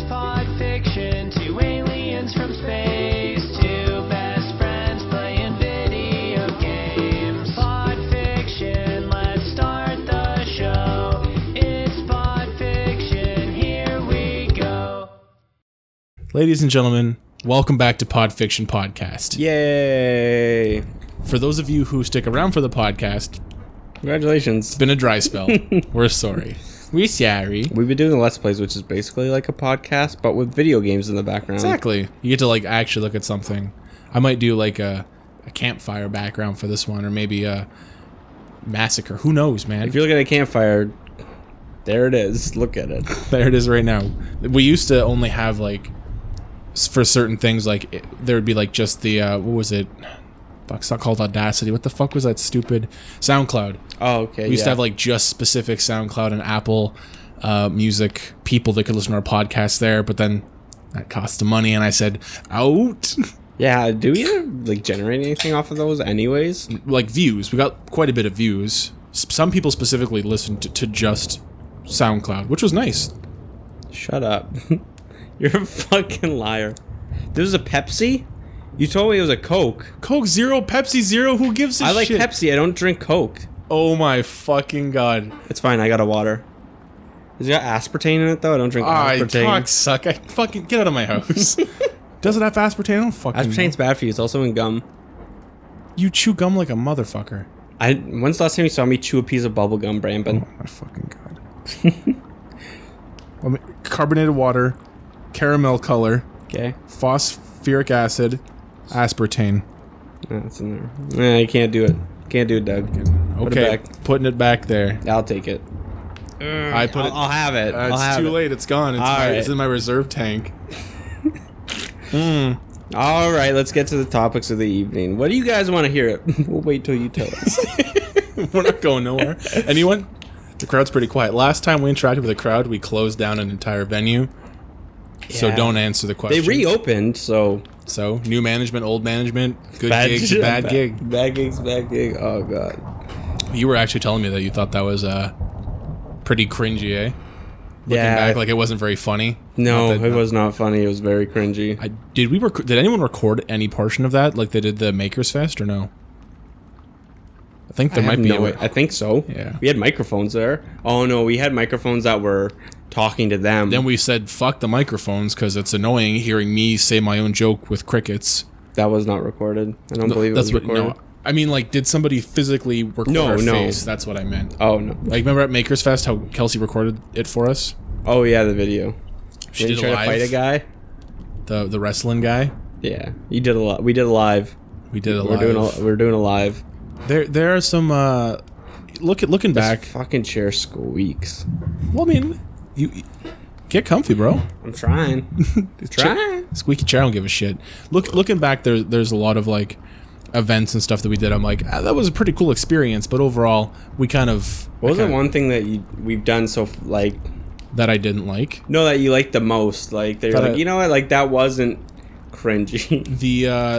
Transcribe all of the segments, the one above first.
pod fiction, two aliens from space, two best friends playing video games. Pod fiction, let's start the show. It's pod fiction, here we go. Ladies and gentlemen, welcome back to Pod Fiction Podcast. Yay! For those of you who stick around for the podcast, Congratulations. it's been a dry spell. We're sorry. We're sorry. We've been doing the Let's Plays, which is basically like a podcast, but with video games in the background. Exactly. You get to like actually look at something. I might do like a campfire background for this one, or maybe a massacre. Who knows, man? If you look at a campfire, there it is. Look at it. There it is right now. We used to only have like, for certain things, like there would be like just the what was it? Fuck, it's not called Audacity. What the fuck was that stupid SoundCloud? Oh, okay. We used to have like just specific SoundCloud and Apple Music people that could listen to our podcast there, but then that cost them money, and I said out. Yeah, do we like generate anything off of those anyways? Like views, we got quite a bit of views. Some people specifically listened to just SoundCloud, which was nice. Shut up. You're a fucking liar. This is a Pepsi? You told me it was a Coke. Coke Zero, Pepsi Zero, who gives a shit? I like Pepsi, I don't drink Coke. Oh my fucking god. It's fine, I got a water. Has it got aspartame in it though? I don't drink aspartame. I suck. I fucking get out of my house. Does it have aspartame? I don't fucking Aspartame's know. bad for you, it's also in gum. You chew gum like a motherfucker. When's the last time you saw me chew a piece of bubble gum, Brandon? Oh my fucking god. Carbonated water, caramel color, Okay. phosphoric acid, aspartame. That's in there. Nah, you can't do it. Can't do it, Doug. Put Okay, it back. putting it back there. I'll take it. I'll have it. It's too late. It's gone. It's in my reserve tank. All right, let's get to the topics of the evening. What do you guys want to hear? We'll wait till you tell us. We're not going nowhere. Anyone? The crowd's pretty quiet. Last time we interacted with a crowd, we closed down an entire venue. So Yeah. don't answer the question. They reopened, so... So, new management, old management, good Bad gigs, shit. bad gig. Bad gigs, bad gig. Oh, God. You were actually telling me that you thought that was pretty cringy, eh? Looking Yeah. back, like it wasn't very funny. No, Not that- it was not funny. It was very cringy. Did anyone record any portion of that, like they did the Makers Fest, or no? I think there might be a way. I think so. Yeah. We had microphones there. Oh, no, we had microphones that were talking to them. Then we said, fuck the microphones, because it's annoying hearing me say my own joke with crickets. That was not recorded. I don't believe it was recorded. No, I mean, like, did somebody physically record our face? That's what I meant. Oh, no. Like, remember at Makers Fest how Kelsey recorded it for us? Oh, yeah, the video. She Did did you a try to fight a live. guy? The wrestling guy? Yeah, you did a lot. We did a live. We did a We're live. we're doing a live. There are some, looking back. This fucking chair squeaks. Well, I mean, you get comfy, bro. I'm trying. Trying. Squeaky chair, I don't give a shit. Looking back, there's a lot of like events and stuff that we did. I'm like, that was a pretty cool experience, but overall, we kind of. What was the one thing that we've done so like that I didn't like? No, that you liked the most. Like they're like, you know what? Like that wasn't cringy.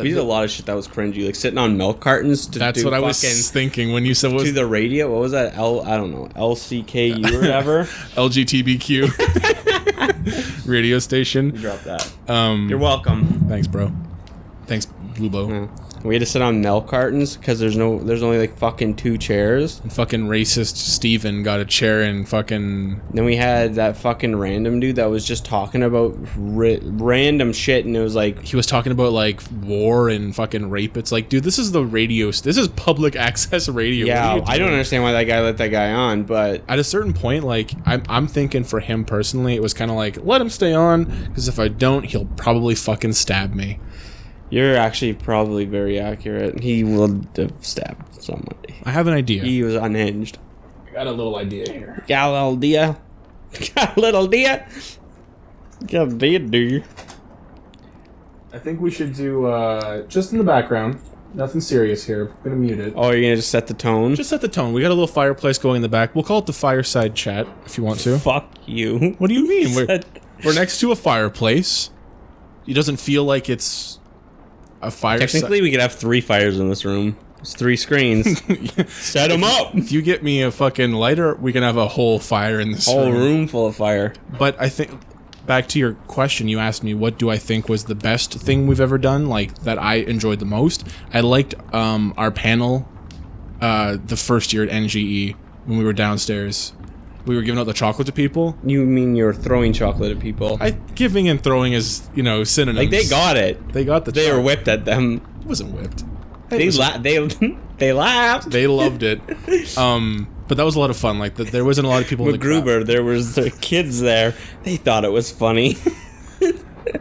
We did a lot of shit that was cringy, like sitting on milk cartons. That's what I was thinking when you said to the radio. What was that? I don't know, LCKU or whatever. LGBTQ radio station. Drop that. You're welcome. Thanks, bro. Thanks, Bluebo. Yeah. We had to sit on milk cartons because there's only like fucking 2 chairs. And fucking racist Steven got a chair and fucking. Then we had that fucking random dude that was just talking about random shit, and it was like he was talking about like war and fucking rape. It's like, dude, this is the radio. This is public access radio. Yeah, I don't understand why that guy let that guy on, but at a certain point, like I'm thinking for him personally, it was kind of like, let him stay on, because if I don't, he'll probably fucking stab me. You're actually probably very accurate. He will have stabbed someone. I have an idea. He was unhinged. I got a little idea here. Got a little idea. Got a little idea. Got an idea. I think we should do just in the background. Nothing serious here. I'm gonna mute it. Oh, you're gonna just set the tone? Just set the tone. We got a little fireplace going in the back. We'll call it the fireside chat if you want to. Fuck you. What do you mean? We're next to a fireplace. It doesn't feel like it's a fire. Technically, we could have 3 fires in this room. It's 3 screens. Set them up. If you get me a fucking lighter, we can have a whole fire in this Whole room full of fire. But I think back to your question, you asked me what do I think was the best thing we've ever done, like that I enjoyed the most. I liked our panel the first year at NGE when we were downstairs. We were giving out the chocolate to people. You mean you're throwing chocolate at people? Giving and throwing is, synonyms. Like, they got it. They got They were whipped at them. It wasn't whipped. They laughed. They loved it. But that was a lot of fun. Like, there wasn't a lot of people in the crowd. Gruber, there was the kids there. They thought it was funny.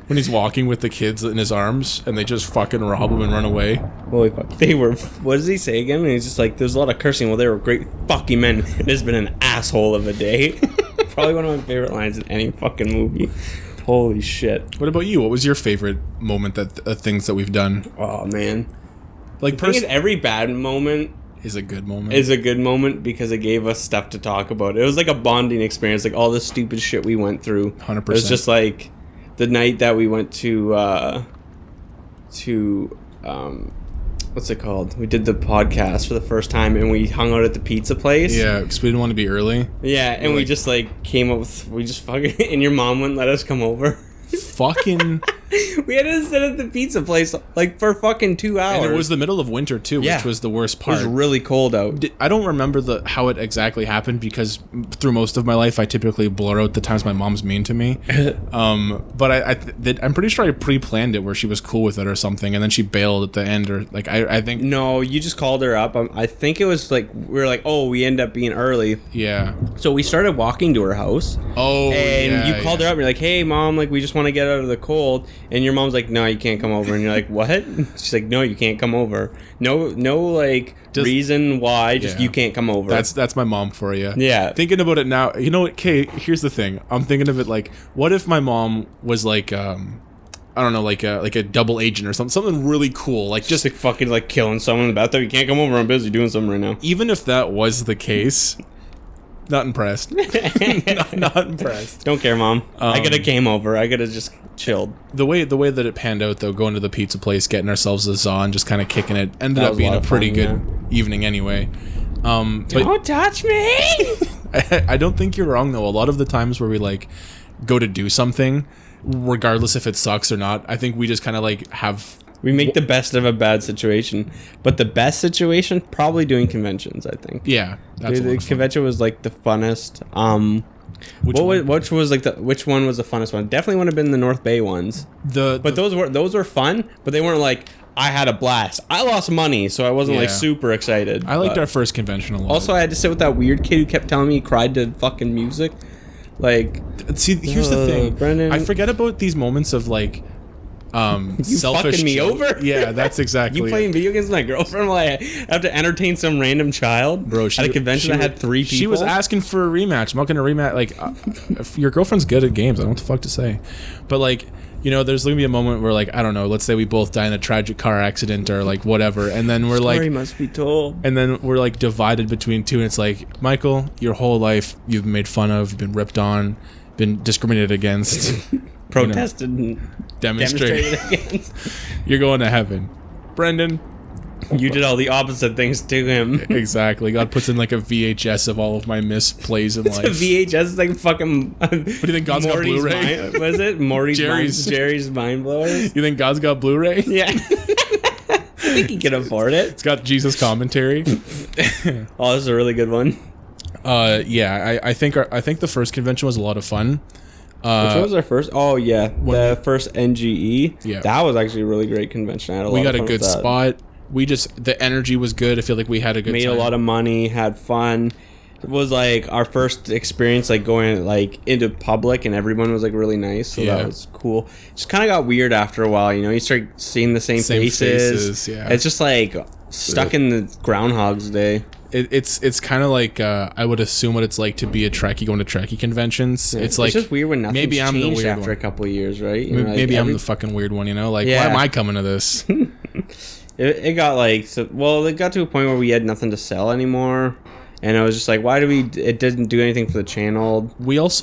When he's walking with the kids in his arms, and they just fucking rob him and run away. Holy fuck. They were... What does he say again? And he's just like, there's a lot of cursing. Well, they were great fucking men. It has been an asshole of a day. Probably one of my favorite lines in any fucking movie. Holy shit. What about you? What was your favorite moment things that we've done? Oh, man. Like, every bad moment is a good moment. Is a good moment because it gave us stuff to talk about. It was like a bonding experience, like all the stupid shit we went through. 100%. It was just like the night that we went to what's it called? We did the podcast for the first time and we hung out at the pizza place. Yeah, because we didn't want to be early. Yeah, and we just like came up with and your mom wouldn't let us come over. Fucking... We had to sit at the pizza place like for fucking 2 hours. And it was the middle of winter too, which was the worst part. It was really cold out. I don't remember how it exactly happened because through most of my life I typically blur out the times my mom's mean to me. But I'm pretty sure I pre-planned it where she was cool with it or something, and then she bailed at the end, or like I think. No, you just called her up. I think it was like we were like, oh, we end up being early. Yeah. So we started walking to her house. Oh. And you called her up and you're like, hey mom, like we just want to get out of the cold. And your mom's like, no, you can't come over. And you're like, what? She's like, no, you can't come over. No, like reason why. Just you can't come over. That's my mom for you. Yeah. Thinking about it now, you know what? Okay, here's the thing. I'm thinking of it like, what if my mom was like, I don't know, like a double agent or something really cool, like just like fucking like killing someone in the bathtub. You can't come over. I'm busy doing something right now. Even if that was the case. Not impressed. not impressed. Don't care, mom. I could have came over. I could have just chilled. The way that it panned out, though, going to the pizza place, getting ourselves a za and just kind of kicking it, ended up being a pretty good evening anyway. Don't touch me! I don't think you're wrong, though. A lot of the times where we like go to do something, regardless if it sucks or not, I think we just kind of like have... We make the best of a bad situation, but the best situation probably doing conventions. I think. Yeah, that's the convention was like the funnest. Which one was the funnest one? Definitely would have been the North Bay ones. But those were fun, but they weren't like I had a blast. I lost money, so I wasn't like super excited. I liked our first convention a lot. Also, I had to sit with that weird kid who kept telling me he cried to fucking music. Like, see, here's the thing, Brendan. I forget about these moments of like. You selfish fucking me over? Yeah, that's exactly. You playing video games with my girlfriend while I have to entertain some random child? Bro, at a convention that had 3 people. She was asking for a rematch. I'm not gonna rematch. Like, if your girlfriend's good at games, I don't know what the fuck to say. But like, there's gonna be a moment where like, I don't know. Let's say we both die in a tragic car accident or like whatever, and then we're like, story must be told. And then we're like divided between two, and it's like, Michael, your whole life you've been made fun of, you've been ripped on, been discriminated against. Protested and demonstrated against. You're going to heaven. Brendan, you did all the opposite things to him. Exactly. God puts in like a VHS of all of my misplays in life. It's a VHS. It's like fucking... What do you think God's got Blu-ray? What is it? Jerry's Mind Blowers? You think God's got Blu-ray? Yeah. I think he can afford it. It's got Jesus commentary. Oh, this is a really good one. Yeah, I think the first convention was a lot of fun. Which one was our first? Oh yeah, the first NGE. Yeah, that was actually a really great convention. I had we got a good spot. The energy was good. I feel like we had a good time. Made a lot of money, had fun. It was like our first experience like going like into public, and everyone was like really nice, so that was cool. Just kind of got weird after a while, you start seeing the same faces. Yeah, it's just like stuck in the Groundhog's Day. It's kind of like I would assume what it's like to be a Trekkie going to Trekkie conventions. Yeah. It's like just weird when nothing's maybe I'm changed the weird after one. a couple of years, right? Maybe I'm the fucking weird one, Like, why am I coming to this? It got like it got to a point where we had nothing to sell anymore, and I was just like, why do we? It didn't do anything for the channel.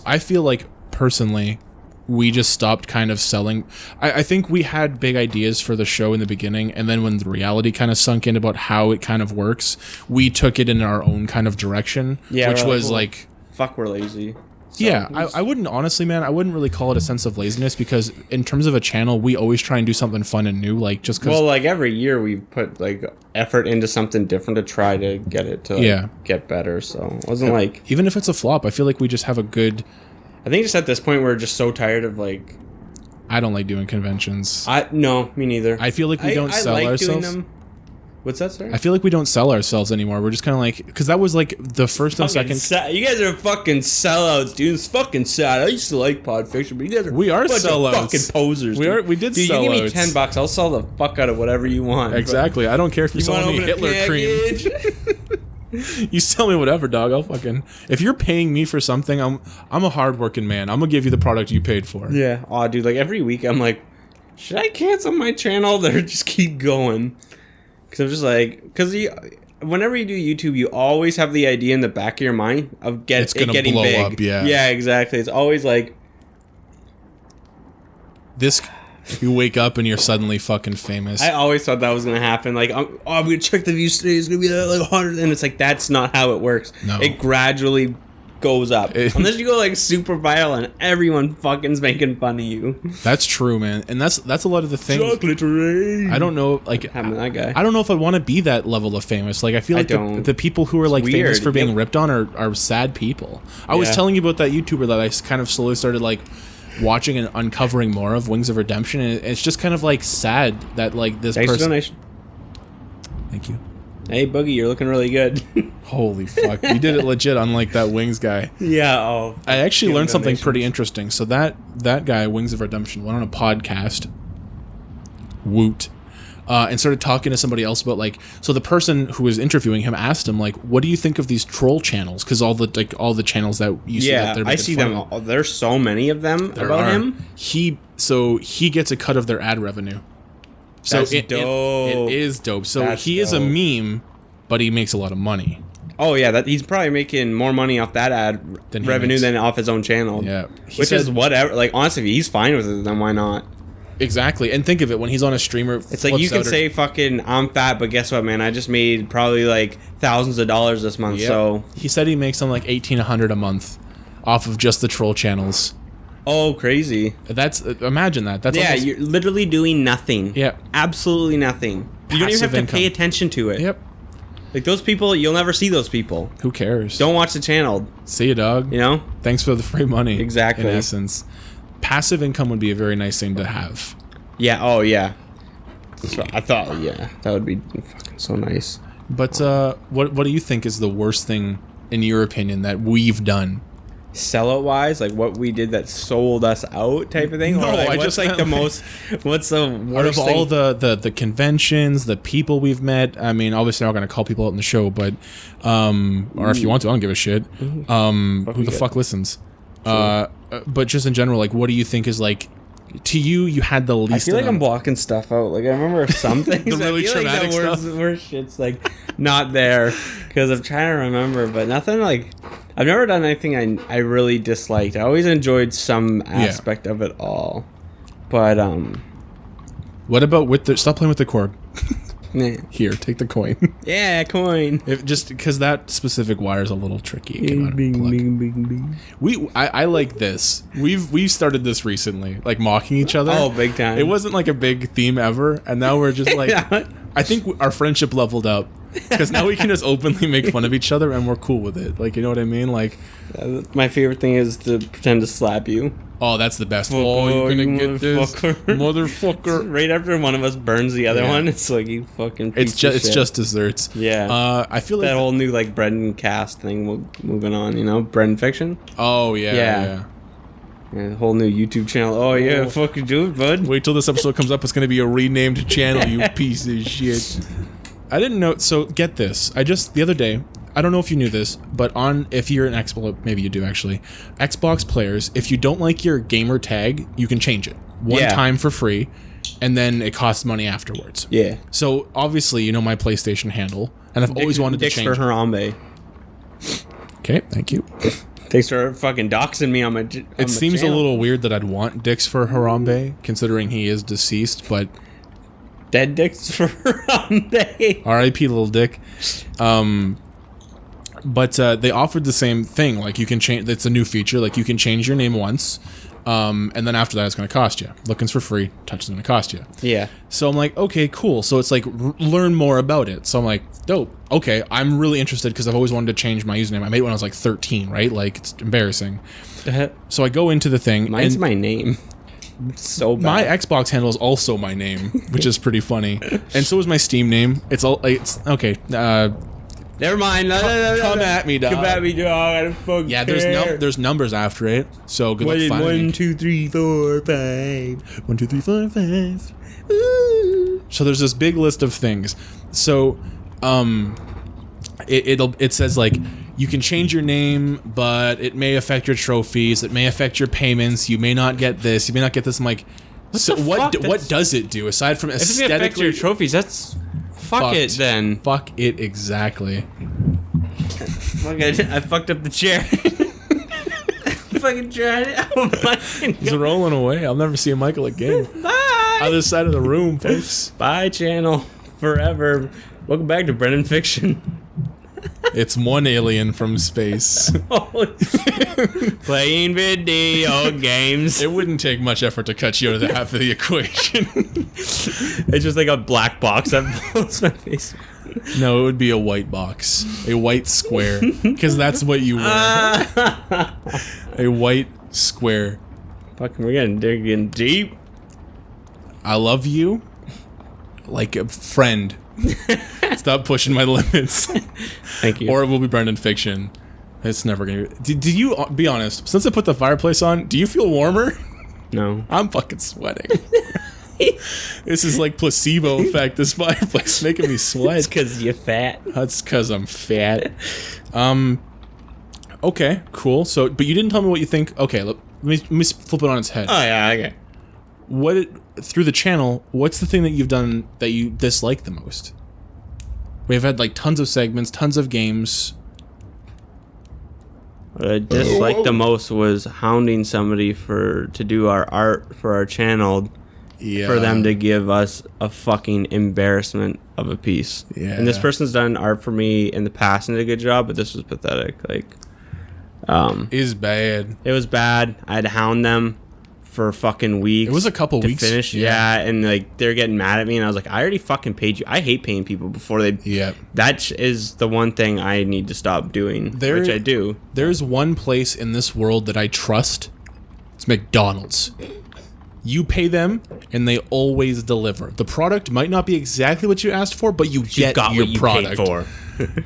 I feel like personally, we just stopped kind of selling. I think we had big ideas for the show in the beginning, and then when the reality kind of sunk in about how it kind of works, we took it in our own kind of direction, which was like, fuck, we're lazy. So yeah, I wouldn't, honestly, man, I wouldn't really call it a sense of laziness, because in terms of a channel, we always try and do something fun and new, like, just because... Well, like, every year we put, like, effort into something different to try to get it to, like, get better, so it wasn't like... Even if it's a flop, I feel like we just have a good... I think just at this point, we're just so tired of, like... I don't like doing conventions. No, me neither. I feel like we don't sell like ourselves. Doing them. What's that, sorry? I feel like we don't sell ourselves anymore. We're just kind of like, because that was like the first and second. You guys are fucking sellouts, dude. It's fucking sad. I used to like Pod Fiction, but you guys are sellouts. Fucking posers. We did dude, sellouts. You give me $10, I'll sell the fuck out of whatever you want. Exactly. I don't care if you sell me Hitler cream. You sell me whatever, dog. I'll fucking... If you're paying me for something, I'm a hardworking man. I'm gonna give you the product you paid for. Yeah. Oh, dude. Like every week, I'm like, should I cancel my channel or just keep going? Because I'm just like, whenever you do YouTube, you always have the idea in the back of your mind of getting blow big. Up, yeah. Yeah, exactly. It's always like this. You wake up and you're suddenly fucking famous. I always thought that was gonna happen. Like, I'm gonna check the views today. It's gonna be like 100, and it's like that's not how it works. No. It gradually goes up unless you go like super viral and everyone fucking's making fun of you. That's true, man, and that's a lot of the things. Chocolate rain. I don't know, like that guy. I don't know if I want to be that level of famous. Like I feel like the people who are like famous for being ripped on are sad people. I was telling you about that YouTuber that I kind of slowly started like watching and uncovering more of, Wings of Redemption, and it's just kind of like sad that like this person. Donation. Thank you. Hey Boogie, you're looking really good. Holy fuck, you did it legit, unlike that Wings guy. Yeah. Oh. I actually learned something pretty interesting. So that guy, Wings of Redemption, went on a podcast. Woot. And started talking to somebody else about like, so the person who was interviewing him asked him like, what do you think of these troll channels? Because all the channels that you see that they're I see them all. There's so many of them about him. He gets a cut of their ad revenue. So That's dope. It is dope. So he is a meme, but he makes a lot of money. Oh yeah, he's probably making more money off that ad revenue than off his own channel. Yeah, which is whatever. Like honestly, if he's fine with it, then why not? Exactly, and think of it when he's on a streamer. It's like you can say fucking I'm fat, but guess what, man? I just made probably like thousands of dollars this month. Yep. So he said he makes something like $1,800 a month off of just the troll channels. Oh, crazy! That's imagine that. That's almost, you're literally doing nothing. Yeah, absolutely nothing. You don't even have to pay attention to it. Yep. Like those people, you'll never see those people. Who cares? Don't watch the channel. See you, dog. You know. Thanks for the free money. Exactly. In essence, passive income would be a very nice thing to have. Yeah. Oh, yeah. So I thought, that would be fucking so nice. But what do you think is the worst thing, in your opinion, that we've done? Sellout wise, like what we did that sold us out, type of thing. No, like, I what's just like the most. What's the worst out of all the conventions, the people we've met? I mean, obviously, I'm not going to call people out in the show, but or if you want to, I don't give a shit. Who the fuck listens? Sure. But just in general, like, what do you think is like? To you, you had the least. I feel like I'm blocking stuff out. Like I remember some things. The really traumatic stuff. Worst shit's like not there because I'm trying to remember, but nothing like. I've never done anything I really disliked. I always enjoyed some aspect of it all, but What about with the? Stop playing with the cord. Nah. Here, take the coin. Yeah, coin. Just because that specific wire is a little tricky. I like this. We've started this recently, like mocking each other. Oh, big time. It wasn't like a big theme ever, and now we're just like, I think our friendship leveled up because now we can just openly make fun of each other, and we're cool with it. Like, you know what I mean? Like, my favorite thing is to pretend to slap you. Oh, that's the best. Oh, you're gonna get this, motherfucker! Right after one of us burns the other one, it's like you fucking. It's just desserts. Yeah. I feel like that whole new like bread and cast thing. Moving on, you know, bread and fiction. Oh yeah. Yeah, whole new YouTube channel. Oh yeah, fucking do it, bud. Wait till this episode comes up. It's gonna be a renamed channel. You piece of shit. I didn't know. So get this. The other day. I don't know if you knew this, but if you're an Xbox, maybe you do actually, Xbox players, if you don't like your gamer tag, you can change it one time for free, and then it costs money afterwards. Yeah. So obviously, you know my PlayStation handle, and I've always wanted to change it. For Harambe. Okay, thank you. Thanks for fucking doxing me on my. It seems a little weird that I'd want Dix for Harambe, considering he is deceased, but. Dead Dix for Harambe. R.I.P. little dick. But they offered the same thing. Like, you can change. It's a new feature. Like, you can change your name once, and then after that, it's going to cost you. Looking's for free. Touch is going to cost you. Yeah. So I'm like, okay, cool. So it's like, learn more about it. So I'm like, dope. Okay, I'm really interested because I've always wanted to change my username. I made it when I was like 13, right? Like, it's embarrassing. So I go into the thing. Mine's my name. So bad. My Xbox handle is also my name, which is pretty funny. And so is my Steam name. It's okay. Never mind. Come at me, dog. Come at me, dog. I don't fucking Yeah, care. there's numbers after it. So good luck finding me. 1, 2, 3, 4, 5. 1, 2, 3, 4, 5. Ooh. So there's this big list of things. So, it says like, you can change your name, but it may affect your trophies. It may affect your payments. You may not get this. You may not get this. I'm like, what does it do aside from aesthetically? If it affects your trophies, that's fuck it then. Fuck it exactly. Fuck it. I fucked up the chair. Fucking tried it. Oh my God. He's rolling away. I'll never see Michael again. Bye. Other side of the room, folks. Bye, channel. Forever. Welcome back to Brennan Fiction. It's one alien from space. Playing video games. It wouldn't take much effort to cut you out of the half of the equation. It's just like a black box that blows my face. No, it would be a white box. A white square. Because that's what you were. A white square. Fucking, we're getting digging deep. I love you. Like a friend. Stop pushing my limits. Thank you. Or it will be Brendan Fiction. It's never gonna be. Do you, be honest, since I put the fireplace on, do you feel warmer? No. I'm fucking sweating. This is like placebo effect, this fireplace making me sweat. It's because you're fat. That's because I'm fat. Okay, cool. So, but you didn't tell me what you think. Okay, let me flip it on its head. Oh, yeah, okay. Through the channel, what's the thing that you've done that you dislike the most? We've had like tons of segments, tons of games. What I disliked the most was hounding somebody to do our art for our channel. Yeah. For them to give us a fucking embarrassment of a piece. Yeah. And this person's done art for me in the past and did a good job, but this was pathetic. Like, is bad. it was bad. I had to hound them for fucking weeks. It was a couple to weeks. finish. Yeah, and like they're getting mad at me, and I was like, I already fucking paid you. I hate paying people before they. Yeah. That is the one thing I need to stop doing, which I do. There's one place in this world that I trust. It's McDonald's. You pay them, and they always deliver. The product might not be exactly what you asked for, but you get your product. Paid for.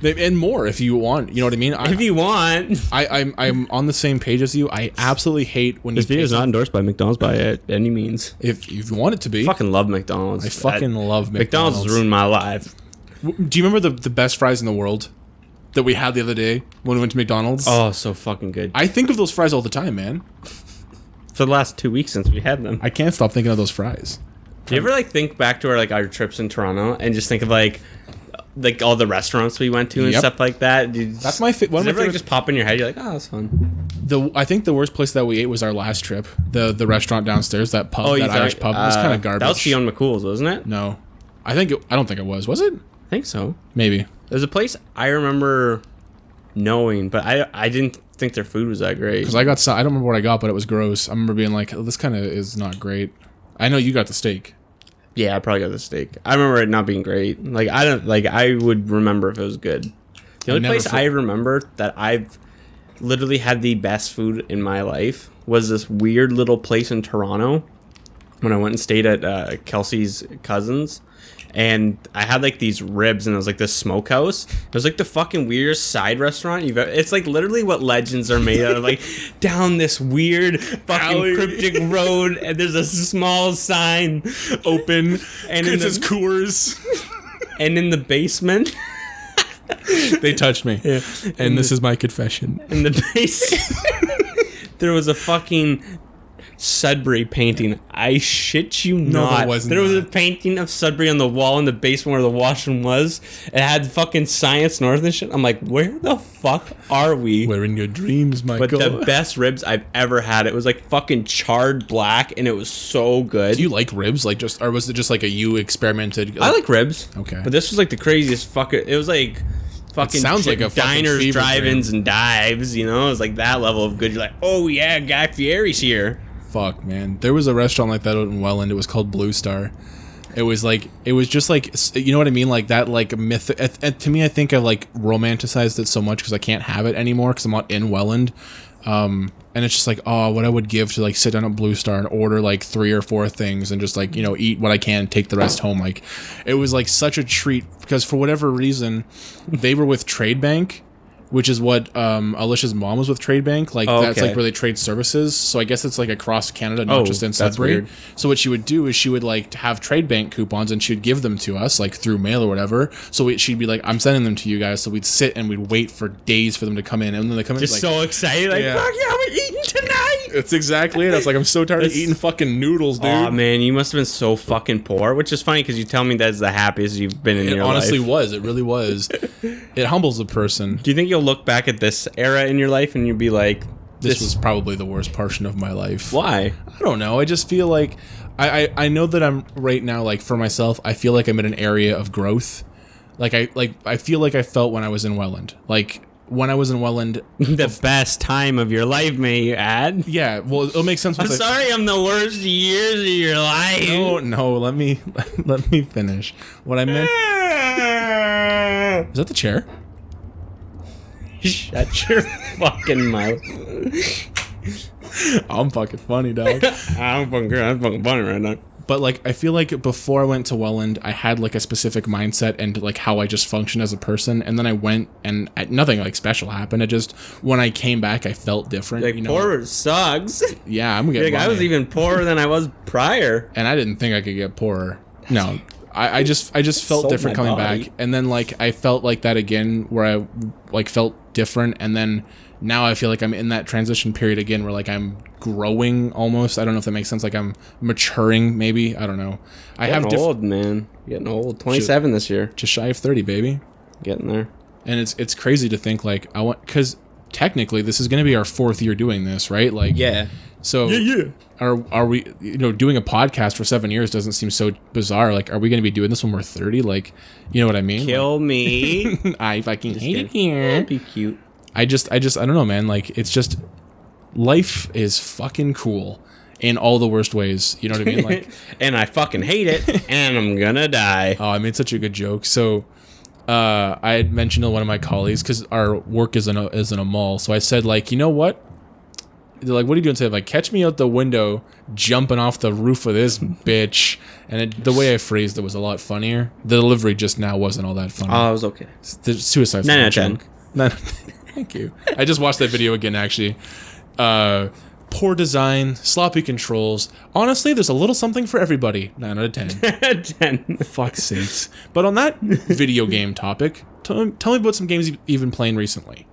And more if you want. You know what I mean? If you want. I'm on the same page as you. I absolutely hate when This video is not endorsed by McDonald's by any means. If you want it to be. I fucking love McDonald's. I fucking love McDonald's. McDonald's ruined my life. Do you remember the best fries in the world that we had the other day when we went to McDonald's? Oh, so fucking good. I think of those fries all the time, man. For the last 2 weeks since we had them. I can't stop thinking of those fries. Do you ever like think back to our trips in Toronto and just think of like all the restaurants we went to and stuff like that? That's my one of my favorite. Just pop in your head. You're like, oh, that's fun. I think the worst place that we ate was our last trip. The restaurant downstairs, that pub, that Irish pub. It was kind of garbage. That was Fionn McCool's, wasn't it? No, I don't think it was. Was it? I think so. Maybe. There's a place I remember knowing, but I didn't think their food was that great. Because I don't remember what I got, but it was gross. I remember being like, oh, this kind of is not great. I know you got the steak. Yeah, I probably got the steak. I remember it not being great. Like I would remember if it was good. The only place I remember that I've literally had the best food in my life was this weird little place in Toronto when I went and stayed at Kelsey's cousin's. And I had like these ribs, and it was like this smokehouse. It was like the fucking weirdest side restaurant you've ever. It's like literally what legends are made out of. Like down this weird fucking cryptic road, and there's a small sign open, and it says Coors. And in the basement, they touched me, and this is my confession. In the basement, there was a fucking Sudbury painting. I shit you not. There was a painting of Sudbury on the wall in the basement where the washroom was. It had fucking Science North and shit. I'm like, where the fuck are we? We're in your dreams, Michael. But the best ribs I've ever had. It was like fucking charred black, and it was so good. Do you like ribs? Like or was it just like you experimented? I like ribs. Okay. But this was like the craziest fucking. It was like fucking sounds like a fucking diners, fever drive-ins, dream. and dives. You know, it's like that level of good. You're like, oh yeah, Guy Fieri's here. Fuck, man. There was a restaurant like that out in Welland. It was called Blue Star. It was just like, you know what I mean? Like that, like myth. To me, I think I like romanticized it so much because I can't have it anymore because I'm not in Welland. And it's just like, oh, what I would give to like sit down at Blue Star and order like 3 or 4 things and just like, you know, eat what I can, take the rest home. Like, it was like such a treat because for whatever reason, they were with Trade Bank, which is what Alicia's mom was with Trade Bank. Like, that's like where they trade services. So I guess it's like across Canada, not just in Sudbury. So what she would do is she would like have Trade Bank coupons and she would give them to us like through mail or whatever. So she'd be like, I'm sending them to you guys. So we'd sit and we'd wait for days for them to come in. And then they come in Just like, so excited. Like, fuck yeah, we're eating tonight. That's exactly it. I was like, I'm so tired of eating fucking noodles, dude. Oh man, you must have been so fucking poor. Which is funny because you tell me that's the happiest you've been in your life. It honestly was. It really was. It humbles a person. Do you think you'll look back at this era in your life and you'll be like, this was probably the worst portion of my life? Why? I don't know. I just feel like I know that I'm right now, like for myself, I feel like I'm in an area of growth. I feel like I felt when I was in Welland. Like when I was in Welland, the best time of your life, may you add? Yeah, well, it'll make sense. I'm sorry, I'm the worst years of your life. No, let me finish. What I meant. Is that the chair? Shut your fucking mouth. I'm fucking funny, dog. I'm fucking funny right now. But like, I feel like before I went to Welland, I had like a specific mindset and like how I just function as a person. And then I went and nothing like special happened. It just, when I came back, I felt different. Like, poor sucks. Yeah, I'm gonna get like, I was even poorer than I was prior. And I didn't think I could get poorer. No. I just felt different coming back. And then like, I felt like that again where I like felt different. And then now I feel like I'm in that transition period again where like I'm growing almost. I don't know if that makes sense. Like I'm maturing maybe. I don't know. Getting old, man. Getting old. 27 this year. Just shy of 30, baby. Getting there. And it's crazy to think like because technically this is going to be our 4th year doing this, right? Like yeah. So are we, you know, doing a podcast for 7 years doesn't seem so bizarre. Like, are we going to be doing this when we're 30? Like, you know what I mean? Kill me. I fucking hate it here. That'd be cute. I don't know, man. Like, it's just, life is fucking cool in all the worst ways. You know what I mean? Like, and I fucking hate it, and I'm gonna die. Oh, I made such a good joke. So, I had mentioned to one of my colleagues, because our work is in a mall. So I said, like, you know what? They're like, what are you doing today? I'm like, catch me out the window jumping off the roof of this bitch. And the way I phrased it was a lot funnier. The delivery just now wasn't all that funny. Oh, it was okay. The suicide. 9 out of 10. Thank you. I just watched that video again, actually. Poor design, sloppy controls. Honestly, there's a little something for everybody. 9 out of 10. 10. Fuck's sakes. But on that video game topic, tell me about some games you've been playing recently.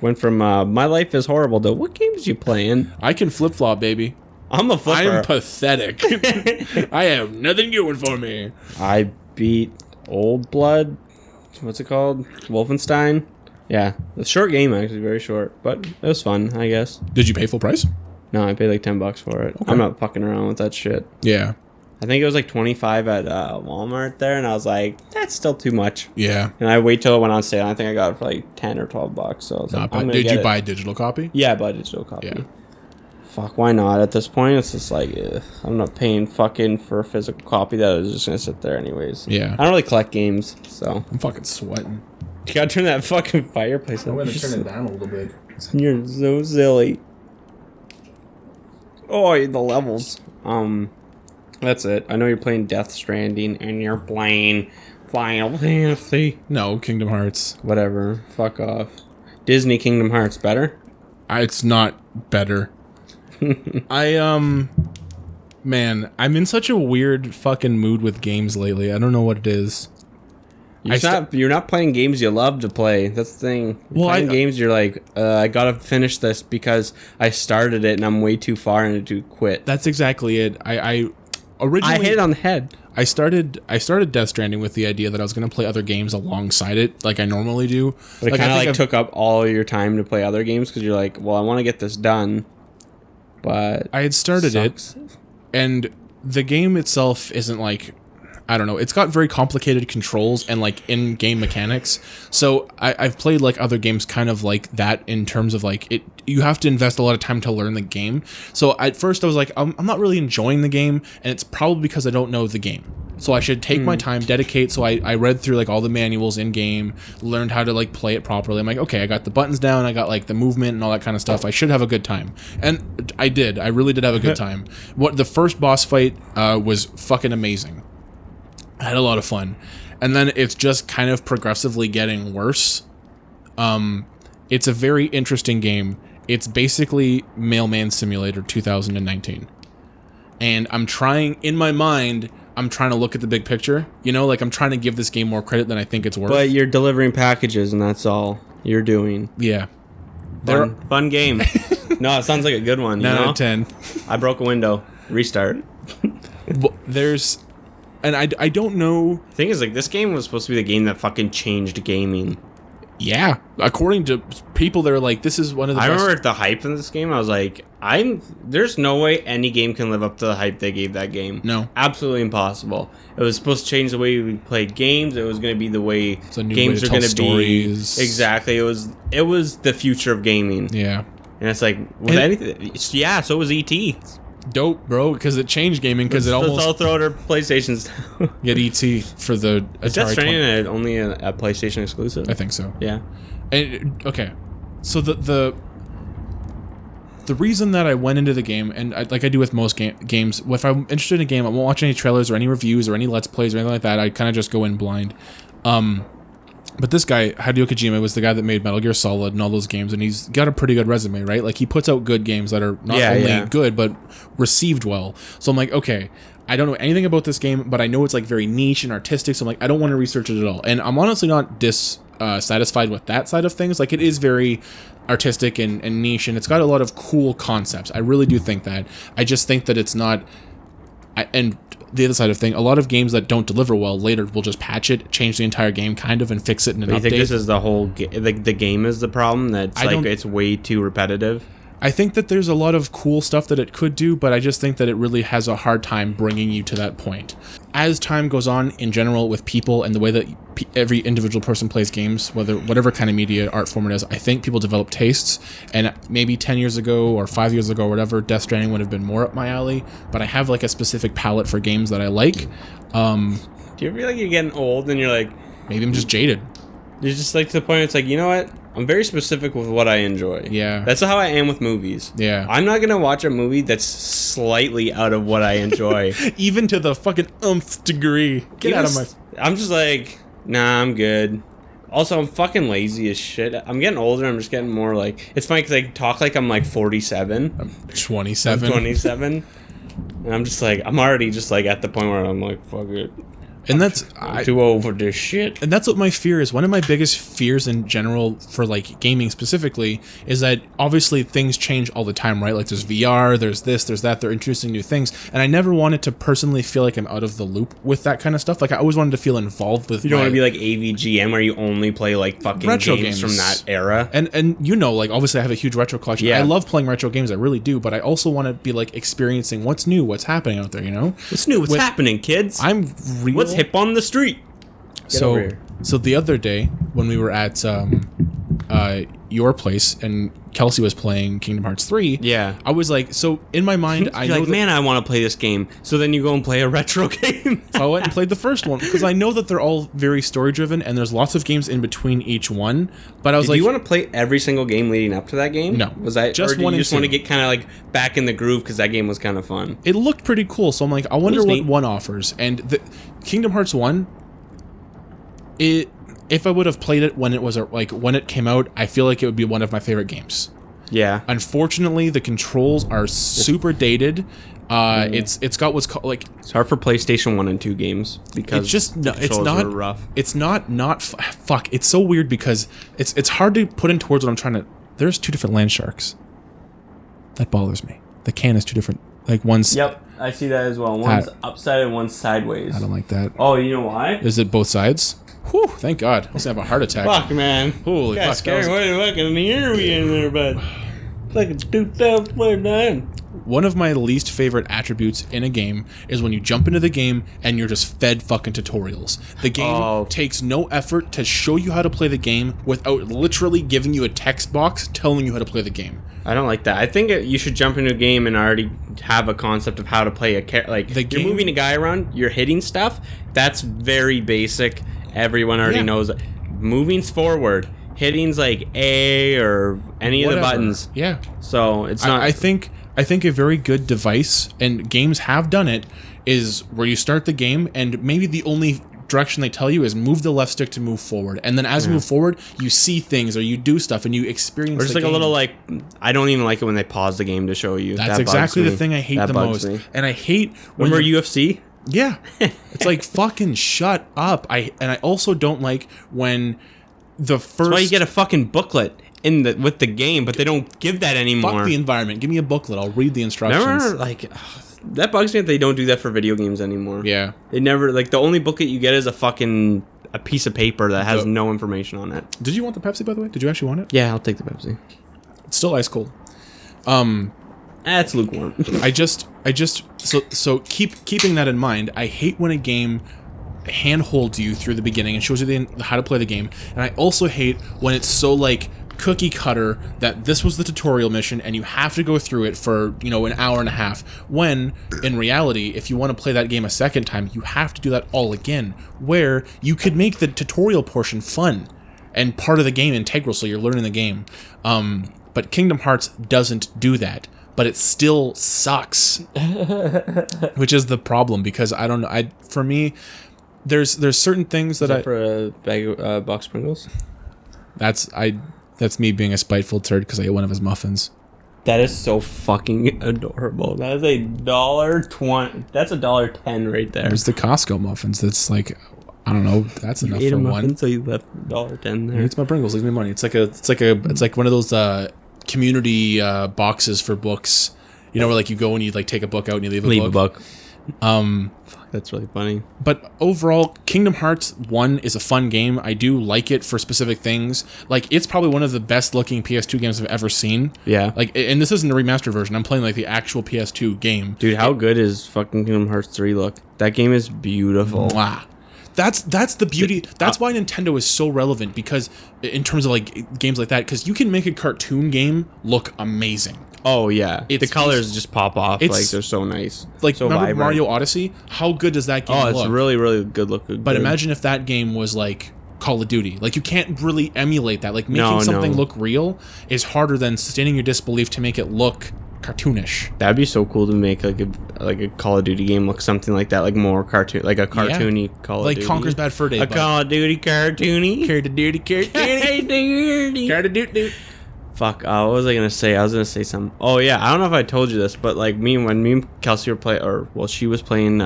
Went from my life is horrible to what games you playing? I can flip-flop, baby. I'm a flipper. I'm pathetic. I have nothing going for me. I beat Old Blood. What's it called? Wolfenstein. Yeah, the short game actually, very short, but it was fun, I guess. Did you pay full price? No, I paid like $10 for it. Okay. I'm not fucking around with that shit. Yeah. I think it was like 25 at Walmart there, and I was like, that's still too much. Yeah. And I wait till it went on sale. I think I got it for like 10 or $12. So I was like, did you buy a digital copy? Yeah, I bought a digital copy. Yeah. Fuck, why not? At this point, it's just like, I'm not paying fucking for a physical copy that is just gonna sit there anyways. Yeah. I don't really collect games, so. I'm fucking sweating. You gotta turn that fucking fireplace on. I'm gonna turn it down a little bit. You're so silly. Oh, the levels. That's it. I know you're playing Death Stranding and you're playing Final Fantasy. No, Kingdom Hearts. Whatever. Fuck off. Disney Kingdom Hearts better? It's not better. Man, I'm in such a weird fucking mood with games lately. I don't know what it is. You're not playing games you love to play. That's the thing. Playing games you're like, I gotta finish this because I started it and I'm way too far into to quit. That's exactly it. I originally hit it on the head. I started Death Stranding with the idea that I was gonna play other games alongside it, like I normally do. But it kind of took up all your time to play other games because you're like, well, I want to get this done. But I had started it, and the game itself isn't like. I don't know. It's got very complicated controls and like in-game mechanics. So I've played like other games kind of like that in terms of like you have to invest a lot of time to learn the game. So at first I was like, I'm not really enjoying the game, and it's probably because I don't know the game. So I should take my time, dedicate. So I read through like all the manuals in game, learned how to like play it properly. I'm like, okay, I got the buttons down, I got like the movement and all that kind of stuff. I should have a good time, and I did. I really did have a good time. What the first boss fight was fucking amazing. I had a lot of fun, and then it's just kind of progressively getting worse. It's a very interesting game. It's basically Mailman Simulator 2019, and I'm trying in my mind. I'm trying to look at the big picture, you know, like I'm trying to give this game more credit than I think it's worth. But you're delivering packages, and that's all you're doing. Yeah, fun game. No, it sounds like a good one. 9 out of 10. I broke a window. Restart. And I don't know. The thing is, like, this game was supposed to be the game that fucking changed gaming. Yeah, according to people, they're like, this is one of the best. I remember the hype in this game. I was like, there's no way any game can live up to the hype they gave that game. No, absolutely impossible. It was supposed to change the way we played games. It was going to be the way games are going to be. Exactly. It was the future of gaming. Yeah, and it's like with anything. Yeah, so was ET. Dope, bro, because it changed gaming. Because it almost. Let's all throw it our PlayStations. Get ET for the. Is Death Stranding only a PlayStation exclusive? I think so. Yeah. And, okay, so the reason that I went into the game, and like I do with most games, if I'm interested in a game, I won't watch any trailers or any reviews or any Let's Plays or anything like that. I kind of just go in blind. But this guy, Hideo Kojima, was the guy that made Metal Gear Solid and all those games, and he's got a pretty good resume, right? Like, he puts out good games that are not only good, but received well. So I'm like, okay, I don't know anything about this game, but I know it's, like, very niche and artistic, so I'm like, I don't want to research it at all. And I'm honestly not dissatisfied with that side of things. Like, it is very artistic and niche, and it's got a lot of cool concepts. I really do think that. I just think that it's not... And the other side of thing, a lot of games that don't deliver well later will just patch it, change the entire game kind of, and fix it in an update. You think this is the whole the game is the problem? That's like it's way too repetitive? I think that there's a lot of cool stuff that it could do, but I just think that it really has a hard time bringing you to that point. As time goes on, in general, with people and the way that every individual person plays games, whatever kind of media art form it is, I think people develop tastes, and maybe 10 years ago or 5 years ago or whatever, Death Stranding would have been more up my alley, but I have like a specific palette for games that I like. Do you feel like you're getting old and you're like... Maybe I'm just jaded. You're just like to the point it's like, you know what? I'm very specific with what I enjoy. Yeah. That's how I am with movies. Yeah. I'm not going to watch a movie that's slightly out of what I enjoy. Even to the fucking nth degree. Get out of my... I'm just like, nah, I'm good. Also, I'm fucking lazy as shit. I'm getting older. I'm just getting more like... It's funny because I talk like I'm like 47. I'm 27. I'm 27. And I'm just like... I'm already just like at the point where I'm like, fuck it. And that's I'm too old for this shit. And that's what my fear is. One of my biggest fears in general for like gaming specifically is that obviously things change all the time, right? Like there's VR, there's this, there's that, they're introducing new things. And I never wanted to personally feel like I'm out of the loop with that kind of stuff. Like I always wanted to feel involved with You don't want to be like AVGM where you only play like fucking retro games from that era. And you know, like obviously I have a huge retro collection. Yeah. I love playing retro games, I really do, but I also want to be like experiencing what's new, what's happening out there, you know? What's new? What's happening, kids? I'm real. What's hip on the street? So the other day when we were at your place and Kelsey was playing Kingdom Hearts 3, yeah, I was like, so in my mind, I know like, man, I want to play this game. So then you go and play a retro game. I went and played the first one because I know that they're all very story driven and there's lots of games in between each one. But I was like, do you want to play every single game leading up to that game? No, was that just one? You just want to get kind of like back in the groove because that game was kind of fun. It looked pretty cool, so I'm like, I wonder what one offers. And the Kingdom Hearts 1. If I would have played it when it was like when it came out, I feel like it would be one of my favorite games. Yeah. Unfortunately, the controls are super dated. It's got what's called like it's hard for PlayStation 1 and 2 games because it's just it's not rough. It's not fuck. It's so weird because it's hard to put into words what I'm trying to. There's two different land sharks. That bothers me. The can is two different. Like one's. Yep, I see that as well. One's upside and one's sideways. I don't like that. Oh, you know why? Is it both sides? Whew, thank God. I was gonna have a heart attack. Fuck, man. Holy fuck. Scary. What the fucking year are we in there, bud? It's like a 2009. one of my least favorite attributes in a game is when you jump into the game and you're just fed fucking tutorials. The game takes no effort to show you how to play the game without literally giving you a text box telling you how to play the game. I don't like that. I think you should jump into a game and already have a concept of how to play you're moving a guy around, you're hitting stuff. That's very basic. Everyone already knows that. Moving's forward. Hitting's like A or any of the buttons. Yeah. So it's not. I think a very good device, and games have done it, is where you start the game and maybe the only direction they tell you is move the left stick to move forward, and then as you move forward you see things or you do stuff and you experience or just like a little I don't even like it when they pause the game to show you. That's exactly the thing I hate the most. And I hate when remember UFC. Yeah. It's like fucking shut up. I also don't like when the first. That's why you get a fucking booklet with the game, but they don't give that anymore. Fuck the environment. Give me a booklet. I'll read the instructions. Remember, that bugs me that they don't do that for video games anymore. Yeah. They never, the only booklet you get is a piece of paper that has no information on it. Did you want the Pepsi, by the way? Did you actually want it? Yeah, I'll take the Pepsi. It's still ice cold. That's lukewarm. So keeping that in mind, I hate when a game handholds you through the beginning and shows you how to play the game, and I also hate when it's so cookie cutter that this was the tutorial mission and you have to go through it for an hour and a half, when in reality if you want to play that game a second time you have to do that all again, where you could make the tutorial portion fun and part of the game integral so you're learning the game. But Kingdom Hearts doesn't do that, but it still sucks. Which is the problem, because I don't know, for me there's certain things that for a bag of box Pringles. That's me being a spiteful turd because I ate one of his muffins. That is so fucking adorable. That is $1.20. That's $1.10 right there. There's the Costco muffins. That's I don't know. That's enough for one. So you left $1.10 there. It's my Pringles. Leave me money. It's like one of those community boxes for books. Where you go and you take a book out and you leave a book. Fuck, that's really funny. But overall, Kingdom Hearts 1 is a fun game. I do like it for specific things. It's probably one of the best looking PS2 games I've ever seen. Yeah. And this isn't a remastered version. I'm playing the actual PS2 game. Dude, how good is fucking Kingdom Hearts 3 look? That game is beautiful. Wow. That's the beauty. That's why Nintendo is so relevant, because in terms of games like that, because you can make a cartoon game look amazing. Oh yeah, the colors just pop off. They're so nice. So remember vibrant. Mario Odyssey? How good does that game look? Oh, it's really, really good looking. But imagine if that game was Call of Duty. You can't really emulate that. Making something look real is harder than sustaining your disbelief to make it look cartoonish. That'd be so cool to make a Call of Duty game look something like that, more cartoon, a cartoony Call of Duty. Conker's Bad Fur Day. A Call of Duty cartoony. Cartoony. Fuck, what was I gonna say? I was gonna say something. Oh yeah, I don't know if I told you this, but when me and Kelsey were playing, she was playing,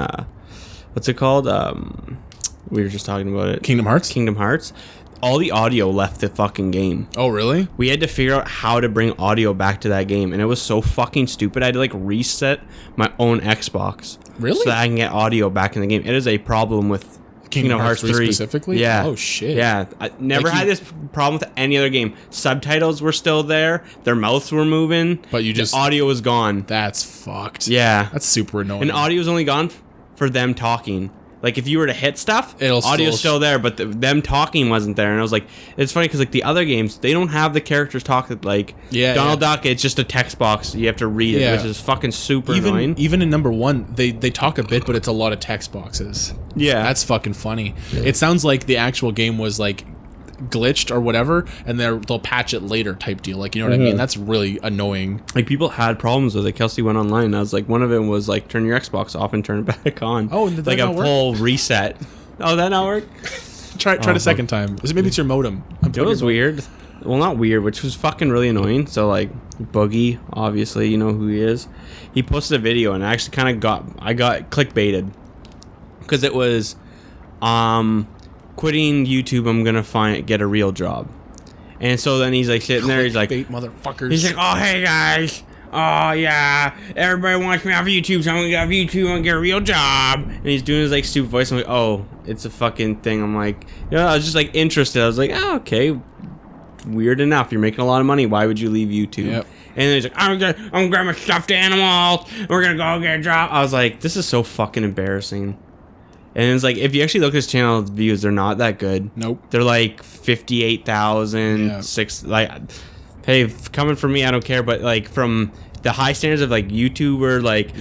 what's it called? We were just talking about it. Kingdom Hearts. All the audio left the fucking game. Oh really? We had to figure out how to bring audio back to that game, and it was so fucking stupid. I had to reset my own Xbox. Really? So that I can get audio back in the game. It is a problem with Kingdom Hearts 3 specifically? Yeah. Oh shit. Yeah. I never had this problem with any other game. Subtitles were still there. Their mouths were moving. But the audio was gone. That's fucked. Yeah. That's super annoying. And audio was only gone for them talking. If you were to hit stuff, audio's still there, but them talking wasn't there. And I was it's funny because the other games, they don't have the characters talk Donald Duck. It's just a text box. You have to read it, which is fucking super annoying. Even in number 1, they talk a bit, but it's a lot of text boxes. Yeah, that's fucking funny. Yeah. It sounds like the actual game was glitched or whatever, and they'll patch it later type deal. You know what I mean? That's really annoying. People had problems with it. Kelsey went online, and I was one of them was turn your Xbox off and turn it back on. Oh, and did that not work? Full reset. Oh, that not work? Try it a second time. Maybe it's your modem. It was weird. Well, not weird, which was fucking really annoying. So Boogie, obviously you know who he is. He posted a video, and I actually kind of got clickbaited because it was quitting YouTube, I'm gonna get a real job. And so then he's sitting there, he's motherfuckers. He's oh hey guys, oh yeah, everybody wants me off YouTube, so I'm gonna get off YouTube and get a real job. And he's doing his stupid voice. I'm oh, it's a fucking thing. I'm I was just interested. I was oh, okay, weird enough. You're making a lot of money. Why would you leave YouTube? Yep. then he's like, I'm gonna grab my stuffed animal. We're gonna go get a job. I was like, this is so fucking embarrassing. And it's like, if you actually look at his channel views, they're not that good. Nope. They're like 58,000, like, hey, coming from me, I don't care. But like from the high standards of like YouTuber, like,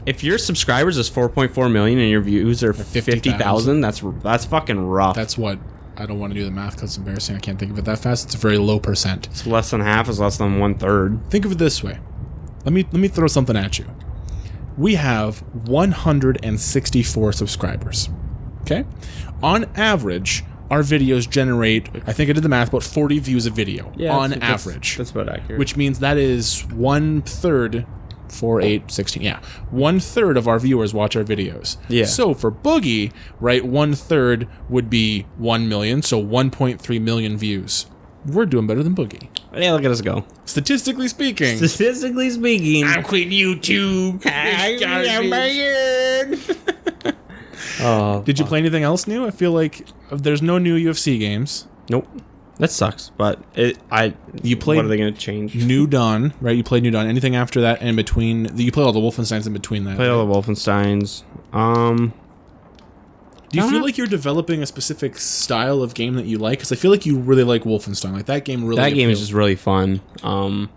if your subscribers is 4.4 million and your views are 50,000, that's fucking rough. That's what. I don't want to do the math because it's embarrassing. I can't think of it that fast. It's a very low percent. It's less than half. It's less than 1/3. Think of it this way. Let me throw something at you. We have 164 subscribers. Okay? On average, our videos generate, I think I did the math, about 40 views a video on average. That's about accurate. Which means that is 1/3, 4, 8, 16, 1/3 of our viewers watch our videos. Yeah. So for Boogie, right, 1/3 would be 1 million, so 1.3 million views. We're doing better than Boogie. Yeah, look at us go. Statistically speaking. I'm quitting YouTube. Did you play anything else new? I feel like there's no new UFC games. Nope. That sucks, but you played. What are they going to change? New Dawn, right? You played New Dawn. Anything after that in between? You played all the Wolfensteins in between that. Played all the Wolfensteins. Do you feel like you're developing a specific style of game that you like? Because I feel like you really like Wolfenstein. Like that game really. That game is just really fun. You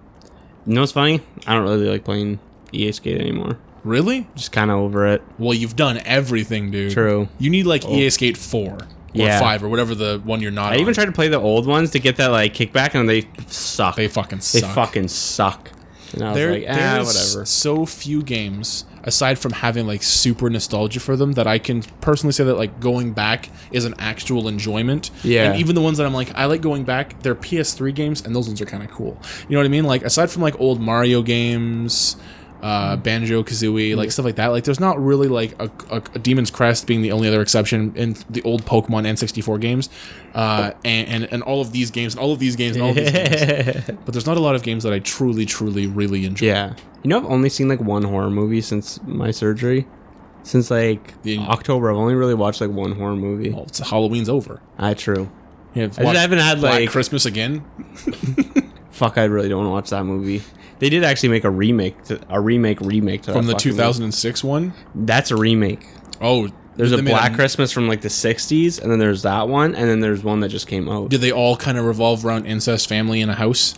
know what's funny? I don't really like playing EA Skate anymore. Really? Just kind of over it. Well, you've done everything, dude. True. You need like EA Skate 4 or 5 or whatever the one you're not. I even tried to play the old ones to get that like kickback, and they suck. They fucking suck. And I was like, whatever. So few games aside from having like super nostalgia for them that I can personally say that like going back is an actual enjoyment. Yeah. And even the ones that I'm like, I like going back, they're PS3 games, and those ones are kind of cool. You know what I mean? Like aside from like old Mario games, Banjo-Kazooie, like stuff like that. Like, there's not really like a Demon's Crest being the only other exception in the old Pokemon N64 games, and all of these games, and all of these games, and all of these games. But there's not a lot of games that I truly, truly, really enjoy. Yeah, you know, I've only seen like one horror movie since my surgery. Since like October, I've only really watched like one horror movie. Well, Halloween's over. True. Yeah, I haven't had Black Christmas again. Fuck, I really don't want to watch that movie. They did actually make a remake to from the 2006 movie. one. That's a remake. Oh, there's a Black Christmas from like the 60s, and then there's that one, and then there's one that just came out. Did they all kind of revolve around incest, family in a house?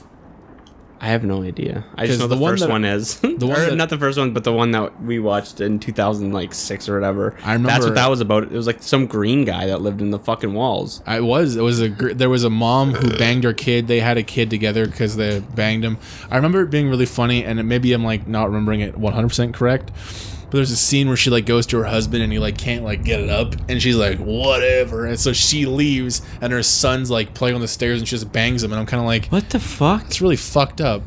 I have no idea. I just know the first one is. Not the first one, but the one that we watched in 2006 or whatever. I remember. That's what that was about. It was like some green guy that lived in the fucking walls. There was a mom who banged her kid. They had a kid together because they banged him. I remember it being really funny, and maybe I'm like not remembering it 100% correct. But there's a scene where she like goes to her husband and he like can't like get it up, and she's like whatever, and so she leaves, and her son's like playing on the stairs, and she just bangs him, and I'm kind of like, what the fuck? It's really fucked up.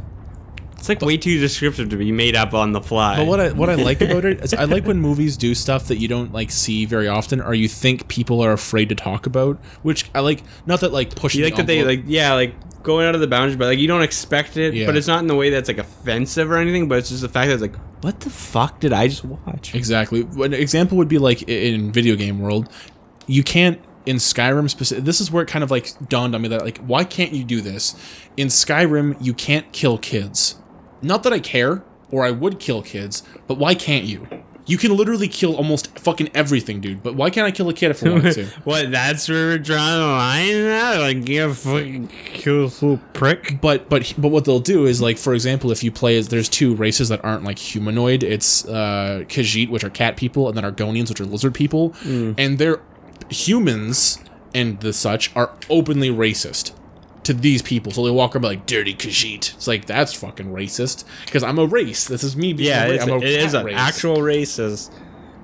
It's like way too descriptive to be made up on the fly. But what I like about it is I like when movies do stuff that you don't like see very often, or you think people are afraid to talk about, which I like. Not that like pushing. You like that they like going out of the boundaries, but like you don't expect it. Yeah. But it's not in the way that's like offensive or anything. But it's just the fact that it's like, what the fuck did I just watch? Exactly. An example would be like in video game world, you can't. In Skyrim specific, this is where it kind of like dawned on me that like, why can't you do this? In Skyrim, you can't kill kids. Not that I care, or I would kill kids, but why can't you? You can literally kill almost fucking everything, dude. But why can't I kill a kid if I wanted to? What, that's where we're drawing the line now? Like, you fucking kill a little prick? But what they'll do is, like, for example, if you play as, there's two races that aren't, like, humanoid. It's Khajiit, which are cat people, and then Argonians, which are lizard people. And they're humans and the such are openly racist to these people, so they walk around like dirty Khajiit. It's like, that's fucking racist because I'm a race. This is me being a race. It is an actual racist,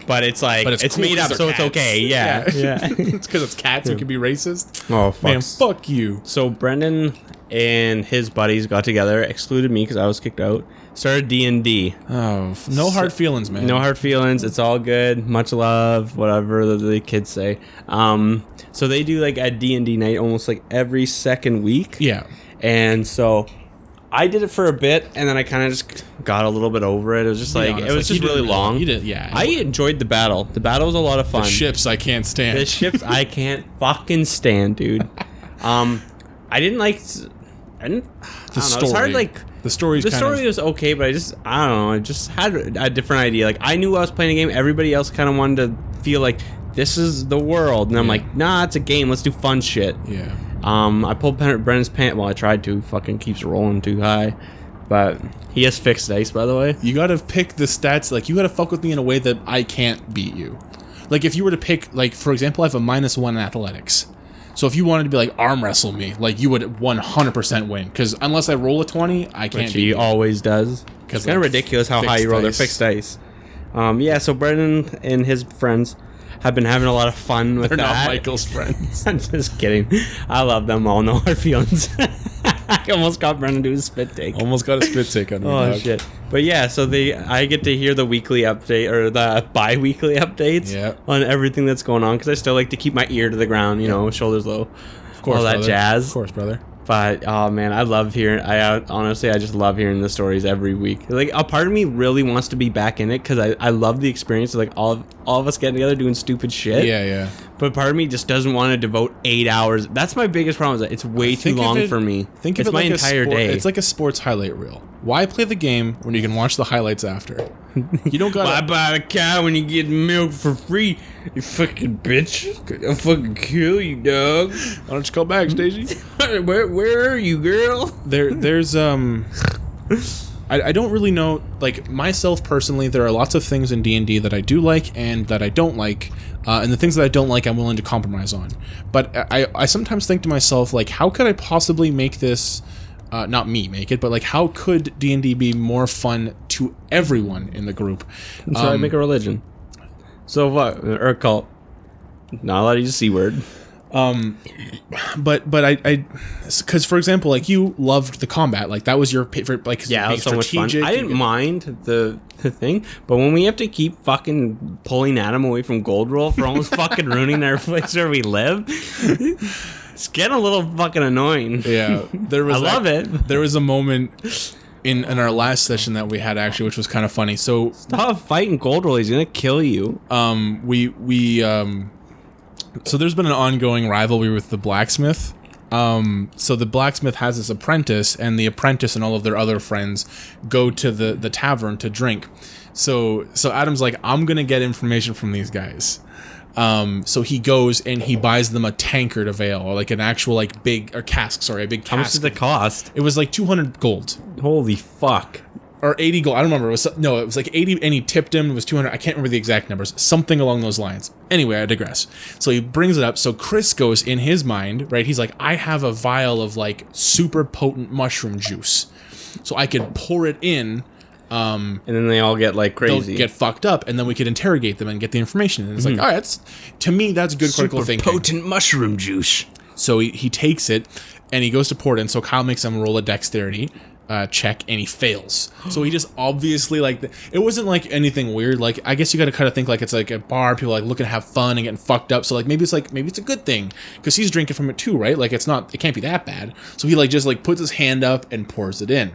but it's like it's cool made up, so cats. It's okay. Yeah. It's because it's cats who can be racist. Oh fuck. Man, fuck you. So Brendan and his buddies got together, excluded me because I was kicked out. Started D&D. Oh, no hard feelings, man. No hard feelings. It's all good. Much love. Whatever the kids say. So they do like a D&D night almost like every second week. Yeah. And so I did it for a bit, and then I kind of just got a little bit over it. It was just like, it was just really long. You did, yeah. I enjoyed the battle. The battle was a lot of fun. The ships I can't stand. The ships I can't fucking stand, dude. I didn't like. I don't know. It's hard, like. The story was okay, but I don't know. I just had a different idea. Like, I knew I was playing a game. Everybody else kind of wanted to feel like this is the world, and I'm like, nah, it's a game. Let's do fun shit. Yeah. I pulled Brennan's pants. Well, I tried to. Fucking keeps rolling too high, but he has fixed dice, by the way. You gotta pick the stats. Like, you gotta fuck with me in a way that I can't beat you. Like, if you were to pick, like, for example, I have a -1 in athletics. So if you wanted to be like arm wrestle me, like, you would 100% win. Because unless I roll a 20, I can't. Which he always does. It's kind of ridiculous how high you roll their fixed dice. Yeah. So Brendan and his friends have been having a lot of fun with that. They're not Michael's friends. I'm just kidding. I love them. All know our feelings. I almost got Brendan to do a spit take. Almost got a spit take on you. Oh shit! But yeah, so I get to hear the weekly update or the bi-weekly updates on everything that's going on, because I still like to keep my ear to the ground, you know, shoulders low, of course, all that jazz. Of course, brother. But oh man, I love hearing. Honestly, I just love hearing the stories every week. Like, a part of me really wants to be back in it, because I love the experience of, like, all of us getting together doing stupid shit. Yeah. But part of me just doesn't want to devote 8 hours. That's my biggest problem. Is that it's way too long for me. Think of it's it my like entire day. It's like a sports highlight reel. Why play the game when you can watch the highlights after? You don't got. Why buy a cow when you get milk for free? You fucking bitch! I'll fucking kill you, dog. Why don't you call back, Stacey? Where are you, girl? There's I don't really know, like, myself personally, there are lots of things in D&D that I do like and that I don't like, and the things that I don't like I'm willing to compromise on. But I sometimes think to myself, like, how could I possibly make this, not me make it, but, like, how could D&D be more fun to everyone in the group? So I make a religion. So what? Or a cult. Not allowed to use the C word. But I because, for example, like, you loved the combat, like, that was your favorite, like, yeah, it was so much fun. I didn't mind the thing, but when we have to keep fucking pulling Adam away from Gold Roll for almost fucking ruining our place where we live, it's getting a little fucking annoying. Yeah, I love it. There was a moment in our last session that we had, actually, which was kind of funny. So stop fighting Gold Roll; he's gonna kill you. So there's been an ongoing rivalry with the blacksmith. So the blacksmith has this apprentice, and the apprentice and all of their other friends go to the tavern to drink. So Adam's like, I'm gonna get information from these guys. So he goes and he buys them a tankard of ale, or like an actual, like, a big cask. How much did it cost? It was like 200 gold. Holy fuck. Or 80 gold. I don't remember. It was like 80, and he tipped him. It was 200. I can't remember the exact numbers. Something along those lines. Anyway, I digress. So he brings it up. So Chris goes, in his mind, right? He's like, I have a vial of, like, super potent mushroom juice, so I could pour it in. And then they all get, like, crazy. They'll get fucked up, and then we could interrogate them and get the information. And it's like, all right, to me, that's good critical thinking. Super potent mushroom juice. So he takes it, and he goes to pour it in. So Kyle makes him roll a dexterity check, and he fails. So he just obviously, like, it wasn't like anything weird. Like, I guess you got to kind of think like it's like a bar, people like looking to have fun and getting fucked up. So, like, maybe it's a good thing, because he's drinking from it too, right? Like, it can't be that bad. So he, like, just, like, puts his hand up and pours it in.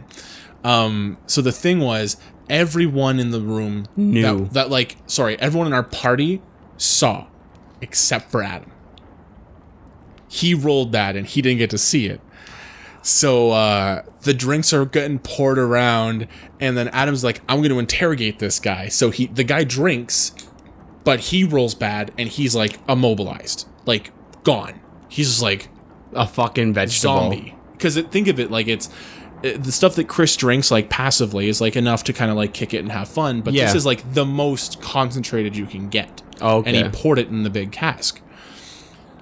So the thing was, everyone in the room knew everyone in our party saw, except for Adam. He rolled that and he didn't get to see it. So the drinks are getting poured around, and then Adam's like, I'm going to interrogate this guy. So the guy drinks, but he rolls bad, and he's, like, immobilized, like, gone. He's just like a fucking vegetable. Zombie. Because think of it like it's the stuff that Chris drinks, like, passively is, like, enough to kind of, like, kick it and have fun. But this is, like, the most concentrated you can get. Oh, okay. And he poured it in the big cask.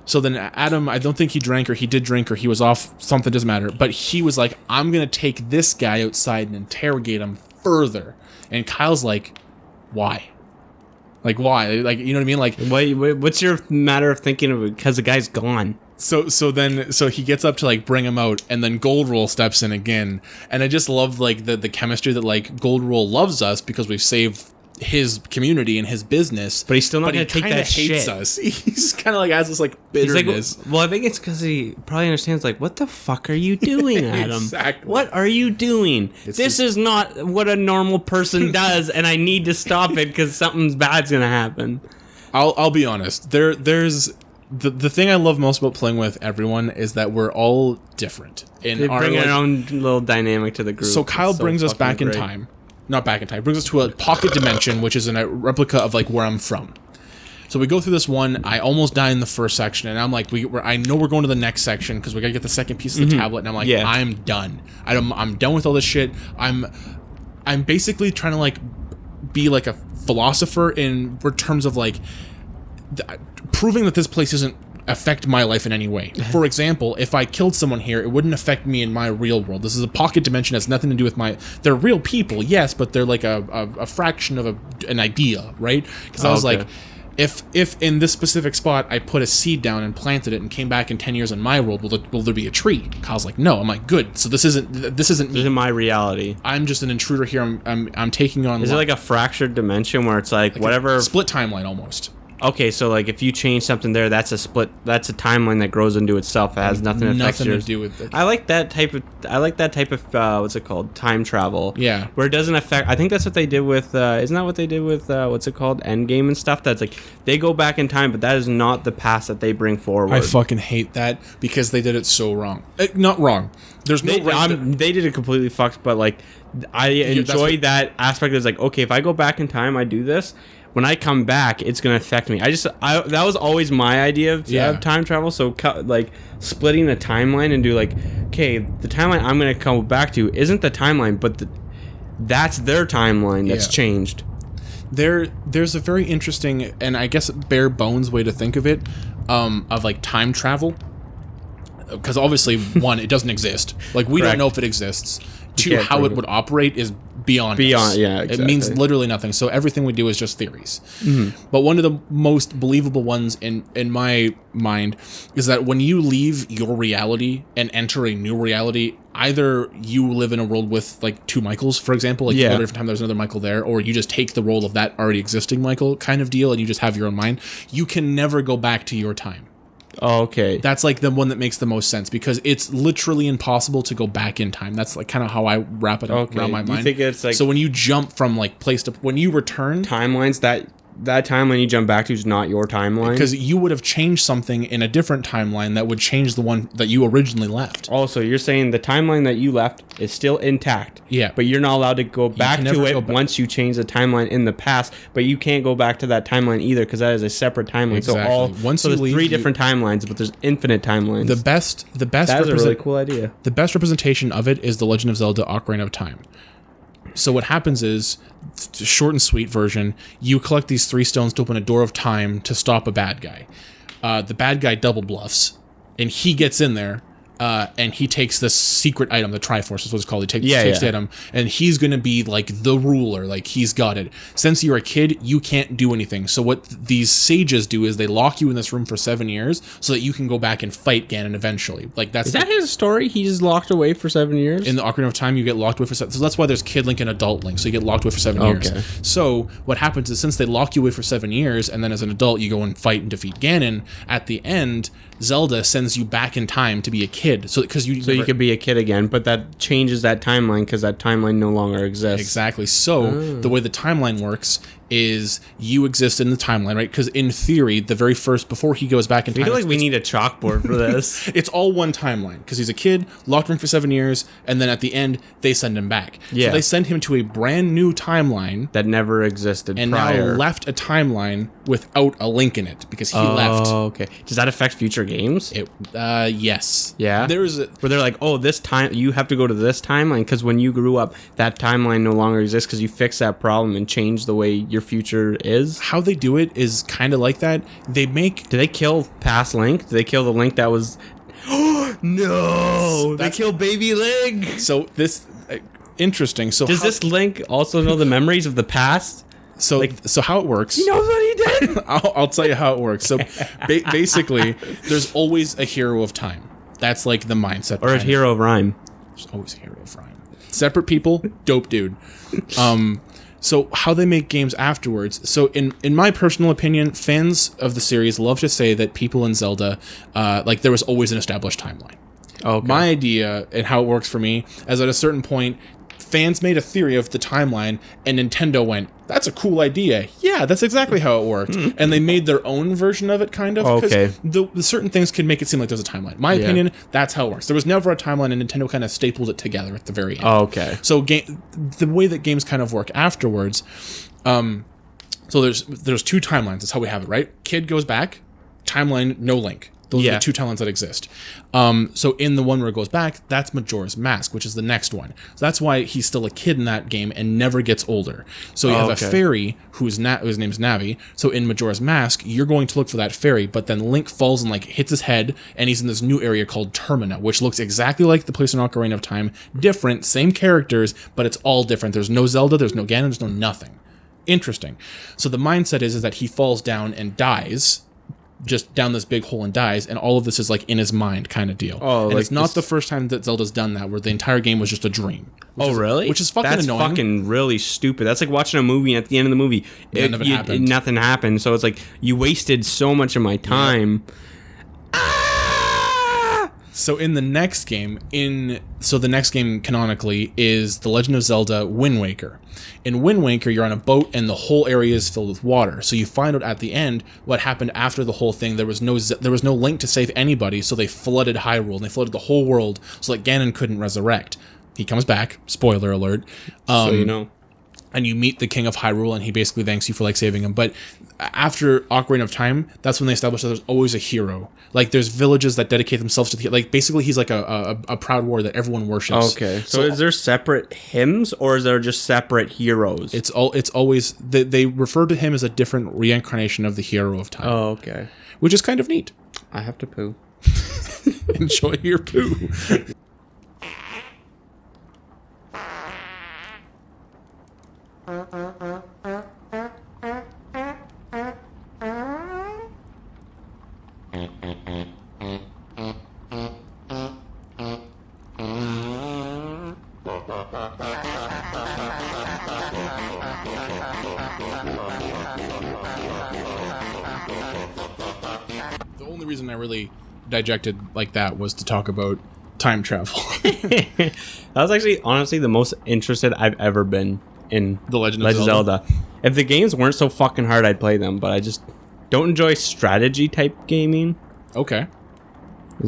So then Adam, I don't think he drank, or he did drink, or he was off, something, doesn't matter. But he was like, I'm going to take this guy outside and interrogate him further. And Kyle's like, why? Like, why? Like, you know what I mean? Like, what's your matter of thinking of it? Because the guy's gone. So he gets up to, like, bring him out, and then Gold Roll steps in again. And I just love, like, the chemistry that, like, Gold Roll loves us because we've saved his community and his business, but he's still not going to take that hates shit. Us. He's kind of like has this, like, bitterness. Like, well, I think it's because he probably understands, like, what the fuck are you doing, Adam? Exactly. What are you doing? This is not what a normal person does, and I need to stop it because something bad's going to happen. I'll be honest. There's the thing I love most about playing with everyone is that we're all different. They bring their own little dynamic to the group. So Kyle brings us back in time. Not back in time. Brings us to a pocket dimension, which is a replica of like where I'm from. So we go through this one. I almost die in the first section, and I'm like, I know we're going to the next section because we gotta get the second piece of the tablet. And I'm like, I'm done. I'm done with all this shit. I'm basically trying to like be like a philosopher in terms of like proving that this place doesn't affect my life in any way. For example, if I killed someone here, it wouldn't affect me in my real world. This is a pocket dimension, has nothing to do with they're real people, yes, but they're like a fraction of an idea, right? Because I was like, if in this specific spot I put a seed down and planted it and came back in 10 years in my world, will there be a tree? Kyle's like, no. I'm like, good. So this isn't me. This isn't my reality. I'm just an intruder here. I'm taking on. Is it like a fractured dimension where it's like whatever split timeline almost? Okay, so like if you change something there, that's a timeline that grows into itself. It has nothing to do with it. I like that type of what's it called? Time travel. Yeah. Where it doesn't affect. I think that's what they did with isn't that what they did with what's it called? Endgame and stuff. That's like they go back in time, but that is not the past that they bring forward. I fucking hate that because they did it so wrong. Not wrong. There's no they did it completely fucked, but like I enjoy that aspect. It's like, okay, if I go back in time, I do this. When I come back, it's gonna affect me. That was always my idea of time travel. So like splitting the timeline and do like, okay, the timeline I'm gonna come back to isn't the timeline, but that's their timeline that's changed. There's a very interesting and I guess bare bones way to think of it, of like time travel. Because obviously, one, it doesn't exist. Like we don't know if it exists. Two, how it would operate is beyond us. Yeah, exactly. It means literally nothing. So everything we do is just theories. But one of the most believable ones in my mind is that when you leave your reality and enter a new reality, either you live in a world with like two Michaels, for example, like every time there's another Michael there, or you just take the role of that already existing Michael kind of deal and you just have your own mind. You can never go back to your time. Oh, okay. That's like the one that makes the most sense because it's literally impossible to go back in time. That's like kind of how I wrap it around my mind. You think it's like so when you jump from like place to when you return timelines that timeline you jump back to is not your timeline because you would have changed something in a different timeline that would change the one that you originally left. Also, you're saying the timeline that you left is still intact. Yeah, but you're not allowed to go back to it once you change the timeline in the past. But you can't go back to that timeline either because that is a separate timeline. Exactly. So there's three different timelines, but there's infinite timelines. The best. That's a really cool idea. The best representation of it is the Legend of Zelda: Ocarina of Time. So what happens is, short and sweet version, you collect these 3 stones to open a door of time to stop a bad guy. The bad guy double bluffs, and he gets in there, and he takes this secret item, the Triforce is what it's called. He takes the item, and he's going to be like the ruler, like he's got it. Since you're a kid, you can't do anything. So what these sages do is they lock you in this room for 7 years so that you can go back and fight Ganon eventually. Like is that his story? He's locked away for 7 years? In the Ocarina of Time, you get locked away for 7 years. So that's why there's Kid Link and Adult Link. So you get locked away for 7 years. So what happens is since they lock you away for 7 years, and then as an adult you go and fight and defeat Ganon, at the end, Zelda sends you back in time to be a kid. So you could be a kid again, but that changes that timeline because that timeline no longer exists. Exactly. So the way the timeline works is you exist in the timeline, right? Because in theory, the very first, before he goes back in time... I feel like we need a chalkboard for this. It's all one timeline, because he's a kid, locked in for 7 years, and then at the end, they send him back. Yeah. So they send him to a brand new timeline... that never existed and prior. Now left a timeline without a link in it, because he left. Oh, okay. Does that affect future games? Yes. Yeah? There's where they're like, oh, this time, you have to go to this timeline, because when you grew up, that timeline no longer exists, because you fixed that problem and changed the way your future is. How they do it is kind of like that. They make... Do they kill past Link? Do they kill the Link that was... No! They kill baby Link! So this... interesting. So does this Link also know the memories of the past? So so how it works... He knows what he did! I'll tell you how it works. So basically, there's always a hero of time. That's like the mindset. Or a hero of rhyme. There's always a hero of rhyme. Separate people, dope dude. So how they make games afterwards. So in my personal opinion, fans of the series love to say that people in Zelda, like there was always an established timeline. Okay. My idea and how it works for me is at a certain point, fans made a theory of the timeline and Nintendo went, that's a cool idea. Yeah, that's exactly how it worked. And they made their own version of it, kind of. Okay. The certain things can make it seem like there's a timeline. My opinion, that's how it works. There was never a timeline, and Nintendo kind of stapled it together at the very end. Oh, okay. So the way that games kind of work afterwards, so there's 2 timelines. That's how we have it, right? Kid goes back, timeline, no Link. Those are the 2 timelines that exist. So in the one where it goes back, that's Majora's Mask, which is the next one. So that's why he's still a kid in that game and never gets older. So you have a fairy whose name's Navi. So in Majora's Mask, you're going to look for that fairy, but then Link falls and like hits his head, and he's in this new area called Termina, which looks exactly like the place in Ocarina of Time. Different, same characters, but it's all different. There's no Zelda, there's no Ganon, there's no nothing. Interesting. So the mindset is that he falls down and dies, just down this big hole and dies, and all of this is like in his mind kind of deal. And like it's not the first time that Zelda's done that, where the entire game was just a dream. Really? Which is fucking annoying. That's fucking really stupid. That's like watching a movie, and at the end of the movie, nothing happened. So it's like, you wasted so much of my time. So in the next game, the next game canonically is The Legend of Zelda Wind Waker. In Wind Waker, you're on a boat and the whole area is filled with water. So you find out at the end what happened after the whole thing. There was no Link to save anybody, so they flooded Hyrule and they flooded the whole world so that Ganon couldn't resurrect. He comes back, spoiler alert. So you know. And you meet the King of Hyrule, and he basically thanks you for like saving him. But after Ocarina of Time, that's when they established that there's always a hero. Like there's villages that dedicate themselves to like basically he's like a proud warrior that everyone worships. Okay, so is there separate hymns, or is there just separate heroes? It's always they refer to him as a different reincarnation of the hero of time. Oh, okay, which is kind of neat. I have to poo. Enjoy your poo. The only reason I really dissected like that was to talk about time travel. That was actually, honestly, the most interested I've ever been in The Legend of Zelda. If the games weren't so fucking hard, I'd play them, but I just don't enjoy strategy type gaming. Okay.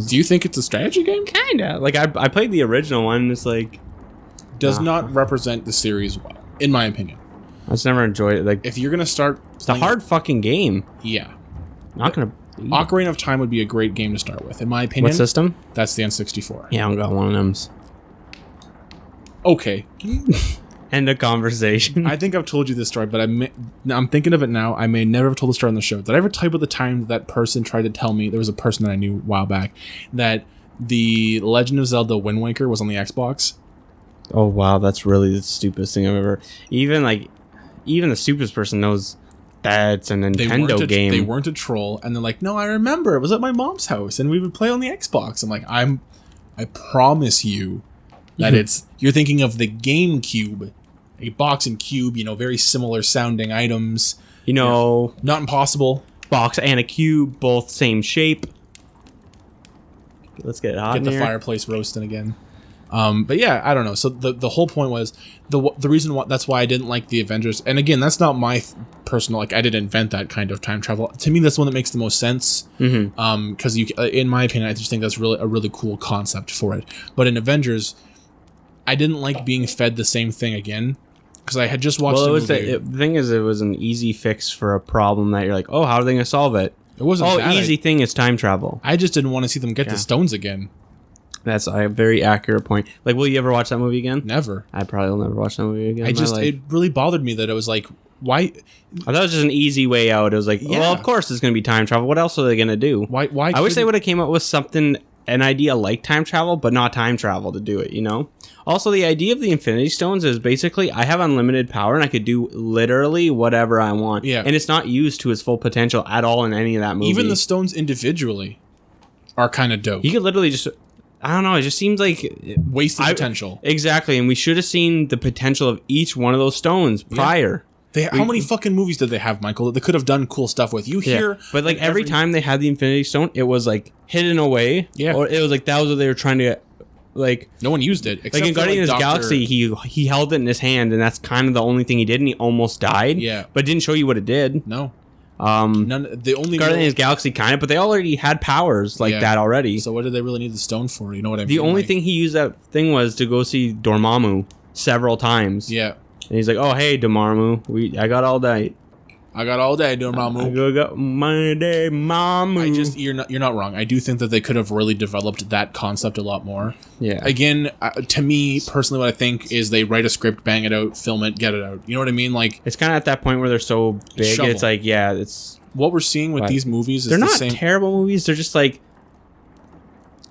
Do you think it's a strategy game? Kinda. Like, I played the original one, it's like... Does not represent the series well, in my opinion. I just never enjoyed it. Like, if you're gonna start... It's a hard fucking game. Yeah. Not gonna... Ocarina of Time would be a great game to start with, in my opinion. What system? That's the N64. Yeah, I don't got one of them. Okay. End of conversation. I think I've told you this story, but I'm thinking of it now. I may never have told the story on the show. Did I ever tell you about the time that person tried to tell me, there was a person that I knew a while back, that the Legend of Zelda Wind Waker was on the Xbox? Oh, wow. That's really the stupidest thing I've ever... Even the stupidest person knows that's a Nintendo game. They weren't a troll, and they're like, no, I remember. It was at my mom's house, and we would play on the Xbox. I'm like, I promise you that you're thinking of the GameCube, a box and cube, very similar sounding items. Not impossible. Box and a cube, both same shape. Let's get it hot. Get the fireplace roasting again. But yeah, I don't know. So the whole point was the reason why that's why I didn't like the Avengers. And again, that's not my personal, like, I didn't invent that kind of time travel. To me, that's the one that makes the most sense. Because in my opinion, I just think that's really a really cool concept for it. But in Avengers, I didn't like being fed the same thing again. Because I had just watched the movie. The thing is, it was an easy fix for a problem that you're like, oh, how are they going to solve it? It wasn't that easy thing is time travel. I just didn't want to see them get the stones again. That's a very accurate point. Like, will you ever watch that movie again? Never. I probably will never watch that movie again. It really bothered me that it was like, why? I thought it was just an easy way out. It was like, well, of course it's going to be time travel. What else are they going to do? Why? I wish they would have came up with something, an idea like time travel, but not time travel to do it, Also, the idea of the Infinity Stones is basically, I have unlimited power and I could do literally whatever I want. Yeah. And it's not used to its full potential at all in any of that movie. Even the stones individually are kind of dope. You could literally just... I don't know. It just seems like wasted potential. Exactly, and we should have seen the potential of each one of those stones prior. How many fucking movies did they have, Michael, that they could have done cool stuff with? But like every time they had the Infinity Stone, it was like hidden away. Yeah, or it was like that was what they were trying to like no one used it. Like in Guardians of the Galaxy, he held it in his hand, and that's kind of the only thing he did, and he almost died. Yeah, but it didn't show you what it did. No. The only Guardians of the Galaxy kind of, but they already had powers like that already. So what did they really need the stone for? You know what I mean? The only thing he used that thing was to go see Dormammu several times. Yeah, and he's like, "Oh hey, Dormammu, I got all day. I got all day, Dormammu. I got my day, Mamu." You're not wrong. I do think that they could have really developed that concept a lot more. Yeah. Again, to me personally, what I think is they write a script, bang it out, film it, get it out. You know what I mean? Like it's kind of at that point where they're so big. Shovel. It's like it's what we're seeing with these movies. Is they're not same. Terrible movies. They're just like.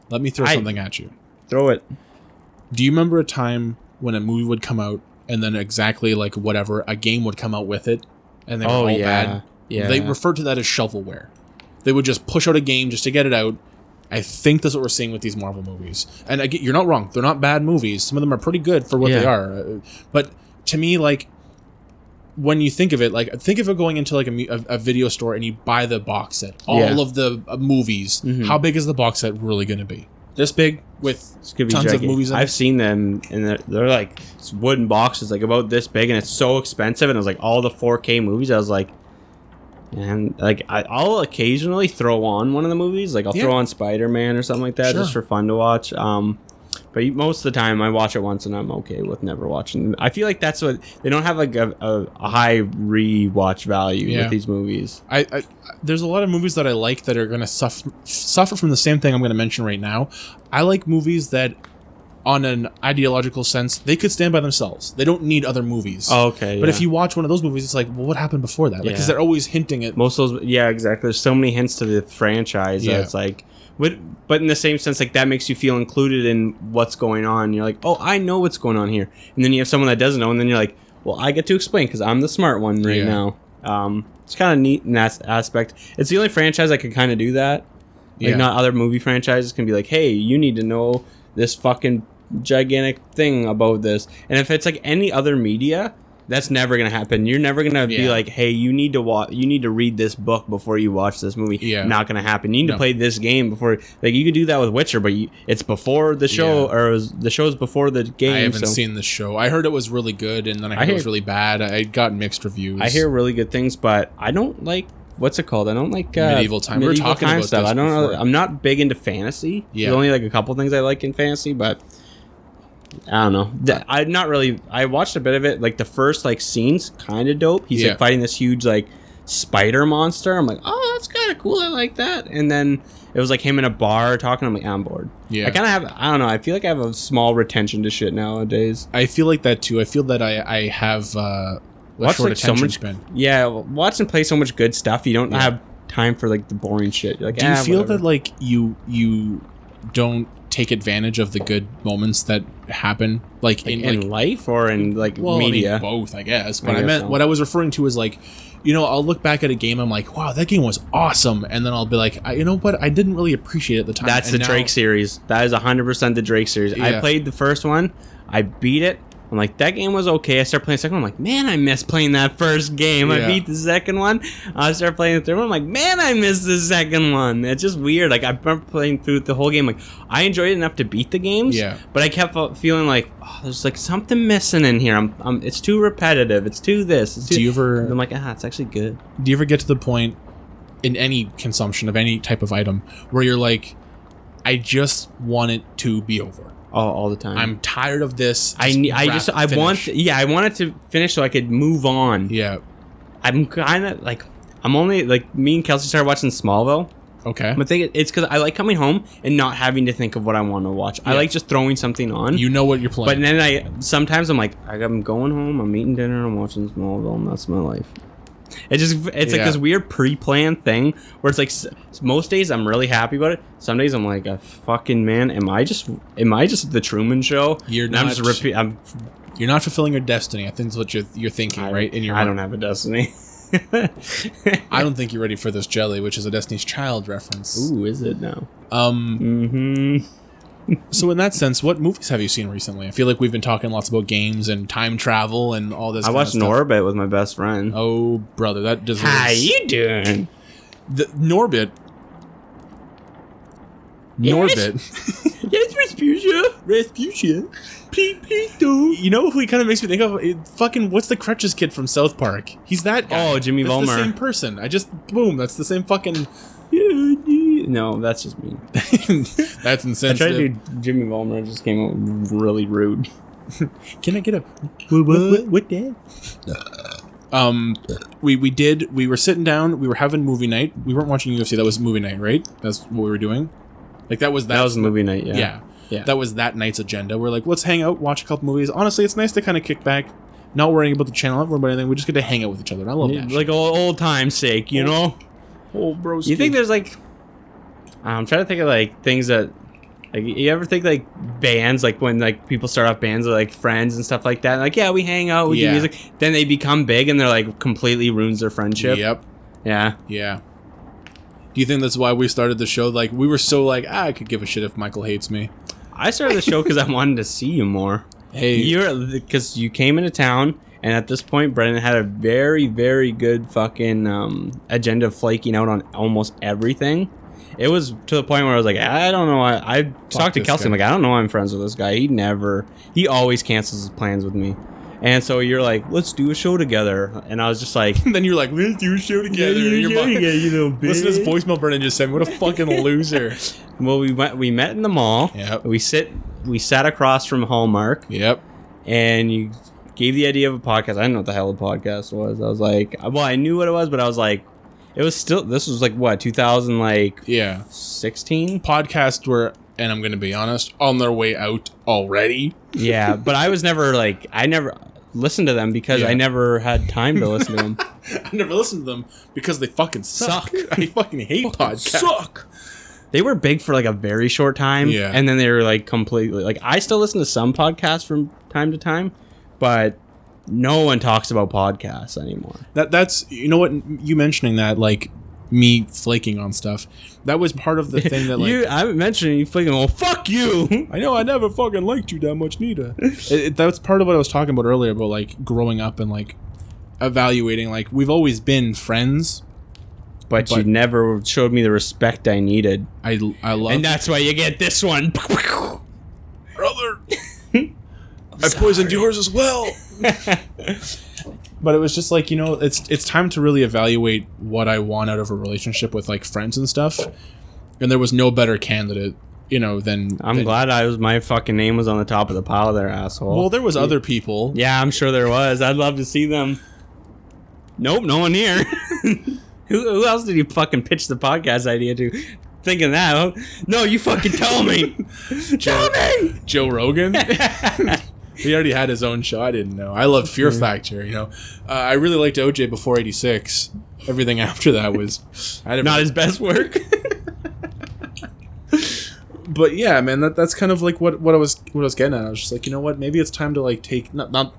Let me throw something at you. Throw it. Do you remember a time when a movie would come out and then exactly like whatever a game would come out with it? And they were all bad. Yeah. They referred to that as shovelware. They would just push out a game just to get it out. I think that's what we're seeing with these Marvel movies. And again, you're not wrong. They're not bad movies. Some of them are pretty good for what they are. But to me, like, when you think of it, like, think of it going into like a video store and you buy the box set. All of the movies. Mm-hmm. How big is the box set really going to be? This big with tons of movies in it? I've seen them, and they're like wooden boxes, like about this big, and it's so expensive. And it was like all the 4K movies. I was like, and like I'll occasionally throw on one of the movies, like I'll throw on Spider-Man or something like that, just for fun to watch. But most of the time, I watch it once, and I'm okay with never watching. I feel like that's what they don't have like a high rewatch value with these movies. I there's a lot of movies that I like that are going to suffer from the same thing I'm going to mention right now. I like movies that, on an ideological sense, they could stand by themselves. They don't need other movies. Oh, okay. But if you watch one of those movies, it's like, well, what happened before that? Because they're always hinting at most of those. Yeah, exactly. There's so many hints to the franchise that it's like. But in the same sense, like that makes you feel included in what's going on. You're like, oh, I know what's going on here. And then you have someone that doesn't know, and then you're like, well, I get to explain because I'm the smart one right now. It's kind of neat in that aspect. It's the only franchise that can kind of do that. Like not other movie franchises can be like, hey, you need to know this fucking gigantic thing about this. And if it's like any other media, that's never gonna happen. You're never gonna be like, "Hey, you need to read this book before you watch this movie." Yeah. Not gonna happen. You need to play this game before. Like you could do that with Witcher, but it's before the show, or the show's before the game. I haven't seen the show. I heard it was really good, and then I heard it was really bad. I got mixed reviews. I hear really good things, but I don't like. What's it called? I don't like medieval time. We were talking about stuff. This I don't before. know. I'm not big into fantasy. There's only like a couple things I like in fantasy, but. I don't know. I'm not really. I watched a bit of it. Like the first like scenes, kind of dope. He's like fighting this huge like spider monster. I'm like, oh, that's kind of cool. I like that. And then it was like him in a bar talking. I'm like, I'm bored. Yeah. I kind of have. I don't know. I feel like I have a small retention to shit nowadays. I feel like that too. I feel that I have watch short like so much. Span. Yeah, watch and play so much good stuff. You don't have time for like the boring shit. You're like, do you feel that like you don't take advantage of the good moments that happen like in life or in like media? I mean, both, I guess. But I meant what I was referring to is like, you know, I'll look back at a game, I'm like, wow, that game was awesome, and then I'll be like, you know what, I didn't really appreciate it at the time. That's the Drake series. That is 100% the Drake series. I played the first one, I beat it. I'm like, that game was okay. I start playing the second one. I'm like, man, I miss playing that first game. I beat the second one. I start playing the third one. I'm like, man, I miss the second one. It's just weird. Like, I remember playing through the whole game. Like, I enjoyed it enough to beat the games. Yeah. But I kept feeling like, oh, there's like something missing in here. It's too repetitive. It's too this. It's too... Do you ever... And I'm like, it's actually good. Do you ever get to the point in any consumption of any type of item where you're like, I just want it to be over? All the time. I'm tired of this. I want it to finish so I could move on. Yeah. I'm kind of like, I'm only like, me and Kelsey started watching Smallville. Okay. But it's because I like coming home and not having to think of what I want to watch. Yeah. I like just throwing something on. You know what you're playing. But then sometimes I'm like, I'm going home, I'm eating dinner, I'm watching Smallville, and that's my life. It's like this weird pre-planned thing where it's like most days I'm really happy about it. Some days I'm like, a fucking man, am I just the Truman Show? You're not. You're not fulfilling your destiny. I think that's what you're thinking, right? I don't have a destiny. I don't think you're ready for this jelly, which is a Destiny's Child reference. Ooh, is it now? So in that sense, what movies have you seen recently? I feel like we've been talking lots about games and time travel and all this. I watched Norbit with my best friend. Oh, brother, that deserves... How you doing? Norbit. Yes, we're Rasputia. Please do. You know who he kind of makes me think of? Fucking, what's the Crutches kid from South Park? He's that guy. Oh, Jimmy Vollmer. That's the same person. That's the same fucking... No, that's just me. That's insensitive. I tried to do Jimmy Vollmer. It just came out really rude. Can I get a... What that? We were sitting down, we were having movie night. We weren't watching UFC, that was movie night, right? That's what we were doing. Like that was movie night, yeah. Yeah. That was that night's agenda. We're like, let's hang out, watch a couple movies. Honestly, it's nice to kind of kick back, not worrying about the channel, not worrying about anything. We just get to hang out with each other. And I love that. Like old time's sake, you know? Old bros. You think there's like... I'm trying to think of like things that... Like, you ever think like bands, like when like people start off bands with like friends and stuff like that, and, like, yeah, we hang out, we do music, then they become big and they're like completely ruins their friendship. Yep. Yeah. Yeah. Do you think that's why we started the show? Like, we were so like, I could give a shit if Michael hates me. I started the show because I wanted to see you more. Hey. Because you came into town, and at this point, Brendan had a very, very good fucking agenda of flaking out on almost everything. It was to the point where I was like, I don't know. I talked to Kelsey. I'm like, I don't know why I'm friends with this guy. He always cancels his plans with me. And so you're like, let's do a show together. And I was just like... then you're like, let's do a show together. You know, listen to this voicemail Brendan just sent me. What a fucking loser. Well, we met in the mall. Yep. We sat across from Hallmark. Yep. And you gave the idea of a podcast. I didn't know what the hell a podcast was. I was like... Well, I knew what it was, but I was like... It was still... This was like, what, 2000, like... Yeah. 16? Podcasts were... And I'm going to be honest, on their way out already. Yeah, but I was never like, I never listened to them because I never had time to listen to them. I never listened to them because they fucking suck. I fucking hate podcasts. Suck. They were big for like a very short time. Yeah. And then they were like completely, like I still listen to some podcasts from time to time, but no one talks about podcasts anymore. That's, you know what, you mentioning that, like, me flaking on stuff, that was part of the thing that, like... I mentioned you flaking, well, fuck you! I know, I never fucking liked you that much, neither. That's part of what I was talking about earlier, about, like, growing up and, like, evaluating, like, we've always been friends, but you never showed me the respect I needed. I love... And that's why you get this one. Brother! I poisoned yours as well! But it was just like, you know, it's time to really evaluate what I want out of a relationship with, like, friends and stuff. And there was no better candidate, you know, than... I'm glad my fucking name was on the top of the pile there, asshole. Well, there was other people. Yeah, I'm sure there was. I'd love to see them. Nope, no one here. Who else did you fucking pitch the podcast idea to? Thinking that. No, you fucking tell me. Tell me! Joe Rogan? He already had his own show. I didn't know. I loved Fear Factor, you know. I really liked OJ before 86. Everything after that was... not his best work. But yeah, man, that's kind of like what I was getting at. I was just like, you know what? Maybe it's time to, like, take... Not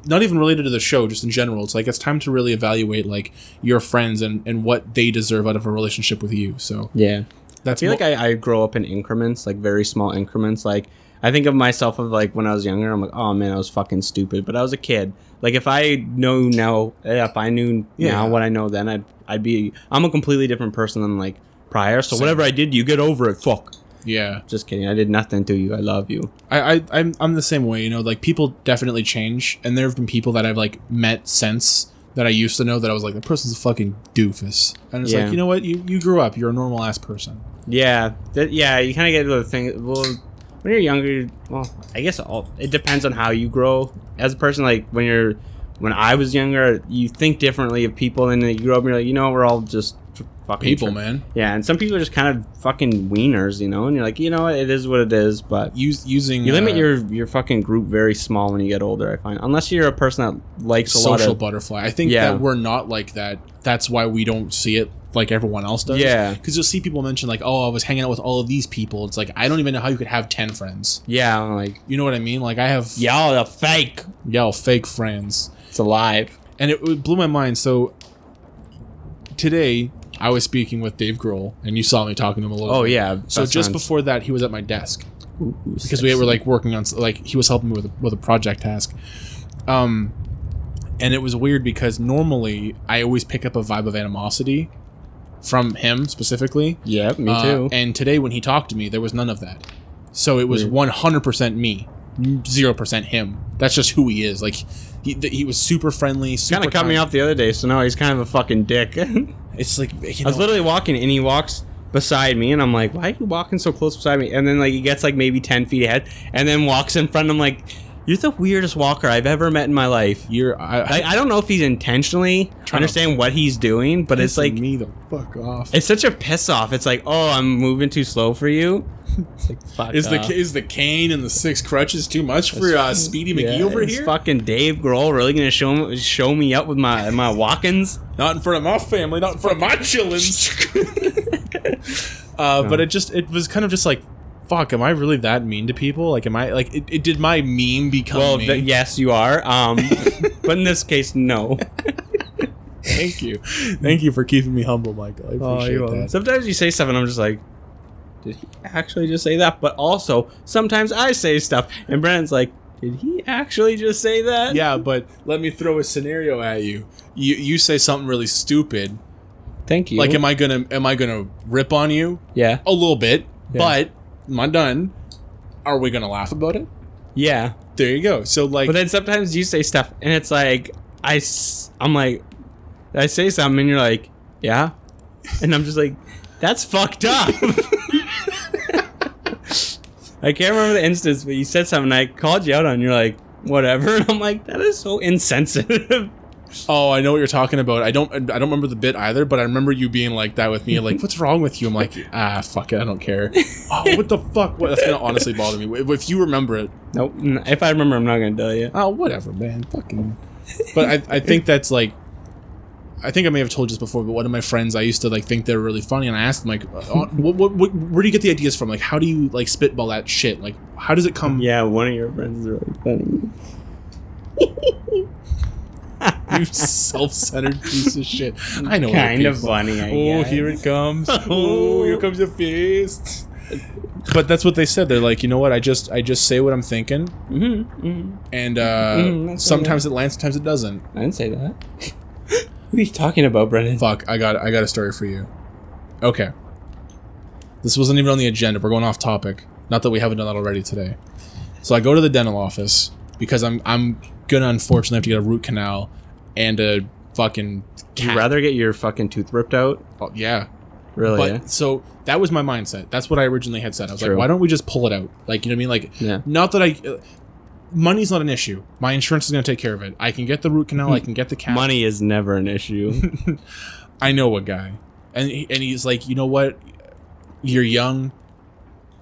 even related to the show, just in general. It's like, it's time to really evaluate, like, your friends and what they deserve out of a relationship with you. So yeah. I feel like I grow up in increments, like, very small increments, like... I think of myself of like when I was younger, I'm like, oh man, I was fucking stupid. But I was a kid. Like if I knew now what I know then, I'm a completely different person than like prior. So whatever I did, you get over it. Fuck. Yeah. Just kidding. I did nothing to you. I love you. I'm the same way, you know, like people definitely change. And there have been people that I've like met since that I used to know that I was like, the person's a fucking doofus. And it's like, you know what? You grew up. You're a normal ass person. Yeah. You kind of get to the thing. Well, when you're younger, well, I guess it depends on how you grow as a person. Like when I was younger, you think differently of people, and then you grow up and you're like, you know, we're all just fucking people, man. Yeah, and some people are just kind of fucking wieners, you know, and you're like, you know what, it is what it is. But you limit your fucking group very small when you get older, I find, unless you're a person that likes a lot of social butterfly. I think that we're not like that. That's why we don't see it like everyone else does. Yeah. Because you'll see people mention like, oh, I was hanging out with all of these people. It's like, I don't even know how you could have 10 friends. Yeah, like... You know what I mean? Like, I have... Y'all are fake. Y'all fake friends. It's alive. And it blew my mind. So, today, I was speaking with Dave Grohl, and you saw me talking to him a little bit. Oh, yeah. So, just before that, he was at my desk. Ooh, because we were, like, working on... Like, he was helping me with a project task. And it was weird because normally, I always pick up a vibe of animosity from him specifically. Yeah, me too. And today when he talked to me, there was none of that. So it was 100% me, 0% him. That's just who he is. Like, he was super friendly. Kind of cut me off the other day, so now he's kind of a fucking dick. It's like, I was literally walking, and he walks beside me, and I'm like, why are you walking so close beside me? And then like he gets like maybe 10 feet ahead, and then walks in front. I'm like, you're the weirdest walker I've ever met in my life. I don't know if he's intentionally understand what he's doing, but it's like me the fuck off. It's such a piss off. It's like, oh, I'm moving too slow for you. It's like, fuck is off. the cane and the 6 crutches too much for Speedy McGee over here? Fucking Dave Grohl really gonna show me up with my walk-ins? Not in front of my family, not in front of my chillins. But it was kind of just like, fuck, am I really that mean to people? Like, am I like it did my meme become me? Yes, you are. But in this case, no. Thank you for keeping me humble, Michael. I appreciate that. Sometimes you say stuff and I'm just like, did he actually just say that? But also, sometimes I say stuff and Brandon's like, did he actually just say that? Yeah, but let me throw a scenario at you. You say something really stupid. Thank you. Like, am I gonna rip on you? Yeah. A little bit, but am I done? Are we gonna laugh about it? Yeah. There you go. So like, but then sometimes you say stuff and it's like, I'm like, I say something and you're like, yeah, and I'm just like, that's fucked up. I can't remember the instance, but you said something and I called you out on. You're like, whatever, and I'm like, that is so insensitive. Oh, I know what you're talking about. I don't remember the bit either, but I remember you being like that with me. Like, what's wrong with you? I'm like, fuck it, I don't care. Oh, what the fuck? That's gonna honestly bother me. If you remember it. Nope. If I remember, I'm not gonna tell you. Oh, whatever, man. Fucking. But I think that's like, I think I may have told you this before, but one of my friends, I used to like think they were really funny, and I asked them like, where do you get the ideas from? Like, how do you like spitball that shit? Like, how does it come? Yeah, one of your friends is really funny. You self-centered piece of shit. I know. Kind of funny, I guess. Here it comes. Oh, here comes the fist. But that's what they said. They're like, you know what? I just say what I'm thinking, and sometimes it lands, sometimes it doesn't. I didn't say that. What are you talking about, Brennan? Fuck, I got a story for you. Okay. This wasn't even on the agenda. We're going off topic. Not that we haven't done that already today. So I go to the dental office because I'm gonna unfortunately have to get a root canal and a fucking cat. Would you rather get your fucking tooth ripped out? Oh, yeah. Really? But so that was my mindset. That's what I originally had said. I was like, why don't we just pull it out? Like, you know what I mean? Like, not that money's not an issue. My insurance is going to take care of it. I can get the root canal. I can get the cat. Money is never an issue. I know a guy. And he's like, you know what? You're young.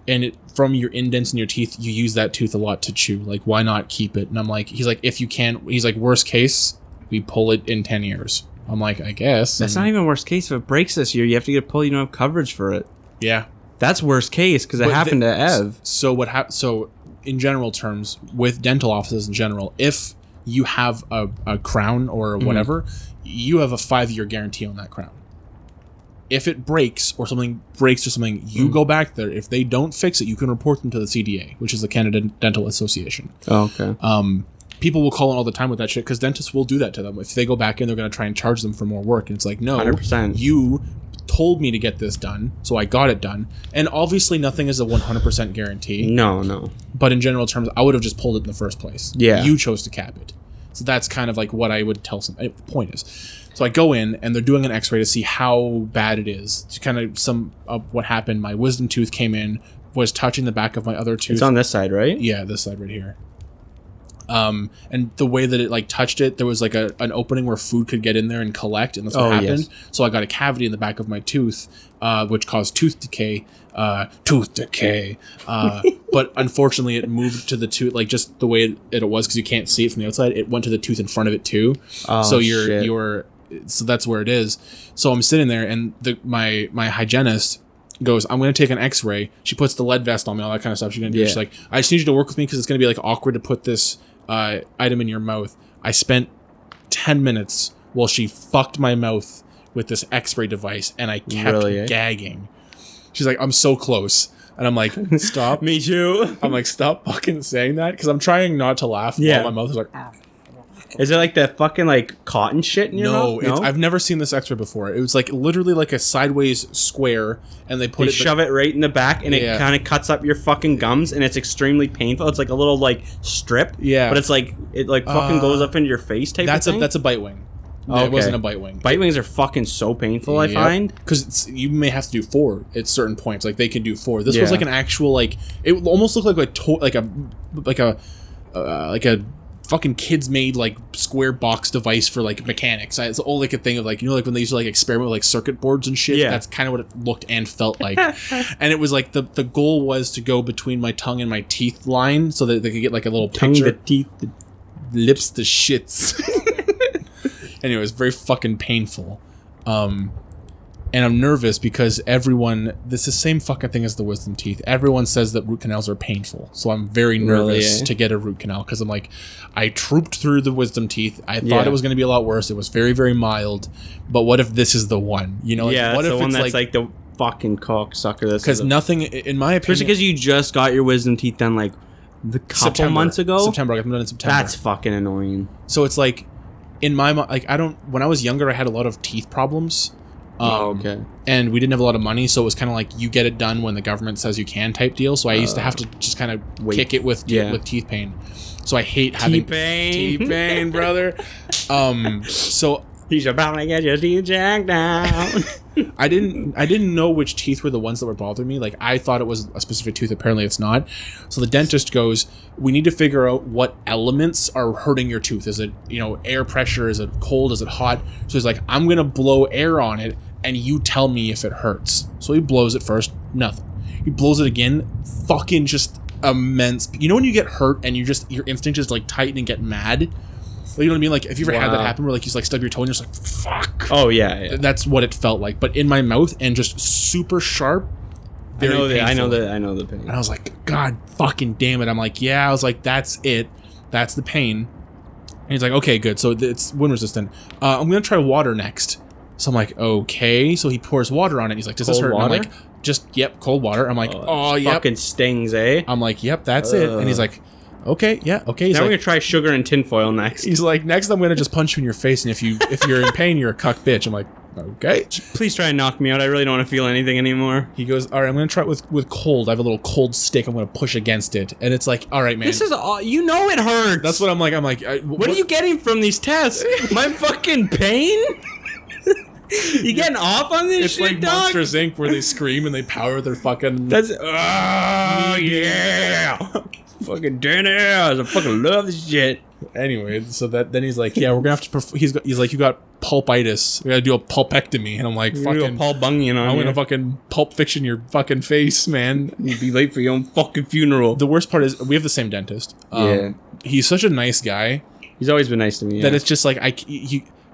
And from your indents in your teeth, you use that tooth a lot to chew. Like, why not keep it? And I'm like, he's like, if you can, he's like, worst case, we pull it in 10 years. I'm like, I guess. That's not even worst case. If it breaks this year, you have to get pulled. You don't have coverage for it. Yeah. That's worst case because it happened to Ev. So in general terms, with dental offices in general, if you have a crown or whatever, you have a 5-year guarantee on that crown. If it breaks or something, you go back there. If they don't fix it, you can report them to the CDA, which is the Canada Dental Association. Oh, okay. People will call in all the time with that shit because dentists will do that to them. If they go back in, they're going to try and charge them for more work. And it's like, no, 100%. You told me to get this done, so I got it done. And obviously nothing is a 100% guarantee. No. But in general terms, I would have just pulled it in the first place. Yeah. You chose to cap it. So that's kind of like what I would tell the point is. So I go in and they're doing an x-ray to see how bad it is. To kind of sum up what happened. My wisdom tooth came in, was touching the back of my other tooth. It's on this side, right? Yeah, this side right here. And the way that it like touched it, there was like an opening where food could get in there and collect, and that's what happened. Yes. So I got a cavity in the back of my tooth, which caused tooth decay. But unfortunately, it moved to the tooth, like just the way it was, because you can't see it from the outside. It went to the tooth in front of it too. Oh, so so that's where it is. So I'm sitting there, and my hygienist goes, I'm going to take an x-ray. She puts the lead vest on me, all that kind of stuff. She's going to do. She's like, I just need you to work with me because it's going to be like awkward to put this item in your mouth. I spent 10 minutes while she fucked my mouth with this x-ray device, and I kept gagging. She's like, I'm so close. And I'm like, stop. Me too. I'm like, stop fucking saying that, because I'm trying not to laugh while my mouth is like, Is it like that fucking like cotton shit in your mouth? No, I've never seen this X-ray before. It was like literally like a sideways square, and they shove it right in the back, and it kind of cuts up your fucking gums, and it's extremely painful. It's like a little like strip, but it's like it like fucking goes up into your face type of thing. That's a bite wing. Okay. It wasn't a bite wing. Bite wings are fucking so painful. I find because you may have to do 4 at certain points. Like they can do 4. This was like an actual like it almost looked like a fucking kids made like square box device for like mechanics. It's all like a thing of like, you know, like when they used to like experiment with like circuit boards and shit. That's kind of what it looked and felt like. And it was like the goal was to go between my tongue and my teeth line so that they could get like a little tongue, picture. the teeth, the lips, the shits. Anyway, it was very fucking painful. And I'm nervous because this is the same fucking thing as the wisdom teeth. Everyone says that root canals are painful. So I'm very nervous to get a root canal because I'm like, I trooped through the wisdom teeth. I thought it was going to be a lot worse. It was very, very mild. But what if this is the one? You know, like, what if the one it's that's like the fucking cocksucker? Because nothing, in my opinion... Especially because you just got your wisdom teeth done like the couple months ago? September. I got them done in September. That's fucking annoying. So it's like, in my mind, like when I was younger, I had a lot of teeth problems. And we didn't have a lot of money, so it was kind of like you get it done when the government says you can type deal. So I used to have to just kind of kick it with teeth pain. So I hate having teeth pain, brother. So you should probably get your teeth jacked down. I didn't know which teeth were the ones that were bothering me. Like I thought it was a specific tooth. Apparently it's not. So the dentist goes, we need to figure out what elements are hurting your tooth. Is it, you know, air pressure? Is it cold? Is it hot? So he's like, I'm gonna blow air on it, and you tell me if it hurts. So he blows it first, nothing. He blows it again, fucking just immense. You know when you get hurt and your instinct just like tighten and get mad? You know what I mean? Like, have you ever had that happen where like you like stub your toe and you're just like, fuck. Oh yeah. That's what it felt like, but in my mouth and just super sharp. I know the pain. And I was like, God fucking damn it. I'm like, yeah. I was like, that's it. That's the pain. And he's like, okay, good. So it's wind resistant. I'm gonna try water next. So I'm like, okay. So he pours water on it. He's like, does this hurt? And I'm like, cold water. I'm like, yep. Fucking stings, eh? I'm like, yep, that's it. And he's like, okay, yeah, okay. He's now like, we're gonna try sugar and tinfoil next. He's like, next I'm gonna just punch you in your face, and if you're in pain, you're a cuck bitch. I'm like, okay. Please try and knock me out. I really don't want to feel anything anymore. He goes, all right, I'm gonna try it with cold. I have a little cold stick. I'm gonna push against it, and it's like, all right, man. This is all you know. It hurts. That's what I'm like. What are you getting from these tests? My fucking pain. You getting off on this shit, like dog? Monsters Inc. where they scream and they power their fucking. That's yeah. Fucking Dennis, I fucking love this shit. Anyway, so then he's like, yeah, we're gonna have to. He's like, you got pulpitis. We gotta do a pulpectomy, and I'm like, fucking Paul Bunyan on. I'm gonna fucking Pulp Fiction your fucking face, man. You'd be late for your own fucking funeral. The worst part is we have the same dentist. He's such a nice guy. He's always been nice to me. That it's just like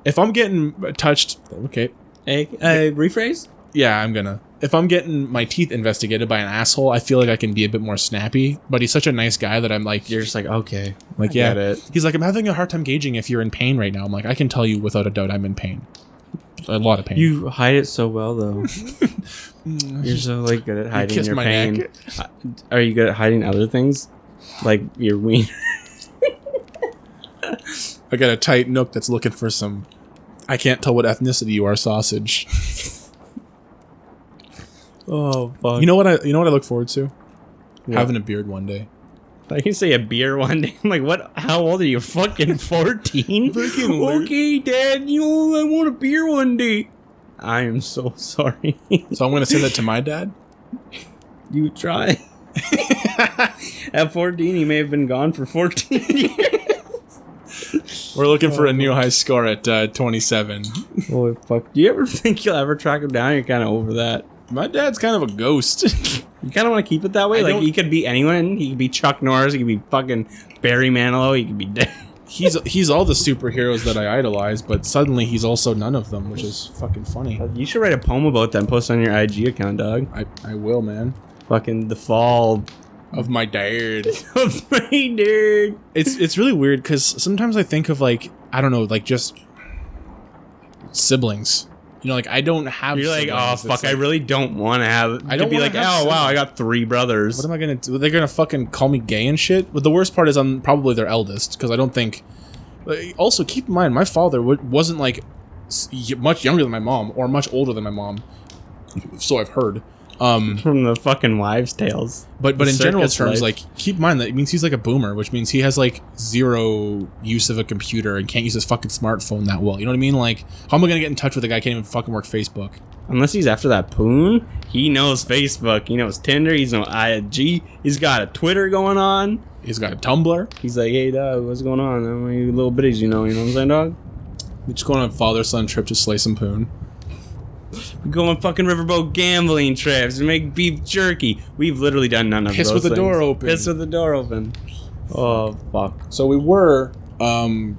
if I'm getting touched, okay. Rephrase? Yeah, I'm gonna. If I'm getting my teeth investigated by an asshole, I feel like I can be a bit more snappy. But he's such a nice guy that I'm like, you're just like, okay, like, yeah. Get it. He's like, I'm having a hard time gauging if you're in pain right now. I'm like, I can tell you without a doubt I'm in pain. A lot of pain. You hide it so well, though. You're so like good at hiding your pain. Neck. Are you good at hiding other things, like your wiener? I got a tight nook that's looking for some. I can't tell what ethnicity you are, sausage. Oh fuck! You know what I look forward to? What? Having a beard one day. I can say a beer one day. I'm like, what? How old are you? Fucking 14? Okay, Dad. I want a beer one day. I am so sorry. So I'm gonna say that to my dad. You try. At 14, he may have been gone for 14 years. We're looking for a new high score at 27. Holy fuck! Do you ever think you'll ever track him down? You're kind of over that. My dad's kind of a ghost. You kind of want to keep it that way? Like, he could be anyone. He could be Chuck Norris. He could be fucking Barry Manilow. He could be dead. He's all the superheroes that I idolize, but suddenly he's also none of them, which is fucking funny. You should write a poem about that and post it on your IG account, dog. I will, man. Fucking the fall of my dad. Of my dad. It's really weird because sometimes I think of like, I don't know, like just siblings. You know, like I don't have. You're like, oh fuck, like, I really don't want to have. I don't be like, oh wow, I got 3 brothers. What am I gonna do? They're gonna fucking call me gay and shit. But the worst part is I'm probably their eldest because I don't think Also, keep in mind, my father wasn't like much younger than my mom or much older than my mom. So I've heard. From the fucking wives' tales. But in general terms, like, keep in mind that it means he's like a boomer, which means he has like zero use of a computer and can't use his fucking smartphone that well. You know what I mean? Like, how am I gonna get in touch with a guy who can't even fucking work Facebook? Unless he's after that poon, he knows Facebook, he knows Tinder, he's on IG, he's got a Twitter going on. He's got a Tumblr. He's like, hey dog, what's going on? I'm like, little bitties, you know what I'm saying, dog? We're just going on a father-son trip to slay some poon. We go on fucking riverboat gambling trips. We make beef jerky. We've literally done none of those Piss with the door open. Piss with the door open. Oh, fuck. So we were gonna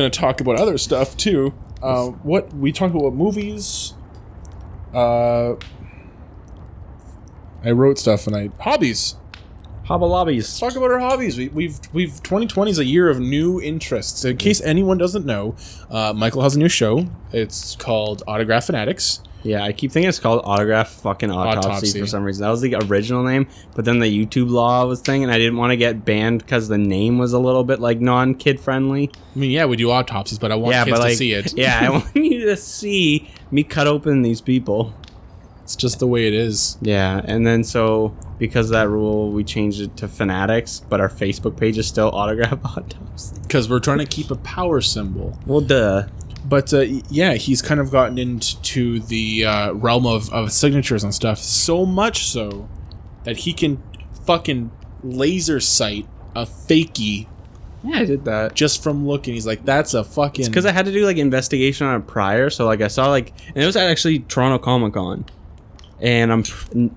talk about other stuff, too. What we talked about movies. I wrote stuff and hobbies. Hobby lobbies. Let's talk about our hobbies. We've 2020 is a year of new interests. In case anyone doesn't know, Michael has a new show. It's called Autograph Fanatics. Yeah, I keep thinking it's called Autograph fucking Autopsy for some reason. That was the original name, but then the YouTube law was thing, and I didn't want to get banned because the name was a little bit like non-kid friendly. I mean, yeah, we do autopsies, but I want kids to see it. Yeah, I want you to see me cut open these people. It's just the way it is. Yeah, and then so because of that rule, we changed it to Fanatics, but our Facebook page is still Autograph Autopsy. Because we're trying to keep a power symbol. Well, duh. But yeah, he's kind of gotten into the realm of signatures and stuff, so much so that he can fucking laser sight a fakie. Yeah, I did that. Just from looking, he's like, that's a fucking... It's because I had to do like investigation on it prior, so like I saw like... And it was actually Toronto Comic Con. And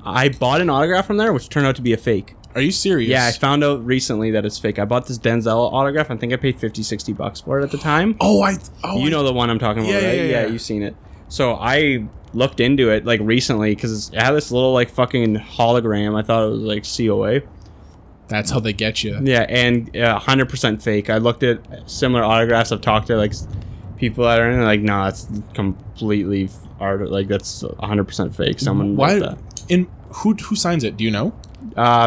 I bought an autograph from there, which turned out to be a fake. Are you serious? Yeah, I found out recently that it's fake. I bought this Denzel autograph. I think I paid $50-$60 for it at the time. You know the one I'm talking about, right? Yeah, you've seen it. So I looked into it like recently because it had this little like fucking hologram. I thought it was like COA. That's how they get you. Yeah, and 100% fake. I looked at similar autographs. I've talked to like people that are in it, like, no, that's completely art. Like that's 100% fake. Someone wrote that. Who signs it? Do you know?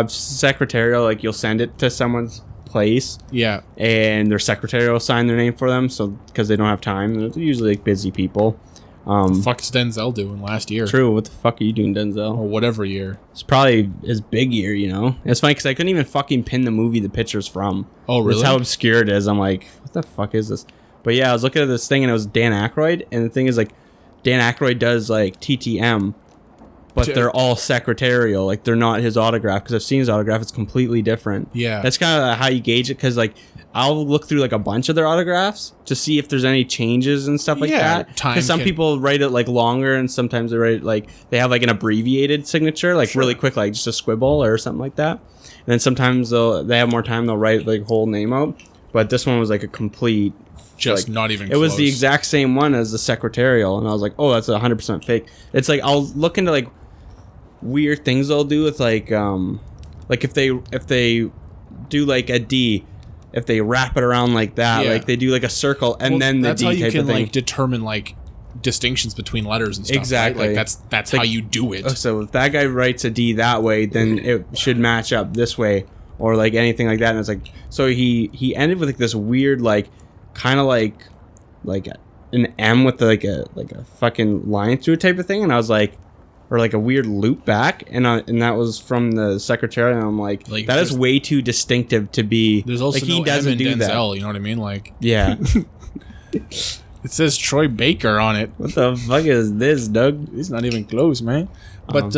Secretarial, like you'll send it to someone's place, yeah, and their secretary will sign their name for them, so because they don't have time. They're usually like busy people. What the fuck is Denzel doing last year? True. What the fuck are you doing, Denzel? Or whatever year. It's probably his big year, you know. It's funny because I couldn't even fucking pin the movie the picture's from. Oh, really? That's how obscure it is. I'm like, what the fuck is this? But yeah, I was looking at this thing and it was Dan Aykroyd, and the thing is like, Dan Aykroyd does like TTM. But they're all secretarial. Like, they're not his autograph. Because I've seen his autograph. It's completely different. Yeah. That's kind of how you gauge it. Because, like, I'll look through, like, a bunch of their autographs to see if there's any changes and stuff like that. Because some people write it, like, longer. And sometimes they write it, like, they have, like, an abbreviated signature. Like, really quick, like, just a squibble or something like that. And then sometimes they have more time. They'll write, like, whole name out. But this one was, like, a complete... Just like, not even close. It was the exact same one as the secretarial. And I was like, oh, that's 100% fake. It's, like, I'll look into, like... weird things they'll do with like if they do like a D, if they wrap it around like that, like they do like a circle and then the that's D how you type can of thing. like determine like distinctions between letters and stuff. Exactly. Right? Like that's how you do it. So if that guy writes a D that way, then it should match up this way or like anything like that. And it's like, so he ended with like this weird like kind of like an M with like a fucking line through it type of thing, and I was like. Or like a weird loop back, and that was from the secretary, and I'm like that is way too distinctive to be. There's also like, no he doesn't M in do Denzel, that. you know what I mean? Like yeah, it says Troy Baker on it. What the fuck is this, Doug? He's not even close, man. But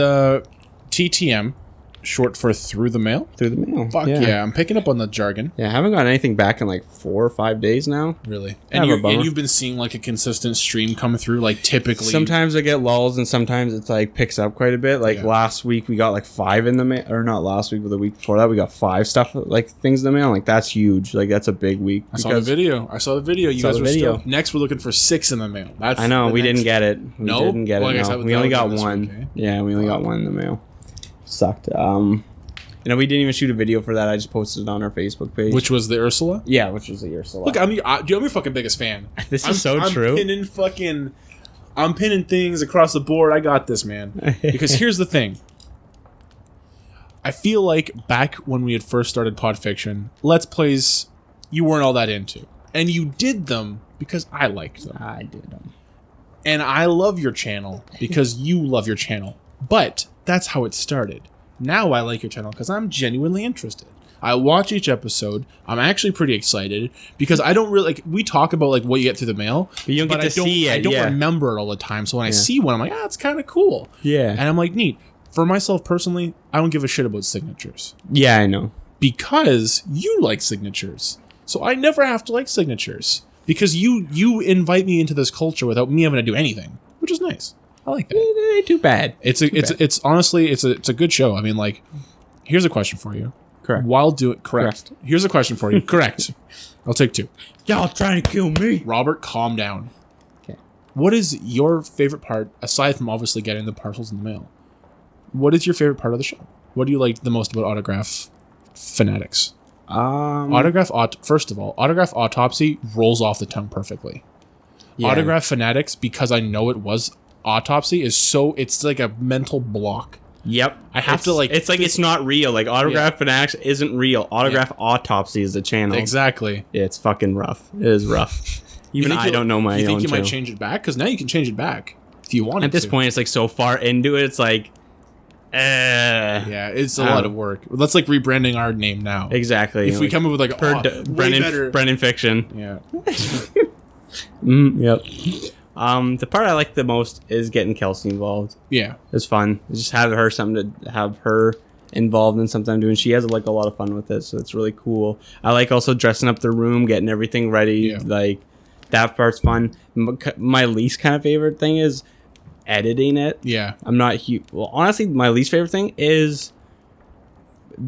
TTM, short for through the mail. Through the mail. Fuck yeah, I'm picking up on the jargon. Yeah, I haven't gotten anything back in like 4 or 5 days now. Really? And you've been seeing like a consistent stream come through, like typically. Sometimes I get lulls, and sometimes it's like picks up quite a bit. Like last week we got like 5 in the mail, or not last week, but the week before that we got 5 stuff like things in the mail. Like that's huge. Like that's a big week. I saw the video. You guys were still. Next, we're looking for 6 in the mail. I know we didn't get it. We didn't get it. No. We only got 1. Week, eh? Yeah, we only got 1 in the mail. Sucked. You know, we didn't even shoot a video for that. I just posted it on our Facebook page. Which was the Ursula? Yeah, which was the Ursula. Look, I'm your fucking biggest fan. This is so true. I'm pinning things across the board. I got this, man. Because here's the thing. I feel like back when we had first started Podfiction, Let's Plays, you weren't all that into. And you did them because I liked them. I did them. And I love your channel because you love your channel. But that's how it started. Now I like your channel because I'm genuinely interested. I watch each episode. I'm actually pretty excited because I don't really we talk about what you get through the mail. But you don't get to see it. I don't remember it all the time. So when I see one, I'm like, it's kind of cool. Yeah. And I'm like, neat. For myself personally, I don't give a shit about signatures. Yeah, I know. Because you like signatures. So I never have to like signatures. Because you invite me into this culture without me having to do anything, which is nice. I like that. It ain't too bad. It's honestly it's a good show. I mean, here's a question for you. Correct. Correct. Here's a question for you. Correct. I'll take 2. Y'all trying to kill me. Robert, calm down. Okay. What is your favorite part, aside from obviously getting the parcels in the mail? What is your favorite part of the show? What do you like the most about Autograph Fanatics? First of all, Autograph Autopsy rolls off the tongue perfectly. Yeah. Autograph Fanatics, because I know it was Autopsy, it's like a mental block. Yep. I have to it's not real. Autograph Fanatics isn't real. Autograph Autopsy is the channel. Exactly. Yeah, it's fucking rough. It is rough. Even I don't know my own. You think you might change it back? Because now you can change it back if you want. At this point, it's so far into it. It's yeah, it's a lot of work. That's like rebranding our name now. Exactly. If we come up with Brennan Fiction. Yeah. Yep. The part I like the most is getting Kelsey involved. Yeah, it's fun. Just have her involved in something I'm doing. She has a lot of fun with it, so it's really cool. I like also dressing up the room, getting everything ready. Yeah. That part's fun. My least kind of favorite thing is editing it. Yeah, I'm not huge. Well, honestly, my least favorite thing is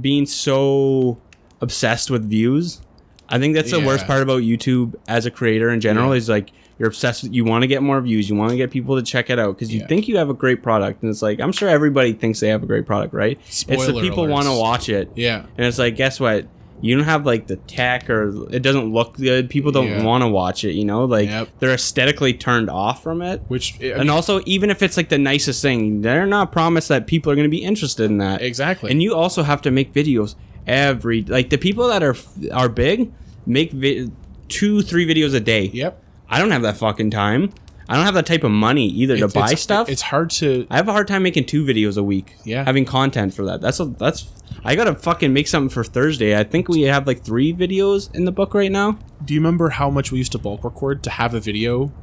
being so obsessed with views. I think that's the worst part about YouTube as a creator in general is you're obsessed with, you want to get more views, you want to get people to check it out because you think you have a great product, and it's I'm sure everybody thinks they have a great product, right? Spoiler it's the people want to watch it. Yeah. And it's guess what? You don't have the tech, or it doesn't look good. People don't want to watch it, they're aesthetically turned off from it. And also, even if it's the nicest thing, they're not promised that people are going to be interested in that. Exactly. And you also have to make videos the people that are big make 2-3 videos a day. Yep. I don't have that fucking time. I don't have that type of money either to buy stuff. It's hard to. I have a hard time making 2 videos a week. Yeah. Having content for that. That's. I gotta fucking make something for Thursday. I think we have 3 videos in the book right now. Do you remember how much we used to bulk record to have a video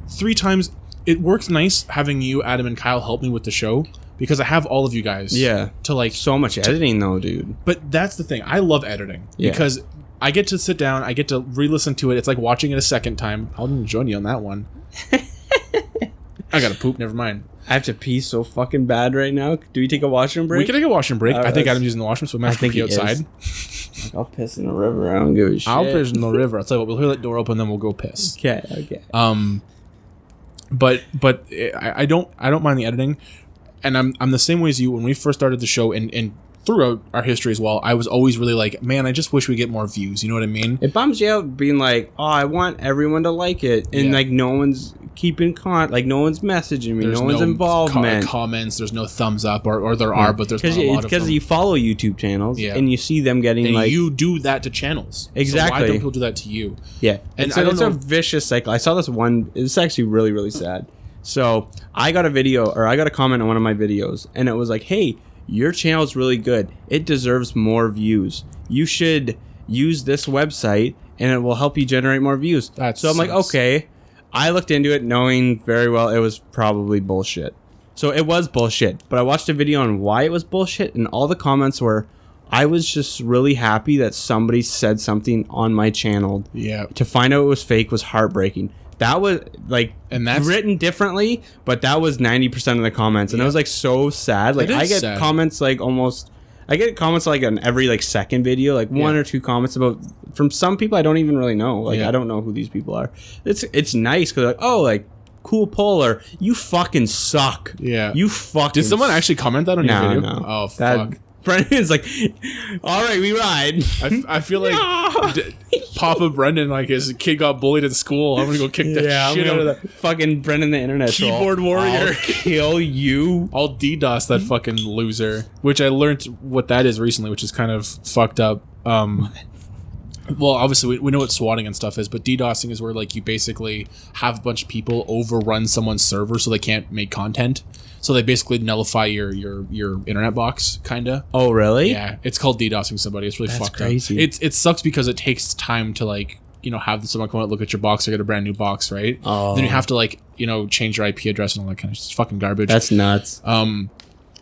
3 times? It works nice having you, Adam, and Kyle help me with the show because I have all of you guys. Yeah. To so much editing though, dude. But that's the thing. I love editing because I get to sit down, I get to re-listen to it. It's like watching it a second time. I'll join you on that one. I gotta poop, never mind. I have to pee so fucking bad right now. Do we take a washroom break? We can take a washroom break. I think Adam's using the washroom, so we might have to pee outside. I'll piss in the river. I don't give a shit. I'll piss in the river. I'll tell you what, we'll hear that door open, then we'll go piss. Okay. But I don't mind the editing, and I'm the same way as you. When we first started the show and throughout our history as well, I was always really man, I just wish we get more views. You know what I mean? It bums you out being oh, I want everyone to like it, and no one's keeping no one's messaging me, there's no one's involvement, comments. There's no thumbs up, or there are, but there's not a lot of them. Because you follow YouTube channels, and you see them getting and you do that to channels. Exactly. So why don't people do that to you? Yeah, and it's a vicious cycle. I saw this one. It's actually really, really sad. So I got a comment on one of my videos, and it was hey, your channel is really good. It deserves more views. You should use this website and it will help you generate more views. So I'm okay. I looked into it knowing very well it was probably bullshit. So it was bullshit. But I watched a video on why it was bullshit, and all the comments were, I was just really happy that somebody said something on my channel. Yeah. To find out it was fake was heartbreaking. That was and that's written differently, but that was 90% of the comments, and it was so sad. I get sad. Comments I get comments on every second video, 1 or 2 comments from some people I don't even really know. I don't know who these people are. It's nice because cool poll, or you fucking suck. Yeah, you fucking. Did someone actually comment that on your video? No. Oh fuck. Brendan's all right, we ride. I feel Papa Brendan, his kid got bullied at school. I'm gonna go kick the shit out of that fucking Brendan, the internet keyboard warrior. I'll kill you. I'll DDoS that fucking loser. Which I learned what that is recently, which is kind of fucked up. Well, obviously we know what swatting and stuff is, but DDoSing is where like you basically have a bunch of people overrun someone's server so they can't make content. So they basically nullify your internet box, kinda. Oh, really? Yeah, it's called DDoSing somebody. It's really fucked crazy. up. It sucks because it takes time to like, you know, have someone come out, look at your box, or get a brand new box, right? Oh. Then you have to like, you know, change your IP address and all that kind of just fucking garbage. That's nuts.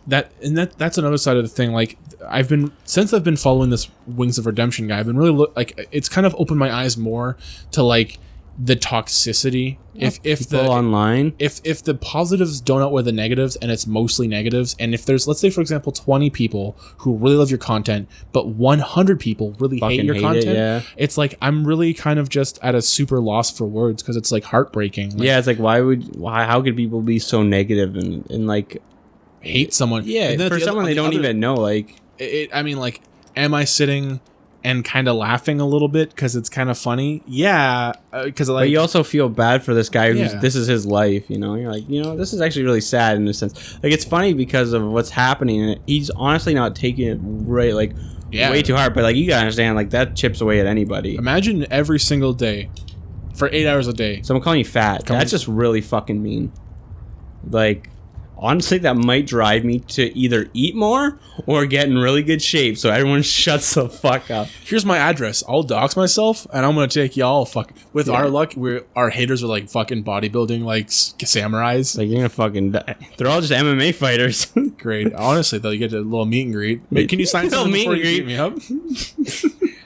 That's another side of the thing. Like I've been following this Wings of Redemption guy, I've been really it's kind of opened my eyes more to like the toxicity. If the online, if the positives don't outweigh the negatives, and it's mostly negatives, and if there's, let's say for example, 20 people who really love your content, but 100 people really hate your content, it's like I'm really kind of just at a super loss for words, because it's like heartbreaking. Like, yeah, it's like how could people be so negative and like hate someone? Yeah, for someone they don't even know. Like I mean, like, am I sitting and kind of laughing a little bit because it's kind of funny? Yeah, because like, but you also feel bad for this guy who's this is his life. You know, you're like, you know, this is actually really sad in a sense. Like, it's funny because of what's happening, and he's honestly not taking it way too hard. But like, you gotta understand, like, that chips away at anybody. Imagine every single day for 8 hours a day someone calling you fat. That's just really fucking mean. Like, honestly, that might drive me to either eat more or get in really good shape so everyone shuts the fuck up. Here's my address. I'll dox myself, and I'm gonna take y'all with our luck. Our haters are like fucking bodybuilding, like samurais. Like, you're gonna fucking die. They're all just MMA fighters. Great. Honestly, though, you get a little meet and greet. Can you sign something before you beat me up?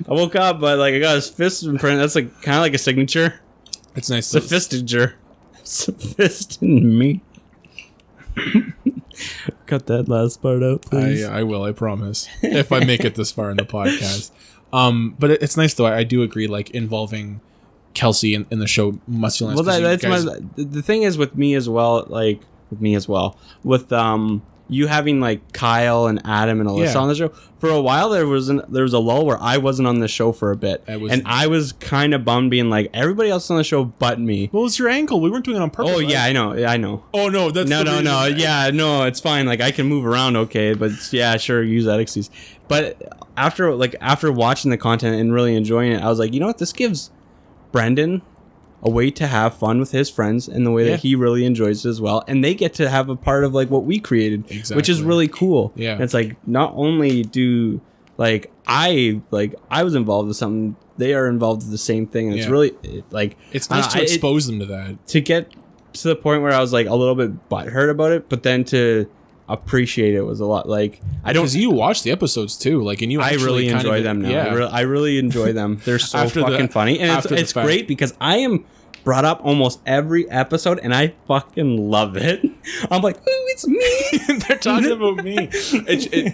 I woke up, but like, I got his fist in print. That's like kind of like a signature. It's nice. Sophistiger. Fist in me. Cut that last part out, please. I will, I promise, if I make it this far in the podcast. But it's nice though. I do agree, like, involving Kelsey in the show must feel nice. Well, the thing is with me as well, with you having like Kyle and Adam and Alyssa on the show for a while. There was a lull where I wasn't on the show for a bit, and I was kind of bummed, being like, everybody else on the show but me. What was your ankle? We weren't doing it on purpose. Oh yeah, I know. Oh no, that's no. Yeah, no, it's fine. Like, I can move around, okay, but yeah, sure, use that excuse. But after watching the content and really enjoying it, I was like, you know what, this gives Brendan a way to have fun with his friends in the way that he really enjoys it as well, and they get to have a part of like what we created, which is really cool. Yeah, and it's like, not only do like I was involved with something, they are involved with the same thing, and it's really like, it's nice to expose them to that, to get to the point where I was like a little bit butthurt about it, but then to appreciate it was a lot. Like, I don't, because you watch the episodes too, like, and I really enjoy them now. Yeah, I really enjoy them. They're so fucking funny, and it's great because I am brought up almost every episode, and I fucking love it. I'm like, ooh, it's me. They're talking about me.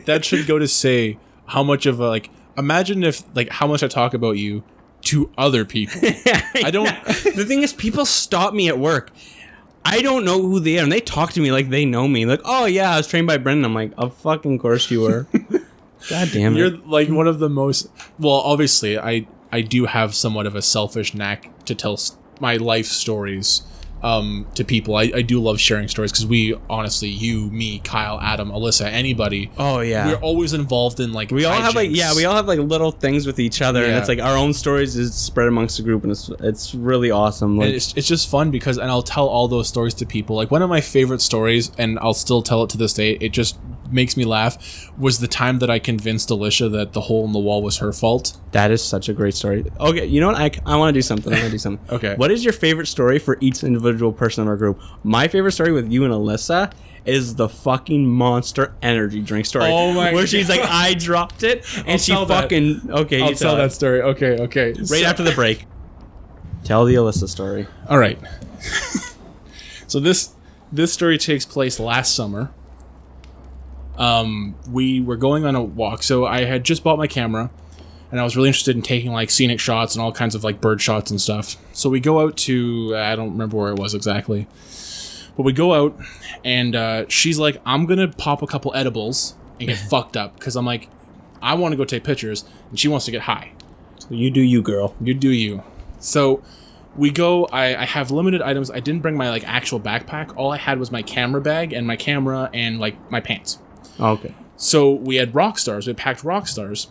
That should go to say how much of a, like, imagine if, like, how much I talk about you to other people. I don't. The thing is, people stop me at work. I don't know who they are, and they talk to me like they know me. Like, oh yeah, I was trained by Brendan. I'm like, of fucking course you were. God damn it. You're like one of the most. Well, obviously, I do have somewhat of a selfish knack to tell my life stories to people. I do love sharing stories, because we honestly, you, me, Kyle, Adam, Alyssa, anybody. Oh yeah, we're always involved in like. We all have like little things with each other, and it's like our own stories is spread amongst the group, and it's really awesome. Like, and it's just fun because, and I'll tell all those stories to people. Like, one of my favorite stories, and I'll still tell it to this day. It just makes me laugh, was the time that I convinced Alicia that the hole in the wall was her fault. That is such a great story. Okay, you know what? I want to do something. Okay. What is your favorite story for each individual person in our group? My favorite story with you and Alyssa is the fucking Monster energy drink story. Oh my! Where she's like, I dropped it, and she fucking that. Okay. I'll tell that story. Okay. Right after the break. Tell the Alyssa story. All right. So this story takes place last summer. We were going on a walk, so I had just bought my camera, and I was really interested in taking like scenic shots and all kinds of like bird shots and stuff. So we go out to, I don't remember where it was exactly, but we go out, and she's like, I'm gonna pop a couple edibles and get fucked up, because I'm like, I want to go take pictures, and she wants to get high. So you do you, girl. You do you. So we go. I have limited items. I didn't bring my like actual backpack. All I had was my camera bag and my camera and like my pants. Okay. So we had rock stars. We had packed rock stars.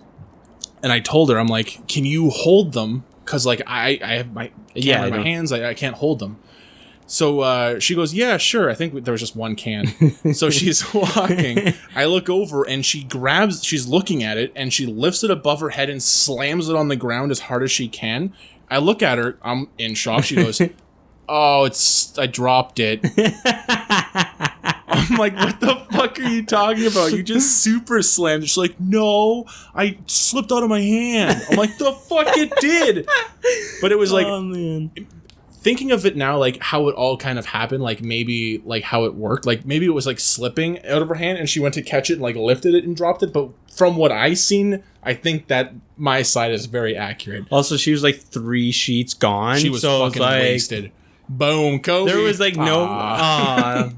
And I told her, I'm like, can you hold them? Because, like, I have my camera in my hands. I can't hold them. So she goes, yeah, sure. I think there was just one can. So she's walking. I look over, and she's looking at it, and she lifts it above her head and slams it on the ground as hard as she can. I look at her. I'm in shock. She goes, oh, I dropped it. I'm like, what the fuck are you talking about? You just super slammed it. She's like, no, I slipped out of my hand. I'm like, the fuck it did. But it was like, oh, man. Thinking of it now, like how it all kind of happened, like maybe like how it worked, like maybe it was like slipping out of her hand and she went to catch it and like lifted it and dropped it. But from what I seen, I think that my side is very accurate. Also, she was like 3 sheets gone. She was fucking wasted. Boom, Kobe. There was like no.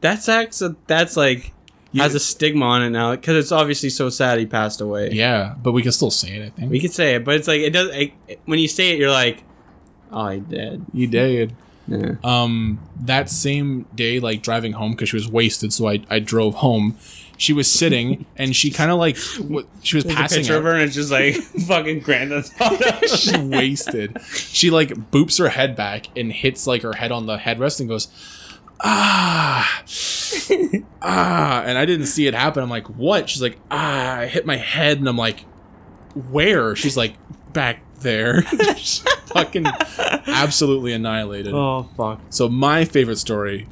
That's like has a stigma on it now because it's obviously so sad he passed away. Yeah, but we can still say it. I think we can say it, but it's like it does. When you say it, you're like, oh, he did. You did. Yeah. That same day, like driving home because she was wasted, so I drove home. She was sitting and she kind of like she was passing. A picture of her and it's just like fucking Grand Theft Auto. She wasted. She like boops her head back and hits like her head on the headrest and goes, ah, and I didn't see it happen. I'm like, what? She's like, I hit my head, and I'm like, where? She's like, back there. Fucking absolutely annihilated. Oh fuck. So my favorite story.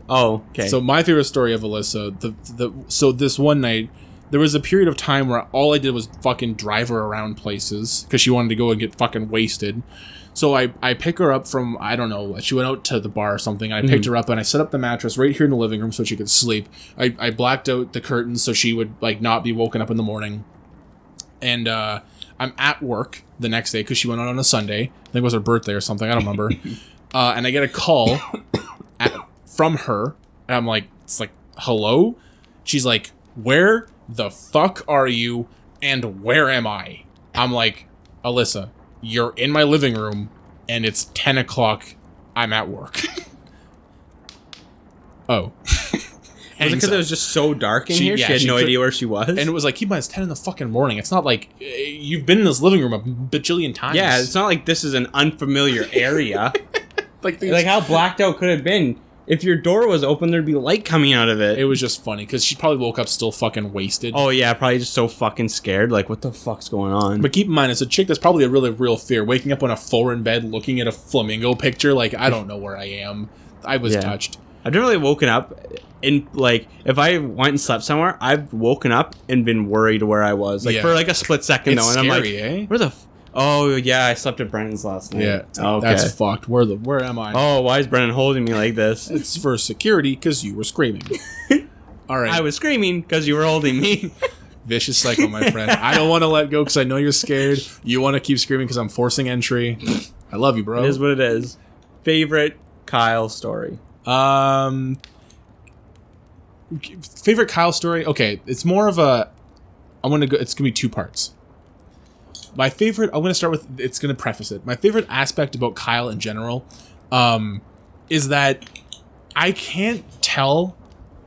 Oh, okay. So my favorite story of Alyssa. So this one night, there was a period of time where all I did was fucking drive her around places because she wanted to go and get fucking wasted. So I pick her up from, I don't know, she went out to the bar or something. And I picked her up and I set up the mattress right here in the living room so she could sleep. I blacked out the curtains so she would like not be woken up in the morning. And I'm at work the next day because she went out on a Sunday. I think it was her birthday or something. I don't remember. And I get a call from her. And I'm like, it's like, hello? She's like, where the fuck are you? And where am I? I'm like, Alyssa, you're in my living room and it's 10 o'clock. I'm at work. Oh. Was it because it was just so dark in here? She had no idea where she was? And it was like, keep in mind, it's 10 in the fucking morning. It's not like you've been in this living room a bajillion times. Yeah, it's not like this is an unfamiliar area. like how blacked out could it have been? If your door was open, there'd be light coming out of it. It was just funny because she probably woke up still fucking wasted. Oh, yeah, probably just so fucking scared. Like, what the fuck's going on? But keep in mind, it's a chick that's probably a really real fear. Waking up on a floor in bed, looking at a flamingo picture, like, I don't know where I am. I was touched. I've never really woken up in, like, if I went and slept somewhere, I've woken up and been worried where I was. Like, for, like, a split second, it's though. And scary, I'm like, eh? where the... Oh, yeah, I slept at Brennan's last night. Yeah, okay. That's fucked. Where am I? Oh, why is Brennan holding me like this? It's for security, because you were screaming. All right. I was screaming because you were holding me. Vicious cycle, my friend. I don't want to let go because I know you're scared. You want to keep screaming because I'm forcing entry. I love you, bro. It is what it is. Favorite Kyle story? Favorite Kyle story? Okay, it's more of a... It's going to be 2 parts. My favorite, I'm going to start with, it's going to preface it. My favorite aspect about Kyle in general is that I can't tell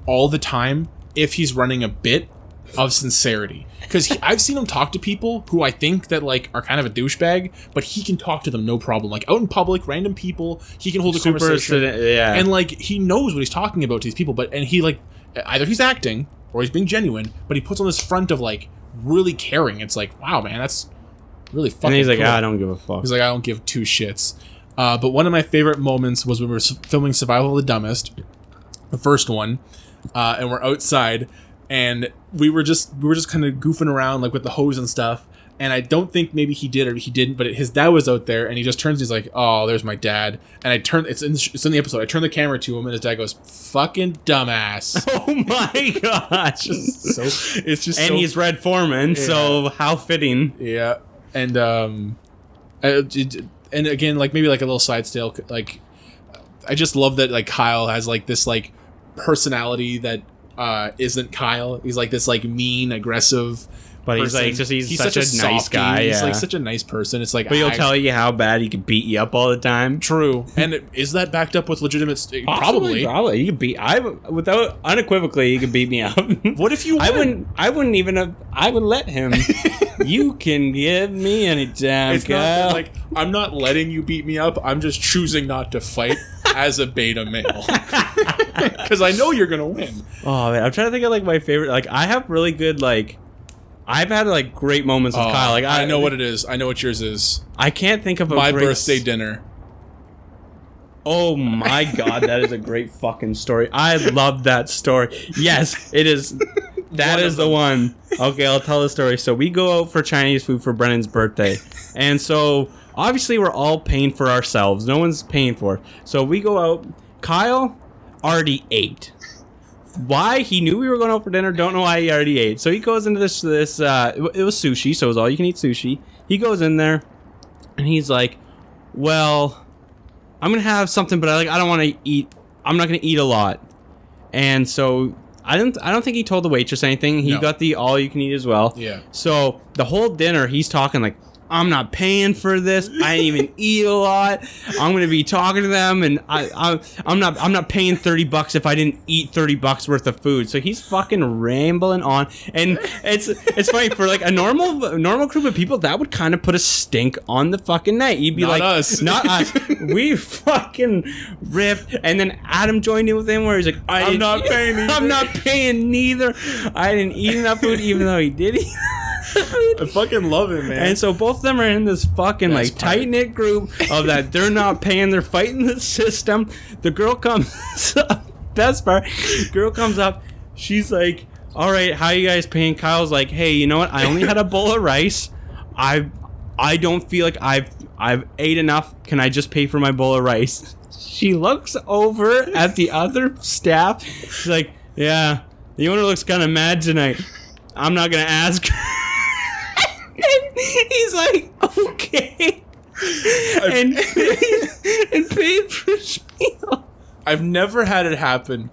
all the time if he's running a bit of sincerity. Because I've seen him talk to people who I think that like are kind of a douchebag, but he can talk to them no problem. Like out in public, random people, he can hold a conversation. Yeah. And like he knows what he's talking about to these people, and he like, either he's acting or he's being genuine, but he puts on this front of like really caring. It's like, wow, man, that's really fucking And he's like, cool. I don't give a fuck. He's like, I don't give 2 shits. But one of my favorite moments was when we were filming Survival of the Dumbest, the first one, and we're outside, and we were just kind of goofing around like with the hose and stuff. And I don't think maybe he did or he didn't, but his dad was out there, and he just turns. And he's like, "Oh, there's my dad." And I turn. It's in the episode. I turn the camera to him, and his dad goes, "Fucking dumbass." Oh my gosh! It's just. And he's Red Foreman, so how fitting. Yeah. And and again, like maybe like a little side stale, like I just love that like Kyle has like this like personality that isn't Kyle. He's like this like mean, aggressive, but person. he's such a nice guy. He's like such a nice person. It's like, but he'll tell you how bad he can beat you up all the time. True, and is that backed up with legitimate? Probably. He could beat. Unequivocally, he could beat me up. What if you? I wouldn't even. I would let him. You can give me anytime, It's Kyle. not like I'm not letting you beat me up. I'm just choosing not to fight as a beta male because I know you're gonna win. Oh man, I'm trying to think of like my favorite. Like I have really good like. I've had like great moments with Kyle. Like I know what it is. I know what yours is. I can't think of my birthday dinner. Oh my god, that is a great fucking story. I love that story. Yes, it is. That is the one. Okay, I'll tell the story. So we go out for Chinese food for Brennan's birthday. And so obviously we're all paying for ourselves. No one's paying for it. So we go out. Kyle already ate. Why? He knew we were going out for dinner. Don't know why he already ate. So he goes into this it was sushi, so it was all you can eat sushi. He goes in there and he's like, well, I'm going to have something, but I don't want to eat. I'm not going to eat a lot. And so I don't think he told the waitress anything. He got the all you can eat as well. Yeah. So the whole dinner, he's talking like, I'm not paying for this. I didn't even eat a lot. I'm gonna be talking to them, and I'm not paying $30 if I didn't eat $30 worth of food. So he's fucking rambling on, and it's funny for like a normal group of people that would kind of put a stink on the fucking night. You'd be not like, us. not us. We fucking ripped, and then Adam joined in with him where he's like, I'm not paying neither. I'm not paying neither. I didn't eat enough food, even though he did eat. I fucking love it, man. And so both of them are in this fucking like tight-knit group of that they're not paying, they're fighting the system. The girl comes up, best part, girl comes up, she's like, all right, how you guys paying? Kyle's like, hey, you know what? I only had a bowl of rice. I don't feel like I've ate enough. Can I just pay for my bowl of rice? She looks over at the other staff. She's like, yeah, the owner looks kind of mad tonight. I'm not going to ask her. He's like, okay, and paid for his meal. I've never had it happen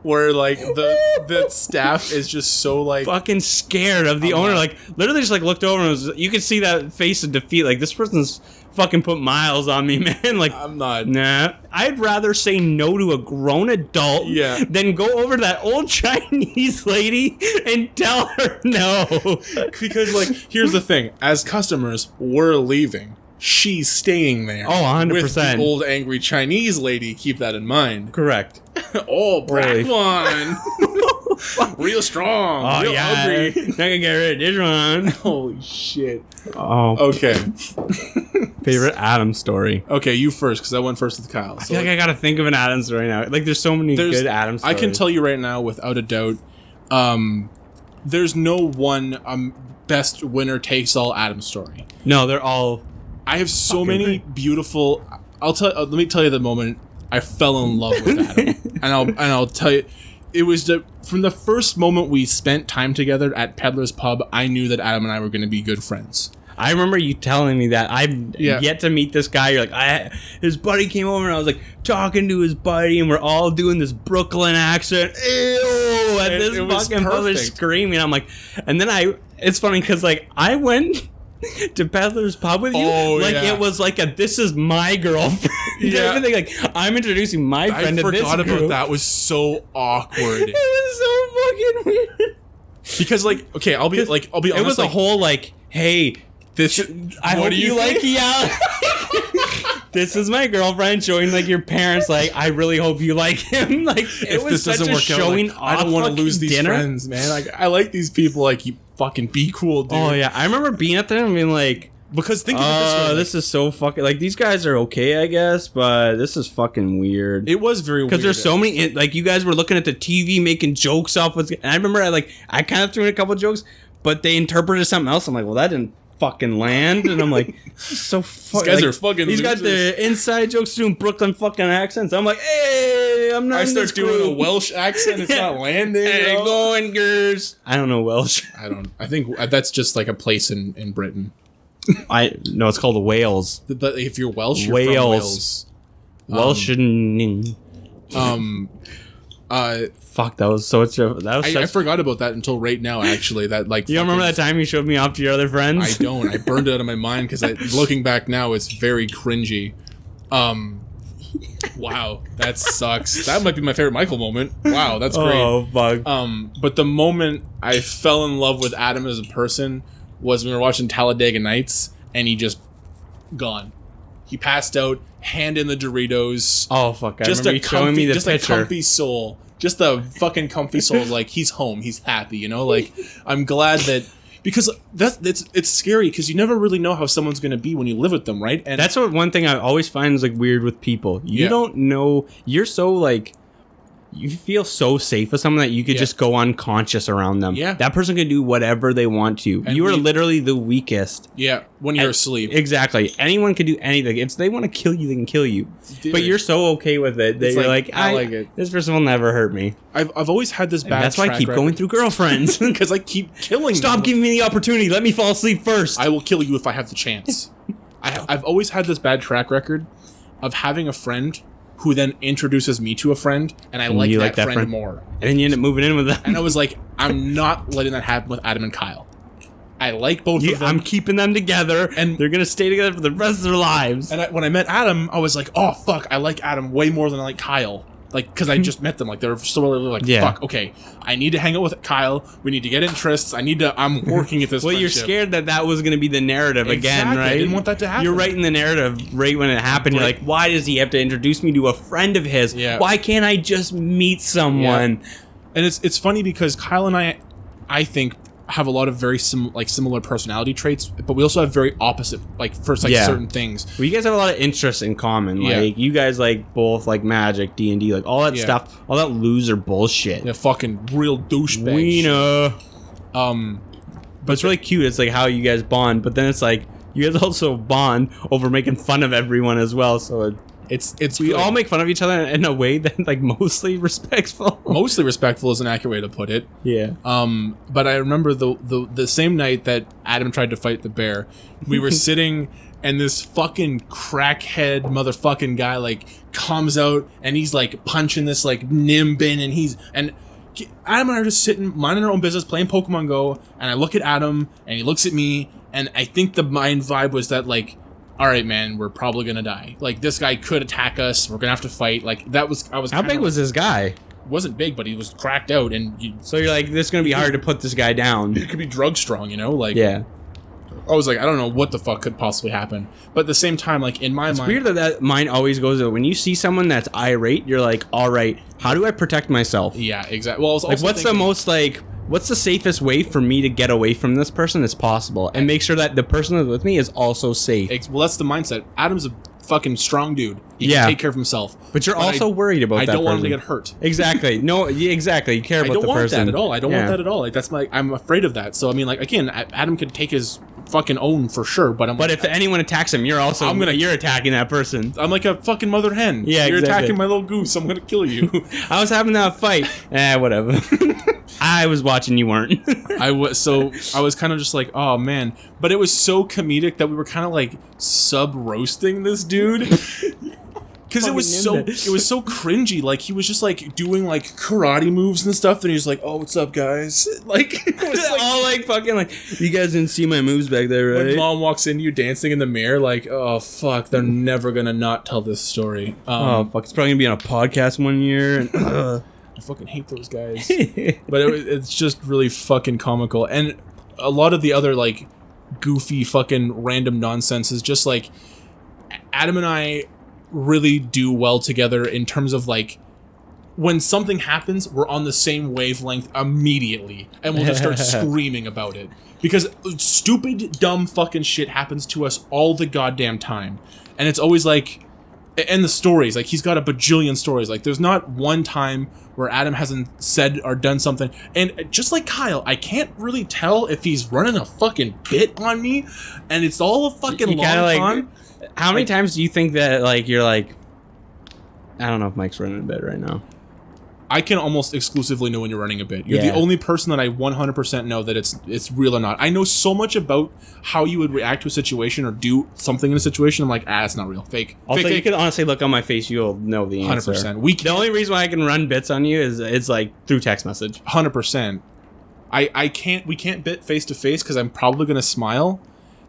where like the staff is just so like fucking scared of the owner. Like literally just like looked over and you could see that face of defeat. Like this person's fucking put miles on me, man. Like I'm not. Nah, I'd rather say no to a grown adult than go over to that old Chinese lady and tell her no. Because like here's the thing, as customers, we're leaving. She's staying there. Oh, 100%. With the old angry Chinese lady. Keep that in mind. Correct. Oh, black one. Real strong. Oh, real yeah. ugly. Not gonna get rid of this one. Holy shit. Oh. Okay. Favorite Adam story. Okay, you first, because I went first with Kyle. I feel like I gotta think of an Adam story now. Like, there's so many good Adam stories. I can tell you right now, without a doubt, there's no one best winner takes all Adam story. No, they're all. I have so many beautiful. Let me tell you the moment I fell in love with Adam, and I'll tell you, it was from the first moment we spent time together at Peddler's Pub. I knew that Adam and I were going to be good friends. I remember you telling me that. I've yet to meet this guy. You're like, his buddy came over and I was like talking to his buddy and we're all doing this Brooklyn accent. Ew! At this fucking pub is screaming. I'm like, and then it's funny because like I went to Peddler's Pub with you. It was like this is my girlfriend. Everything, like I'm introducing my friend to this group. I forgot about that. Was so awkward. It was so fucking weird. Because like, okay, I'll be honest. It was a whole like, hey, I hope you like this is my girlfriend showing like your parents like I really hope you like him. Like it was such a showing off. I don't want to lose these friends, man. Like I like these people. Like you fucking be cool, dude. Oh yeah, I remember being at them and being like, because think of it this way, like, this is so fucking like these guys are okay, I guess, but this is fucking weird. It was very weird because there's so many like you guys were looking at the TV making jokes off with. And I remember I kind of threw in a couple jokes, but they interpreted something else. I'm like, well, that didn't fucking land, and I'm like, so these guys are fucking. He's got the inside jokes doing Brooklyn fucking accents. I'm like, hey, I'm not. I start doing a Welsh accent. It's not landing. Hey, going, girls. I don't know Welsh. I think that's just like a place in Britain. No, it's called Wales. But if you're Welsh, you're from Wales. Welsh. Fuck, that was such. I forgot about that until right now. Actually, that like you don't remember that time you showed me off to your other friends? I don't. I burned it out of my mind because looking back now, it's very cringy. Wow, that sucks. That might be my favorite Michael moment. Wow, that's great. Oh, bug. But the moment I fell in love with Adam as a person was when we were watching Talladega Nights, and he just gone. He passed out, hand in the Doritos. Oh fuck! I remember you showing me the just picture. a comfy soul, just a fucking comfy soul. Like he's home, he's happy. You know, like I'm glad that. Because it's scary because you never really know how someone's going to be when you live with them, right? And that's what one thing I always find is like weird with people. You don't know. You're so like, you feel so safe with someone that you could just go unconscious around them. Yeah, that person can do whatever they want to. And you are literally the weakest. Yeah, when you're asleep. Exactly. Anyone can do anything. If they want to kill you, they can kill you. Dude. But you're so okay with it that you're like, I like it. This person will never hurt me. I've always had this bad. That's why I keep going through girlfriends because I keep killing. Stop giving me the opportunity. Let me fall asleep first. I will kill you if I have the chance. I've always had this bad track record of having a friend who then introduces me to a friend, and I like that friend more. And then you end up moving in with them. And I was like, I'm not letting that happen with Adam and Kyle. I like both of them. I'm keeping them together, and they're going to stay together for the rest of their lives. And when I met Adam, I was like, oh, fuck, I like Adam way more than I like Kyle. Like, because I just met them. Like, they're still really like, fuck, okay, I need to hang out with Kyle. We need to get interests. I'm working at this Well, you're scared that was going to be the narrative again, right? I didn't want that to happen. You're writing the narrative right when it happened. Right. You're like, why does he have to introduce me to a friend of his? Yeah. Why can't I just meet someone? Yeah. And it's funny because Kyle and I think, have a lot of very similar personality traits, but we also have very opposite certain things. Well, you guys have a lot of interests in common. Like you guys like both like magic, D&D, like all that stuff, all that loser bullshit. Yeah, fucking real douchebag. Wiener. But it's really cute. It's like how you guys bond, but then it's like you guys also bond over making fun of everyone as well. So we all make fun of each other in a way that like mostly respectful. Mostly respectful is an accurate way to put it. Yeah. But I remember the same night that Adam tried to fight the bear, we were sitting and this fucking crackhead motherfucking guy like comes out and he's like punching this like Nimbin and Adam and I are just sitting minding our own business playing Pokemon Go, and I look at Adam and he looks at me, and I think the mind vibe was that like, all right, man, we're probably gonna die. Like, this guy could attack us. We're gonna have to fight. Like, How big was this guy? Wasn't big, but he was cracked out, and so you're like, this is gonna be hard to put this guy down. He could be drug strong, you know? Like, yeah. I was like, I don't know what the fuck could possibly happen. But at the same time, like, in my mind... It's weird that mind always goes... When you see someone that's irate, you're like, all right, how do I protect myself? Yeah, exactly. Well, I was like, also what's the most, like... What's the safest way for me to get away from this person as possible? And make sure that the person that's with me is also safe. Well, that's the mindset. Adam's a fucking strong dude. He can take care of himself. But you're also worried about that person. I don't want him to get hurt. Exactly. No, exactly. You care about the person. I don't want that at all. I don't want that at all. Like, that's I'm afraid of that. So, I mean, like, again, Adam could take his fucking own for sure, but if anyone attacks him, you're attacking that person. I'm like a fucking mother hen. Yeah, you're attacking my little goose. I'm gonna kill you. I was having that fight. Whatever. I was watching, you weren't. I was kind of just like, oh man, but it was so comedic that we were kind of like sub roasting this dude. Because it was so cringy. Like, he was just like doing like karate moves and stuff, and he was like, "Oh, what's up, guys?" Like, it was like all like fucking like, you guys didn't see my moves back there, right? When mom walks into you dancing in the mirror, like, oh fuck, they're never gonna not tell this story. Oh fuck, it's probably gonna be on a podcast one year. And, I fucking hate those guys. But it's just really fucking comical, and a lot of the other like goofy fucking random nonsense is just like Adam and I really do well together in terms of like when something happens, we're on the same wavelength immediately, and we'll just start screaming about it because stupid dumb fucking shit happens to us all the goddamn time. And it's always like, and the stories, like, he's got a bajillion stories. Like, there's not one time where Adam hasn't said or done something. And just like Kyle, I can't really tell if he's running a fucking bit on me, and it's all a fucking long con. How many times do you think that, like, you're like, I don't know if Mike's running a bit right now. I can almost exclusively know when you're running a bit. You're the only person that I 100% know that it's real or not. I know so much about how you would react to a situation or do something in a situation. I'm like, it's not real. Fake. Also, fake, you can honestly look on my face. You'll know the answer. 100%. The only reason why I can run bits on you is like through text message. 100%. We can't bit face to face because I'm probably going to smile.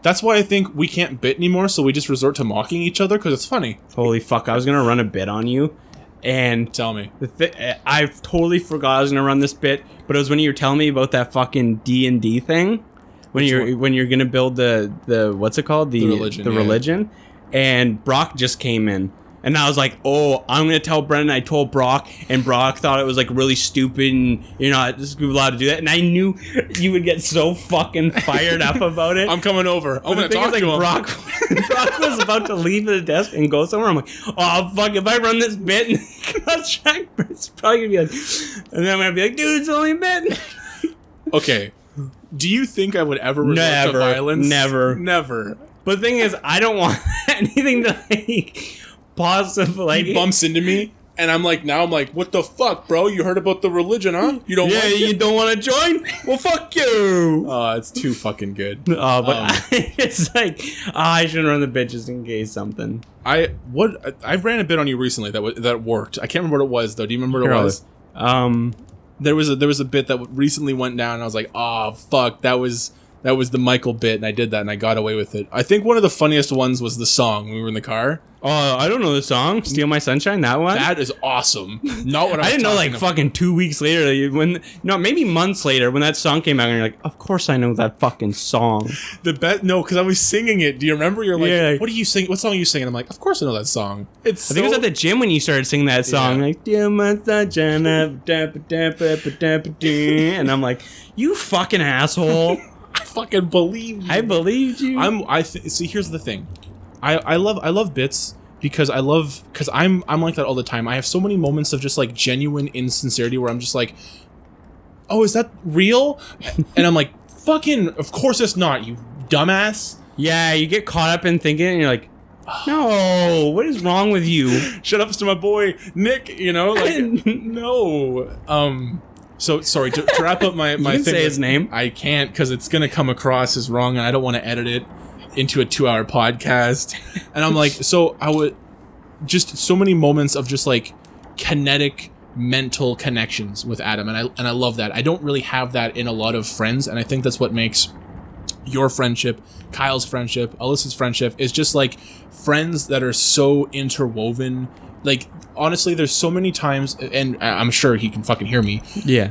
That's why I think we can't bit anymore, so we just resort to mocking each other because it's funny. Holy fuck, I was going to run a bit on you, and... Tell me. I totally forgot I was going to run this bit, but it was when you were telling me about that fucking D&D thing, when you're gonna build the what's it called, the religion, and Brock just came in. And I was like, oh, I'm going to tell Brendan I told Brock, and Brock thought it was, like, really stupid, and you're not allowed to do that. And I knew you would get so fucking fired up about it. I'm coming over. I'm going to talk to him. Brock was about to leave the desk and go somewhere. I'm like, oh, fuck, if I run this bit and cross track, it's probably going to be like, and then I'm going to be like, dude, it's only a bit. Okay. Do you think I would ever resort to violence? Never. But the thing is, I don't want anything to, like... Possible, like he bumps into me, and I'm like, what the fuck, bro? You heard about the religion, huh? You don't? Yeah, you don't want to join? Well, fuck you. Oh, it's too fucking good. Oh, but it's like, I shouldn't run the bit just in case something. I ran a bit on you recently that worked. I can't remember what it was though. Do you remember what it was? There was a bit that recently went down, and I was like, oh fuck, that was the Michael bit, and I did that, and I got away with it. I think one of the funniest ones was the song when we were in the car. Oh, I don't know the song. Steal My Sunshine, that one? That is awesome. Not what I didn't know, like, fucking 2 weeks later, maybe months later, when that song came out, and you're like, of course I know that fucking song. No, because I was singing it. Do you remember? You're like, what are you singing? What song are you singing? I'm like, of course I know that song. I think it was at the gym when you started singing that song. Like, Steal My Sunshine, and I'm like, you fucking asshole. I fucking believe you. I believed you. See, here's the thing. I love bits because I'm like that all the time. I have so many moments of just like genuine insincerity where I'm just like, oh, is that real? And I'm like, fucking, of course it's not, you dumbass. Yeah, you get caught up in thinking, and you're like, no, what is wrong with you? Shut up to my boy Nick. You know, like no. So sorry to wrap up my you can thing. Say his name. I can't because it's gonna come across as wrong, and I don't want to edit it into a 2-hour podcast. And I'm like, so I would just so many moments of just like kinetic mental connections with Adam, and I love that. I don't really have that in a lot of friends, and I think that's what makes your friendship, Kyle's friendship, Alyssa's friendship is just like friends that are so interwoven. Like honestly, there's so many times, and I'm sure he can fucking hear me. Yeah.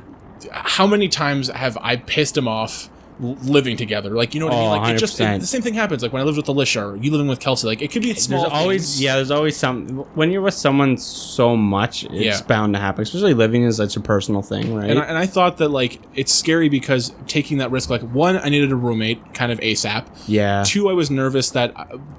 How many times have I pissed him off living together? Like, you know what I mean? Like, the same thing happens. Like when I lived with Alicia, or you living with Kelsey. Like it could be small. There's always some. When you're with someone so much, it's bound to happen. Especially living is such a personal thing, right? And I thought that like it's scary because taking that risk. Like one, I needed a roommate, kind of ASAP. Yeah. Two, I was nervous that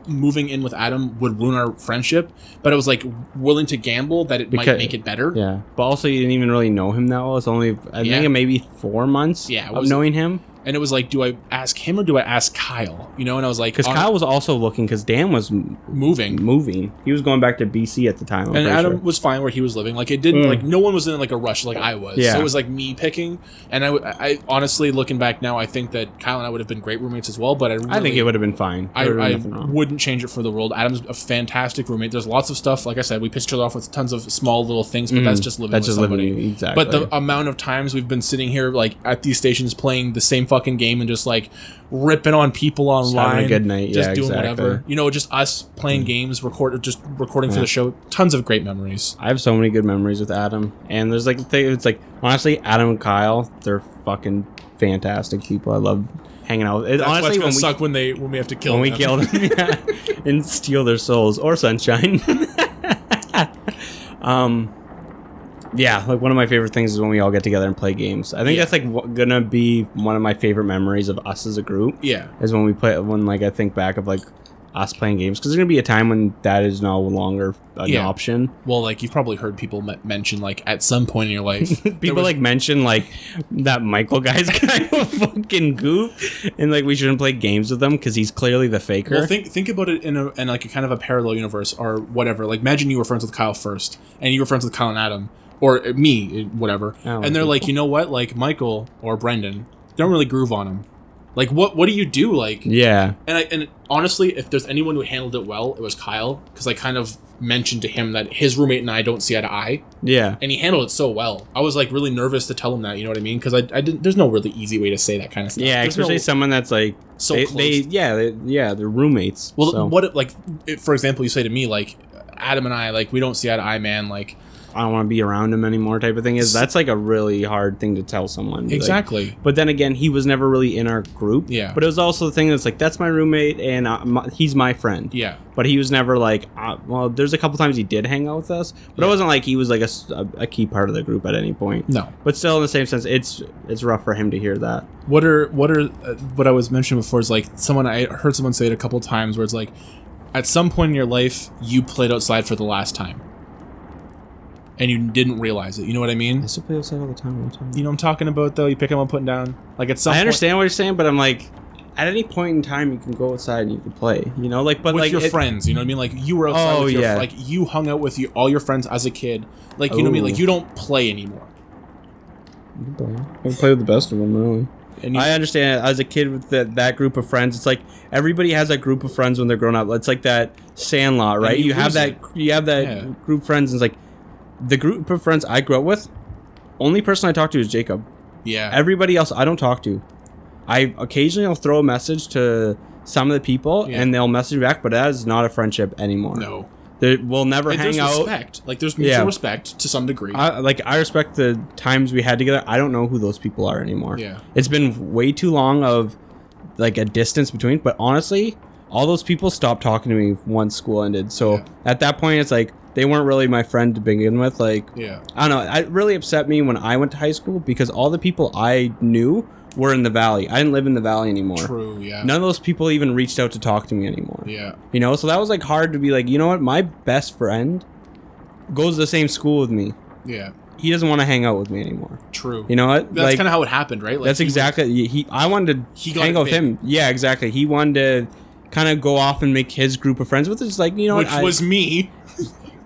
moving in with Adam would ruin our friendship, but I was like willing to gamble that it might make it better. Yeah. But also, you didn't even really know him that well. It's only I think maybe 4 months. Of knowing him. And it was like, do I ask him or do I ask Kyle? You know, and I was like... Because Kyle was also looking, because Dan was moving. He was going back to BC at the time. And Adam was fine where he was living. Like, it didn't, like, no one was in, like, a rush like I was. Yeah. So it was, like, me picking. And I honestly, looking back now, I think that Kyle and I would have been great roommates as well, but I think it would have been fine. I wouldn't change it for the world. Adam's a fantastic roommate. There's lots of stuff. Like I said, we piss each other off with tons of small little things, but that's just living with somebody. Exactly. But the amount of times we've been sitting here, like, at these stations playing the same fucking game and just like ripping on people online, having a good night, just doing whatever, you know, just us playing games, recording for the show. Tons of great memories. I have so many good memories with Adam, and there's like it's like honestly, Adam and Kyle, they're fucking fantastic people. I love hanging out. That's honestly, gonna suck when we have to kill them. We kill them, and steal their souls or sunshine. Yeah, like one of my favorite things is when we all get together and play games. I think that's like gonna be one of my favorite memories of us as a group. Yeah, is when like I think back of like us playing games, because there's gonna be a time when that is no longer an option. Well, like you've probably heard people mention like at some point in your life, people like mention like that Michael guy's kind of fucking goof, and like we shouldn't play games with him because he's clearly the faker. Well, think about it in like a kind of a parallel universe or whatever. Like imagine you were friends with Kyle first, and you were friends with Kyle and Adam. Or me, whatever. And they're like, you know what? Like, Michael or Brendan, they don't really groove on him. Like, what do you do? Like... Yeah. And honestly, if there's anyone who handled it well, it was Kyle. Because I kind of mentioned to him that his roommate and I don't see eye to eye. Yeah. And he handled it so well. I was, like, really nervous to tell him that, you know what I mean? Because I didn't... There's no really easy way to say that kind of stuff. Yeah, especially someone that's, like... So close. They're roommates. Well, what... Like, for example, you say to me, like, Adam and I, like, we don't see eye to eye, man. Like... I don't want to be around him anymore type of thing is that's like a really hard thing to tell someone. Exactly. Like, but then again, he was never really in our group. Yeah. But it was also the thing that's like, that's my roommate and he's my friend. Yeah. But he was never like, well, there's a couple times he did hang out with us, but it wasn't like he was like a key part of the group at any point. No. But still, in the same sense, it's rough for him to hear that. What I was mentioning before is like I heard someone say it a couple times where it's like, at some point in your life, you played outside for the last time. And you didn't realize it. You know what I mean? I still play outside all the time. You know what I'm talking about, though? You pick them up, putting down. Like, at some I understand what you're saying, but I'm like, at any point in time, you can go outside and you can play. You know, like, but with like your friends. You know what I mean? Like, you were outside with your like, you hung out with all your friends as a kid. Like, you know what I mean? Like, you don't play anymore. I can play with the best of them, really. And I understand. As a kid with that group of friends, it's like everybody has that group of friends when they're grown up. It's like that Sandlot, right? You have that group of friends, and it's like the group of friends I grew up with. Only person I talk to is Jacob. Yeah. Everybody else I don't talk to. I occasionally will throw a message to some of the people, and they'll message me back, but that is not a friendship anymore. No. We'll never hang out. Respect. Like, there's mutual respect to some degree. I respect the times we had together. I don't know who those people are anymore. Yeah. It's been way too long of, like, a distance between. But honestly, all those people stopped talking to me once school ended. So at that point, it's like, they weren't really my friend to begin with. Like, I don't know. It really upset me when I went to high school because all the people I knew were in the valley. I didn't live in the valley anymore. True, yeah. None of those people even reached out to talk to me anymore. Yeah. You know, so that was like hard to be like, you know what, my best friend goes to the same school with me. Yeah. He doesn't want to hang out with me anymore. True. You know what? That's like, kind of how it happened, right? Like, that's exactly. I wanted to hang out with him. Yeah, exactly. He wanted to kind of go off and make his group of friends with us. Like, you know, which was me.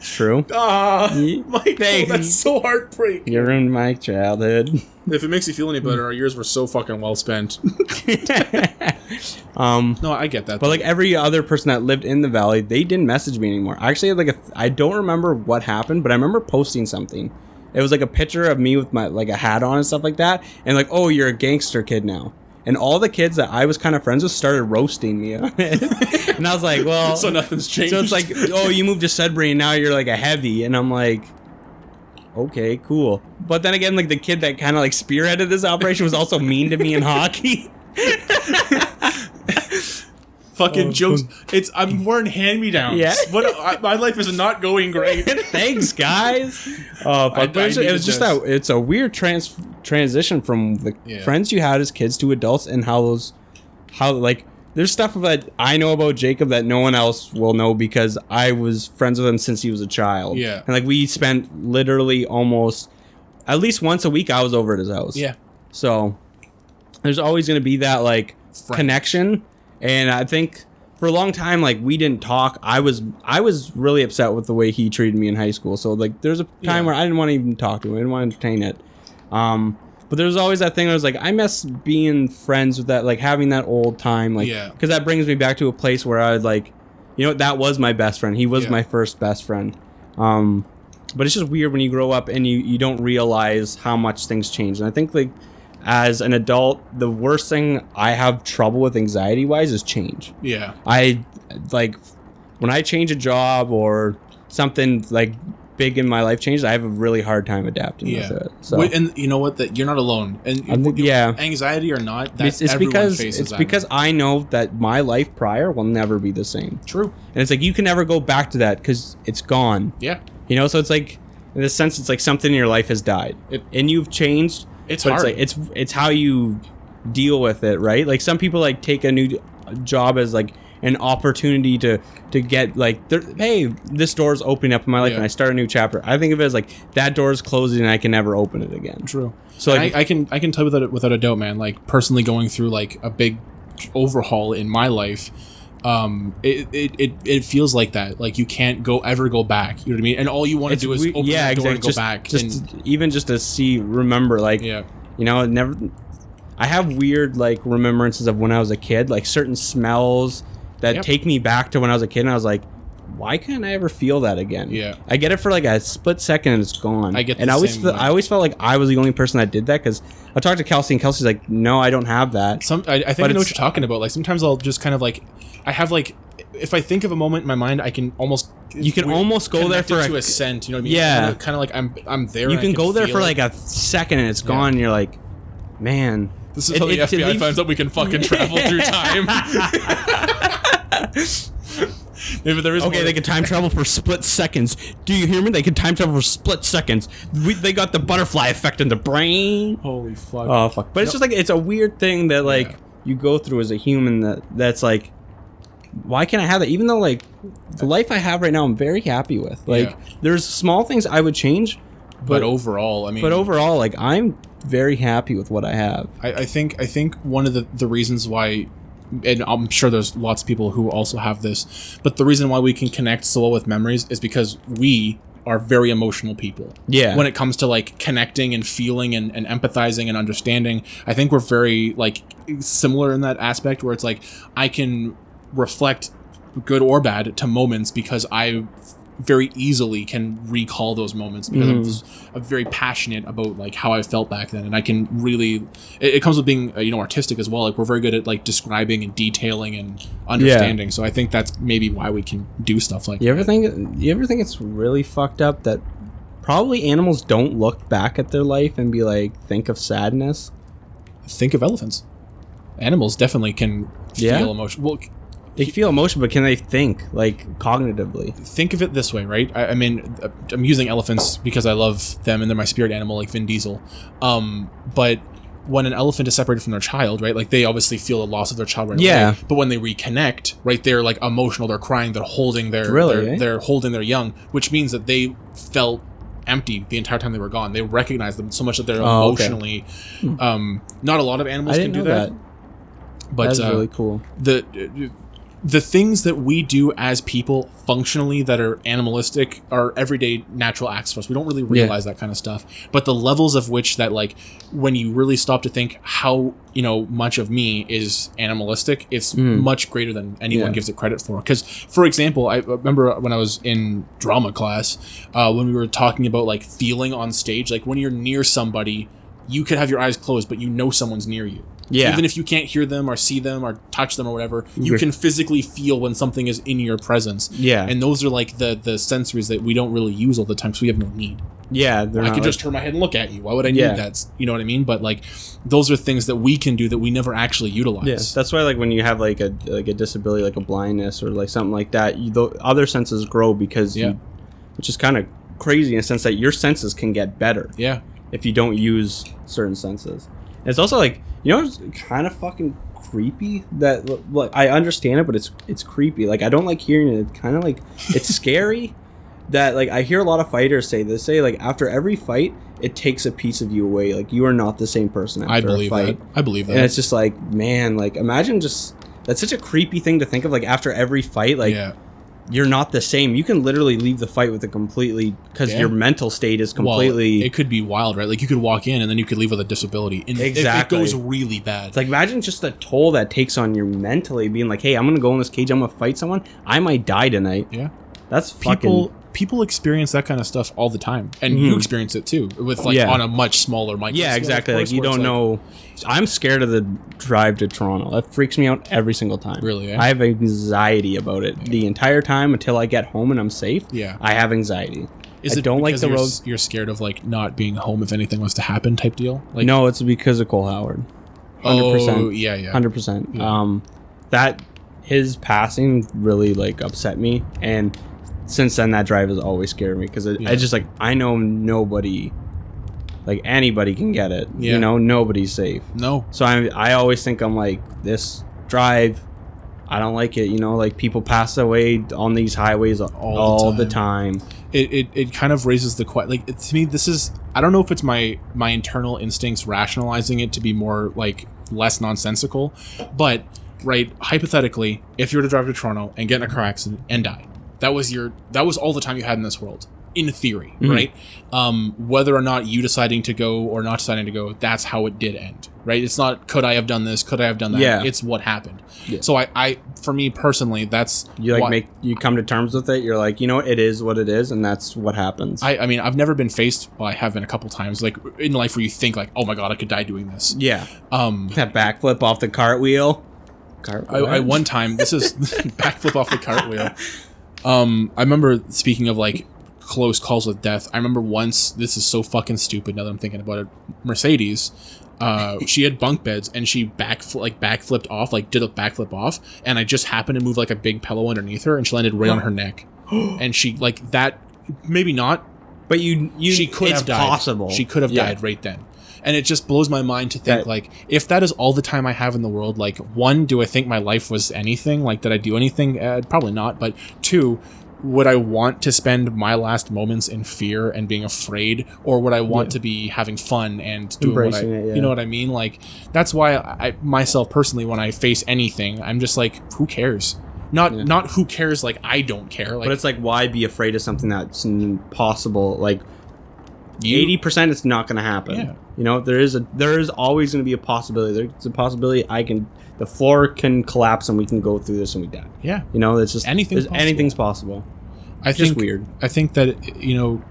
True. Michael, that's so heartbreaking. You ruined my childhood. If it makes you feel any better, our years were so fucking well spent. No, I get that. But like every other person that lived in the valley, they didn't message me anymore. I actually had like I don't remember what happened, but I remember posting something. It was like a picture of me with my like a hat on and stuff like that, and like, oh, you're a gangster kid now. And all the kids that I was kind of friends with started roasting me on it. And I was like, well... So nothing's changed. So it's like, oh, you moved to Sudbury and now you're like a heavy. And I'm like, okay, cool. But then again, like the kid that kind of like spearheaded this operation was also mean to me in hockey. Fucking jokes. I'm wearing hand-me-downs. Yeah. My life is not going great. Thanks, guys. It was just that it's a weird transition from the friends you had as kids to adults, and how like there's stuff that I know about Jacob that no one else will know because I was friends with him since he was a child. Yeah. And like we spent literally almost at least once a week I was over at his house. Yeah. So there's always going to be that like connection. And I think for a long time, like we didn't talk. I was really upset with the way he treated me in high school. So like there's a time where I didn't want to even talk to him. I didn't want to entertain it. But there's always that thing where I was like, I miss being friends with that, like having that old time, like because that brings me back to a place where I was like, you know, that was my best friend. He was my first best friend. But it's just weird when you grow up and you don't realize how much things change. And I think like as an adult, the worst thing I have trouble with anxiety-wise is change. Yeah. I, like, when I change a job or something, like, big in my life changes, I have a really hard time adapting with it. So. And you know what? That you're not alone. And anxiety or not, that's because I know that my life prior will never be the same. True. And it's like, you can never go back to that because it's gone. Yeah. You know, so it's like, in a sense, it's like something in your life has died. And you've changed. It's hard. It's like it's how you deal with it, right? Like some people like take a new job as like an opportunity to get like, hey, this door's opening up in my life and I start a new chapter. I think of it as like that door's closing and I can never open it again. True. So like, I can tell you without a doubt, man. Like personally going through like a big overhaul in my life. It feels like that. Like you can't ever go back. You know what I mean? And all you want to do is open the door and go back. Even just to remember, like, you know, never. I have weird like remembrances of when I was a kid, like certain smells that take me back to when I was a kid, and I was like, why can't I ever feel that again? Yeah, I get it for like a split second and it's gone. I always felt like I was the only person that did that because I talked to Kelsey and Kelsey's like, no, I don't have that. I think I know what you're talking about. Like sometimes I'll just kind of like, I have like if I think of a moment in my mind, I can almost almost go there for to a scent. You know what I mean? Yeah, kind of like I'm there. You can go there for it. like a second and it's gone. And you're like, man. This is how the FBI finds out we can fucking travel through time. Maybe there is. Okay, they can time travel for split seconds. Do you hear me? They can time travel for split seconds. They got the butterfly effect in the brain. Holy fuck. Oh fuck! But it's just like it's a weird thing that like you go through as a human. That's like, why can't I have that? Even though like the life I have right now, I'm very happy with. Like there's small things I would change, but overall, I mean. But overall, like I'm very happy with what I have. I think one of the reasons why. And I'm sure there's lots of people who also have this, but the reason why we can connect so well with memories is because we are very emotional people. Yeah. When it comes to like connecting and feeling and empathizing and understanding, I think we're very like similar in that aspect where it's like I can reflect good or bad to moments because I very easily can recall those moments because I'm very passionate about like how I felt back then, and I can really it comes with being artistic as well. Like we're very good at like describing and detailing and understanding. So I think that's maybe why we can do stuff like you ever think it's really fucked up that probably animals don't look back at their life and be like think of sadness? Think of elephants. Animals definitely can feel emotion. Well, they feel emotion, but can they think, like, cognitively? Think of it this way, right? I mean, I'm using elephants because I love them and they're my spirit animal, like Vin Diesel. But when an elephant is separated from their child, right, like, they obviously feel the loss of their child right away. But when they reconnect, right, they're, like, emotional, they're crying, they're holding they're holding their young, which means that they felt empty the entire time they were gone. They recognize them so much that they're emotionally... not a lot of animals can do that. But that's really cool. The things that we do as people functionally that are animalistic are everyday natural acts for us. We don't really realize that kind of stuff. But the levels of which that, like, when you really stop to think how, much of me is animalistic, it's much greater than anyone gives it credit for. Because, for example, I remember when I was in drama class, when we were talking about, like, feeling on stage, like, when you're near somebody, you could have your eyes closed, but someone's near you. Yeah. Even if you can't hear them or see them or touch them or whatever, you can physically feel when something is in your presence. Yeah. And those are like the sensories that we don't really use all the time because we have no need. Yeah. I could just turn my head and look at you. Why would I need that? You know what I mean? But like, those are things that we can do that we never actually utilize. Yeah. That's why, like, when you have like a disability, like a blindness or like something like that, the other senses grow because which is kind of crazy in a sense that your senses can get better. Yeah. If you don't use certain senses. And it's also like, it's kind of fucking creepy that, look, I understand it, but it's creepy. Like, I don't like hearing it. It's kind of like, it's scary that, like, I hear a lot of fighters say this, like, after every fight, it takes a piece of you away. Like, you are not the same person after a fight. I believe that. And it's just like, man, like, imagine just, that's such a creepy thing to think of, like, after every fight, like, you're not the same. You can literally leave the fight with a completely, because your mental state is completely... Well, it could be wild, right? Like, you could walk in and then you could leave with a disability. And exactly. If it goes really bad. It's like, imagine just the toll that takes on you mentally, being like, hey, I'm going to go in this cage, I'm going to fight someone, I might die tonight. Yeah. That's fucking... People experience that kind of stuff all the time. And you experience it too, with like on a much smaller micro scale. Yeah, exactly. Like, you don't know... I'm scared of the drive to Toronto. That freaks me out every single time. Really, eh? I have anxiety about it the entire time until I get home and I'm safe. Yeah. I have anxiety. I don't like the road. You're scared of like not being home if anything was to happen type deal? Like, no, it's because of Cole Howard. 100%. Oh, yeah. 100%. Yeah. That his passing really like upset me, and since then that drive has always scared me because I just like, I know nobody, like, anybody can get it. Yeah. Nobody's safe. No. So I always think, I'm like, this drive, I don't like it. Like, people pass away on these highways all the time. It kind of raises the question. Like, to me, this is, I don't know if it's my internal instincts rationalizing it to be more like less nonsensical, but right, hypothetically, if you were to drive to Toronto and get in a car accident and die, that was all the time you had in this world, in theory, right? Whether or not you deciding to go or not deciding to go, that's how it did end, right? It's not, could I have done this? Could I have done that? Yeah. It's what happened. Yeah. So I, for me personally, that's... You like you come to terms with it. You're like, it is what it is, and that's what happens. I mean, I've never been faced, well, I have been a couple times, like, in life where you think, like, oh my God, I could die doing this. Yeah. That backflip off the cartwheel. Cartwheel. I one time, this is backflip off the cartwheel. I remember, speaking of like close calls with death, I remember once, this is so fucking stupid now that I'm thinking about it, Mercedes, she had bunk beds and she backflipped off, like did a backflip off, and I just happened to move like a big pillow underneath her and she landed right on her neck. And she, like, that, maybe not, but she could have died. Possible. She could have died right then. And it just blows my mind to think, like, if that is all the time I have in the world, like, one, do I think my life was anything? Like, did I do anything? Probably not. But two, would I want to spend my last moments in fear and being afraid? Or would I want to be having fun and doing embracing it, you know what I mean? Like, that's why I myself personally, when I face anything, I'm just like, who cares? Not who cares, like, I don't care. Like, but it's like, why be afraid of something that's impossible? Like, 80% it's not going to happen. Yeah. You know, there is always going to be a possibility. There's a possibility the floor can collapse and we can go through this and we die. Yeah. You know, it's just anything's possible. It's just weird. I think that, you know,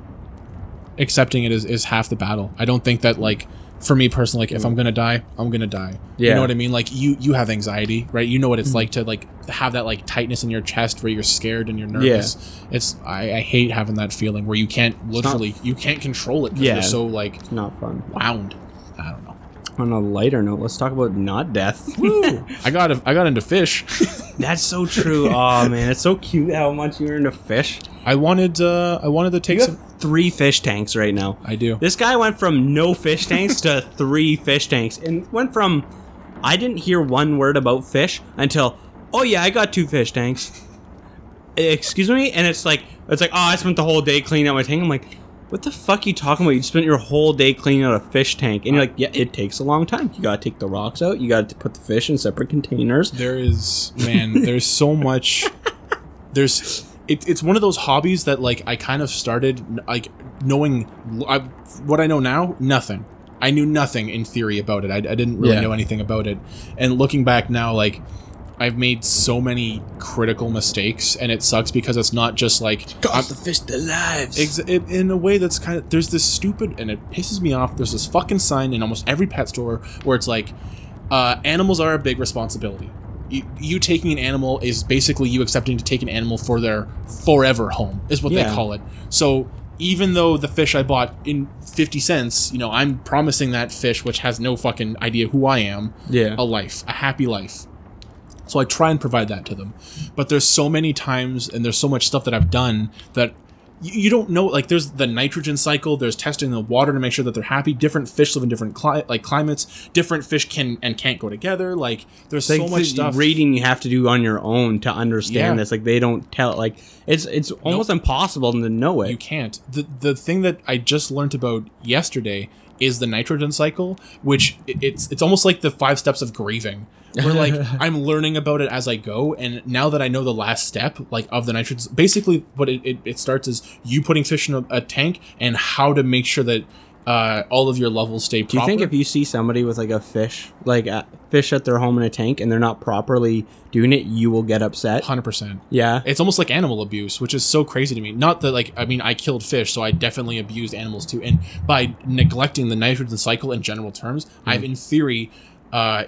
accepting it is half the battle. I don't think that, like, for me personally, like, if I'm gonna die, I'm gonna die. Yeah. You know what I mean? Like, you have anxiety, right? You know what it's like to, like, have that, like, tightness in your chest where you're scared and you're nervous. Yeah. It's I hate having that feeling where you can't you can't control it because you're so, like, it's not fun. Wound. I don't know. On a lighter note, let's talk about not death. Woo! I got into fish. That's so true. Oh man, it's so cute how much you're into fish. I wanted to take some 3 fish tanks right now. I do. This guy went from no fish tanks to 3 fish tanks, and went from I didn't hear one word about fish until, oh yeah, I got 2 fish tanks. Excuse me? And it's like, oh, I spent the whole day cleaning out my tank. I'm like, what the fuck are you talking about? You spent your whole day cleaning out a fish tank. And you're like, yeah, it takes a long time. You gotta take the rocks out. You gotta put the fish in separate containers. There's so much. It's one of those hobbies that, like, I kind of started, like, knowing what I know now, nothing. I knew nothing in theory about it. I didn't really know anything about it. And looking back now, like, I've made so many critical mistakes, and it sucks because it's not just like cost the fish their lives. In a way that's kind of, there's this stupid, and it pisses me off. There's this fucking sign in almost every pet store where it's like, animals are a big responsibility. You taking an animal is basically you accepting to take an animal for their forever home, is what they call it. So even though the fish I bought in 50 cents, you know, I'm promising that fish, which has no fucking idea who I am, a life, a happy life. So I try and provide that to them. But there's so many times and there's so much stuff that I've done that you don't know. Like, there's the nitrogen cycle, there's testing the water to make sure that they're happy. Different fish live in different climates. Different fish can and can't go together. Like, there's so much stuff. Reading you have to do on your own to understand this. Like, they don't tell. Like, it's almost impossible to know it. You can't. The thing that I just learned about yesterday is the nitrogen cycle, which it's almost like the 5 steps of grieving. Where, like, I'm learning about it as I go, and now that I know the last step, like, of the nitrogen, basically what it starts is you putting fish in a tank and how to make sure that all of your levels stay proper. Do you think if you see somebody with, like, a fish at their home in a tank and they're not properly doing it, you will get upset? 100%. Yeah. It's almost like animal abuse, which is so crazy to me. Not that, like, I mean, I killed fish, so I definitely abused animals too. And by neglecting the nitrogen cycle in general terms, I've, in theory,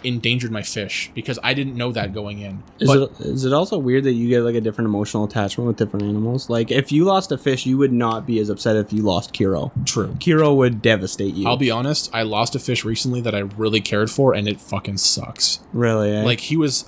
endangered my fish because I didn't know that going in. Is it also weird that you get, like, a different emotional attachment with different animals? Like, if you lost a fish, you would not be as upset if you lost Kiro. True. Kiro would devastate you. I'll be honest, I lost a fish recently that I really cared for, and it fucking sucks. Really? Eh? Like, he was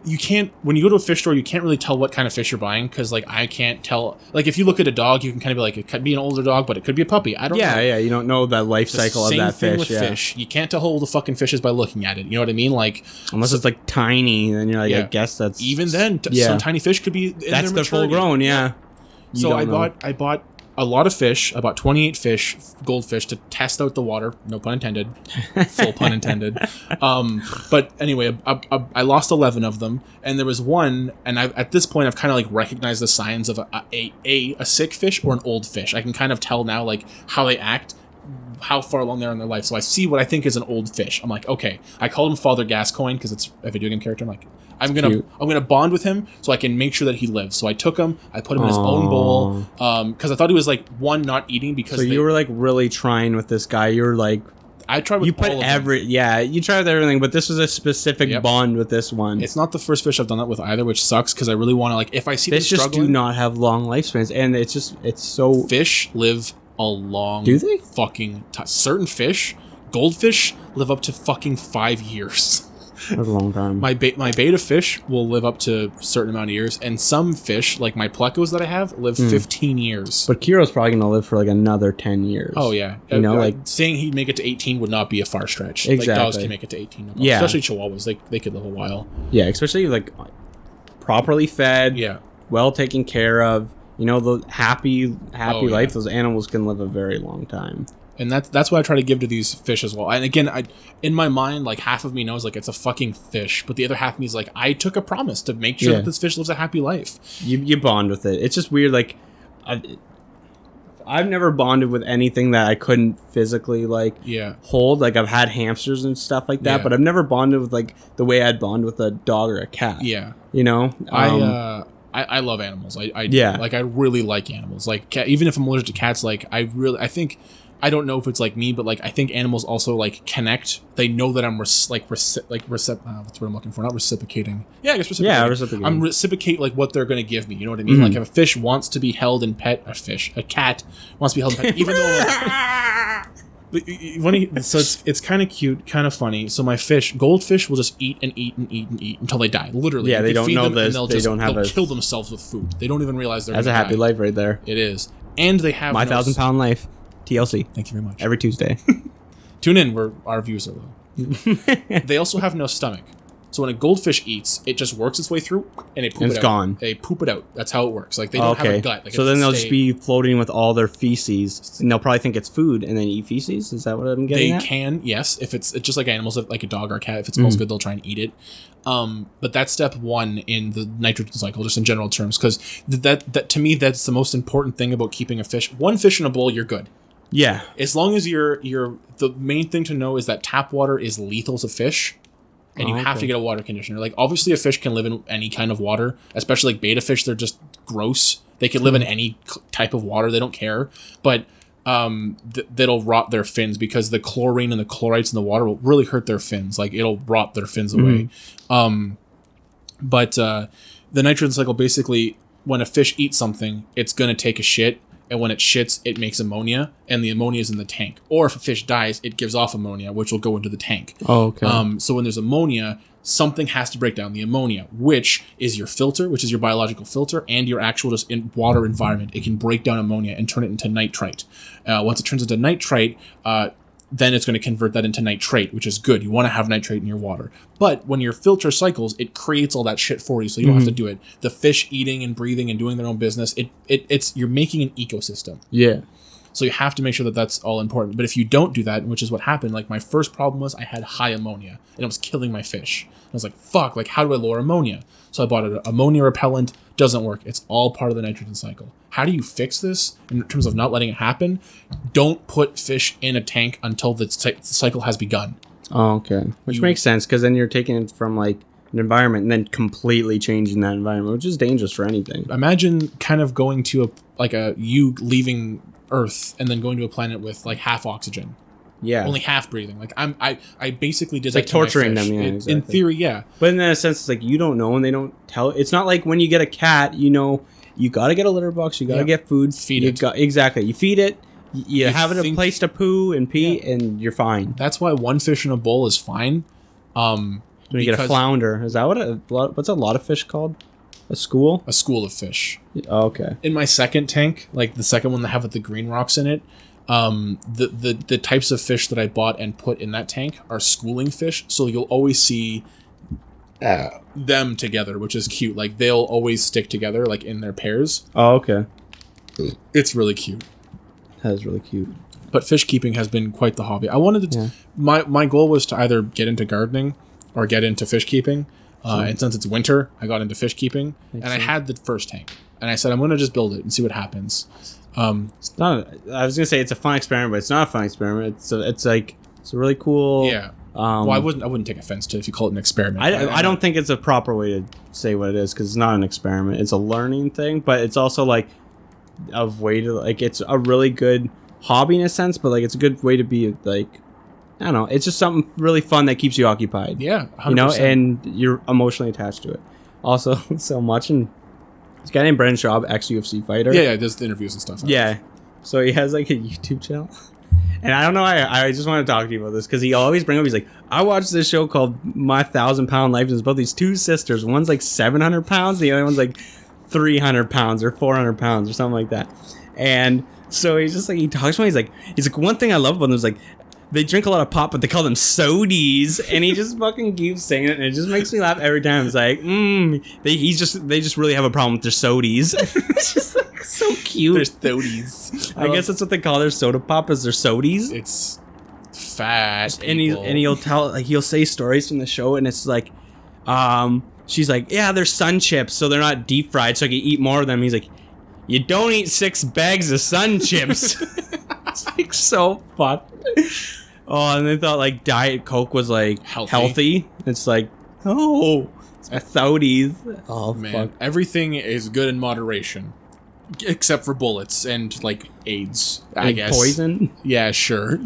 you can't, when you go to a fish store, you can't really tell what kind of fish you're buying because, like, I can't tell. Like, if you look at a dog, you can kind of be like, it could be an older dog, but it could be a puppy. I don't know. Yeah, you don't know the life cycle of that fish. Same thing with fish. You can't tell how old the fucking fish is by looking at it. You know what I mean? Like, unless it's, like, tiny, then you're like, I guess that's... Even then, some tiny fish could be in that's their full grown, So I bought a lot of fish, about 28 goldfish, to test out the water. No pun intended. Full pun intended. But anyway, I lost 11 of them, and there was one, and at this point I've kind of, like, recognized the signs of a sick fish or an old fish. I can kind of tell now, like, how they act, how far along they're in their life. So I see what I think is an old fish. I'm like, okay. I called him Father Gascoigne because it's a video game character. I'm like, I'm gonna bond with him so I can make sure that he lives. So I took him, I put him in his own bowl, because I thought he was, like, not eating because. So you were, like, really trying with this guy. You were like, I tried with all of them. You tried with everything, but this was a specific bond with this one. It's not the first fish I've done that with either, which sucks because I really want to, like, if I see fish them just do not have long lifespans, and it's so fish live a long do they fucking certain fish, goldfish live up to fucking 5 years. That's a long time. My beta fish will live up to a certain amount of years, and some fish, like my plecos that I have, live 15 years. But Kiro's probably going to live for like another 10 years. Oh, yeah. You know, like saying he'd make it to 18 would not be a far stretch. Exactly. Like dogs can make it to 18. Yeah. Especially Chihuahuas. They could live a while. Yeah, especially like properly fed, well taken care of. You know, the happy life, those animals can live a very long time. And that's what I try to give to these fish as well. And again, in my mind, like half of me knows like it's a fucking fish, but the other half of me is like, I took a promise to make sure that this fish lives a happy life. You bond with it. It's just weird. Like, I've never bonded with anything that I couldn't physically hold. Like I've had hamsters and stuff like that, but I've never bonded with like the way I'd bond with a dog or a cat. Yeah, you know. I love animals. I do. Like I really like animals. Like even if I'm allergic to cats, like I think. I don't know if it's like me, but like I think animals also like connect. They know that I'm what's the word I'm looking for? Not reciprocating. Yeah, I guess reciprocating. Yeah, reciprocating. I'm reciprocate like what they're gonna give me. You know what I mean? Like if a fish wants to be held and pet, a cat wants to be held and pet, even though. So it's kind of cute, kind of funny. So my goldfish will just eat and eat and eat and eat until they die. Literally, they don't know this. They'll kill themselves with food. They don't even realize they're. That's a happy life right there. It is, and they have my 1,000-pound life. TLC. Thank you very much. Every Tuesday. Tune in where our views are low. They also have no stomach. So when a goldfish eats, it just works its way through and it's gone. They poop it out. That's how it works. Like they don't have a gut. Like so then they'll just be floating with all their feces and they'll probably think it's food and then eat feces? Is that what I'm getting at? They can, yes. If it's just like animals, like a dog or a cat, if it smells good, they'll try and eat it. But that's step one in the nitrogen cycle, just in general terms, because that to me, that's the most important thing about keeping a fish. One fish in a bowl, you're good. Yeah. As long as the main thing to know is that tap water is lethal to fish, and you have to get a water conditioner. Like obviously a fish can live in any kind of water, especially like beta fish. They're just gross. They can live in any type of water. They don't care. But that'll rot their fins because the chlorine and the chlorides in the water will really hurt their fins. Like it'll rot their fins away. But the nitrogen cycle, basically, when a fish eats something, it's going to take a shit. And when it shits, it makes ammonia, and the ammonia is in the tank. Or if a fish dies, it gives off ammonia, which will go into the tank. Oh, okay. So when there's ammonia, something has to break down the ammonia, which is your filter, which is your biological filter, and your actual just water environment. It can break down ammonia and turn it into nitrite. Once it turns into nitrite, then it's going to convert that into nitrate, which is good. You want to have nitrate in your water. But when your filter cycles, it creates all that shit for you, so you don't have to do it. The fish eating and breathing and doing their own business, it's you're making an ecosystem. Yeah. So you have to make sure that that's all important. But if you don't do that, which is what happened, like my first problem was I had high ammonia, and it was killing my fish. I was like, fuck, like how do I lower ammonia? So I bought an ammonia repellent. Doesn't work. It's all part of the nitrogen cycle. How do you fix this in terms of not letting it happen? Don't put fish in a tank until the cycle has begun. Oh, okay. Which makes sense, because then you're taking it from like an environment and then completely changing that environment, which is dangerous for anything. Imagine kind of going to you leaving Earth and then going to a planet with like half oxygen. Yeah. Only half breathing. Like I basically did it's that like torturing them, yeah. Exactly. In theory, yeah. But in that sense, it's like you don't know and they don't tell. It's not like when you get a cat, you know, you gotta get a litter box, you gotta get food. Feed it. Exactly. You feed it, you have it a place to poo and pee, and you're fine. That's why one fish in a bowl is fine. When you get a flounder, is that what's a lot of fish called? A school? A school of fish. Oh, okay. In my second tank, like the second one that have the green rocks in it, the types of fish that I bought and put in that tank are schooling fish, so you'll always see them together, which is cute. Like they'll always stick together, like in their pairs. Oh, okay. It's really cute. That is really cute. But fish keeping has been quite the hobby. I wanted to. My goal was to either get into gardening or get into fish keeping. And since it's winter, I got into fish keeping, and I had the first tank, and I said I'm going to just build it and see what happens. It's not. I was gonna say it's a fun experiment, but it's not a fun experiment. It's a really cool. Yeah. Well, I wouldn't take offense to it if you call it an experiment. I don't think it's a proper way to say what it is, because it's not an experiment. It's a learning thing, but it's also like a way to like. It's a really good hobby in a sense, but like it's a good way to be like I don't know. It's just something really fun that keeps you occupied. Yeah, 100%. You know, and you're emotionally attached to it. Also, so much. And this guy named Brendan Schaub, ex-UFC fighter. Yeah, does the interviews and stuff. Yeah. So he has like a YouTube channel. And I don't know, I just want to talk to you about this because he always brings up, he's like, I watched this show called My 1,000-Pound Life. And it's about these two sisters. One's like 700 pounds. The other one's like 300 pounds or 400 pounds or something like that. And so he's just like, he talks to me. He's like, one thing I love about them is like, they drink a lot of pop, but they call them sodies. And he just fucking keeps saying it. And it just makes me laugh every time. It's like, they just really have a problem with their sodies. It's just like so cute. There's sodies. I guess that's what they call their soda pop, is their sodies. It's fat. And he'll say stories from the show, and it's like, she's like, yeah, they're sun chips, so they're not deep fried, so I can eat more of them. He's like, you don't eat 6 bags of sun chips. It's like so fun. Oh, and they thought like Diet Coke was like healthy. It's like, oh, it's sodies. Oh man, fuck. Everything is good in moderation. Except for bullets and, like, AIDS, I guess. Poison? Yeah, sure.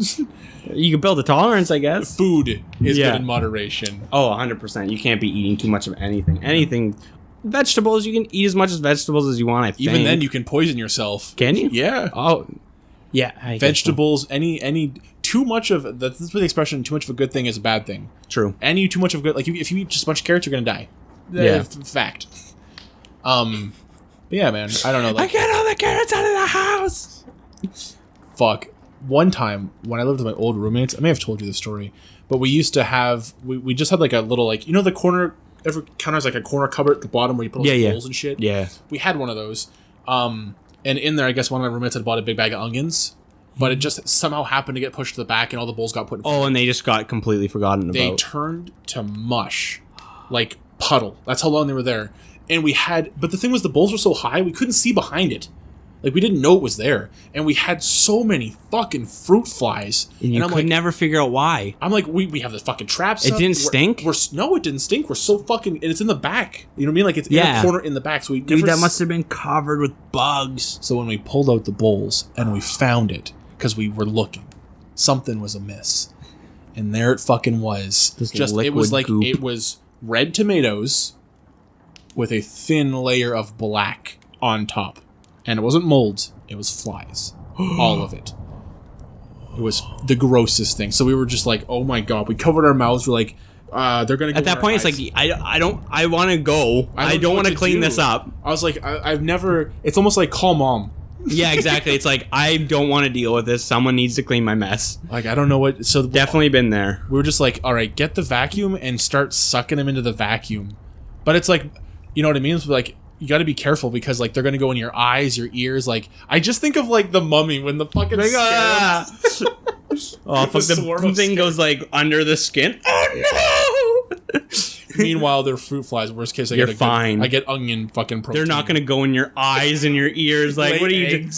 You can build a tolerance, I guess. Food is good in moderation. Oh, 100%. You can't be eating too much of anything. Anything. Vegetables, you can eat as much as vegetables as you want, I think. Even then, you can poison yourself. Can you? Yeah. Oh, yeah. Vegetables, any too much of... That's the expression, too much of a good thing is a bad thing. True. Too much of good... Like, if you eat just a bunch of carrots, you're going to die. Yeah. Fact. But yeah, man, I don't know. Like, I get all the carrots out of the house. Fuck. One time when I lived with my old roommates, I may have told you this story, but we used to have we just had like a little, like, you know, the corner, every counter has like a corner cupboard at the bottom where you put all the bowls and shit. Yeah. We had one of those. And in there, I guess one of my roommates had bought a big bag of onions, but it just somehow happened to get pushed to the back and all the bowls got put in front. Oh, and they just got completely forgotten about. They turned to mush, like puddle. That's how long they were there. And but the thing was, the bowls were so high, we couldn't see behind it. Like, we didn't know it was there. And we had so many fucking fruit flies. And I'm like, never figure out why. I'm like, we have the fucking traps. It didn't stink? No, it didn't stink. We're so fucking... And it's in the back. You know what I mean? Like, it's in a corner in the back. So Dude, that must have been covered with bugs. So when we pulled out the bowls and we found it, because we were looking, something was amiss. And there it fucking was. It was like, goop. It was red tomatoes with a thin layer of black on top. And it wasn't mold, it was flies. All of it. It was the grossest thing. So we were just like, oh my god. We covered our mouths. We're like, they're gonna go at that point, eyes. It's like, I want to go. I don't want to clean this up. I was like, I've never... It's almost like, call mom. Yeah, exactly. It's like, I don't want to deal with this. Someone needs to clean my mess. Like, I don't know what... So definitely been there. We were just like, all right, get the vacuum and start sucking them into the vacuum. But it's like... You know what I mean? It's like, you got to be careful because, like, they're going to go in your eyes, your ears. Like, I just think of, like, the Mummy when the fucking oh, fuck, the thing goes, like, under the skin. Oh, no! Meanwhile, they're fruit flies. Worst case, You're fine. I get onion fucking protein. They're not going to go in your eyes and your ears. Like, what are you doing?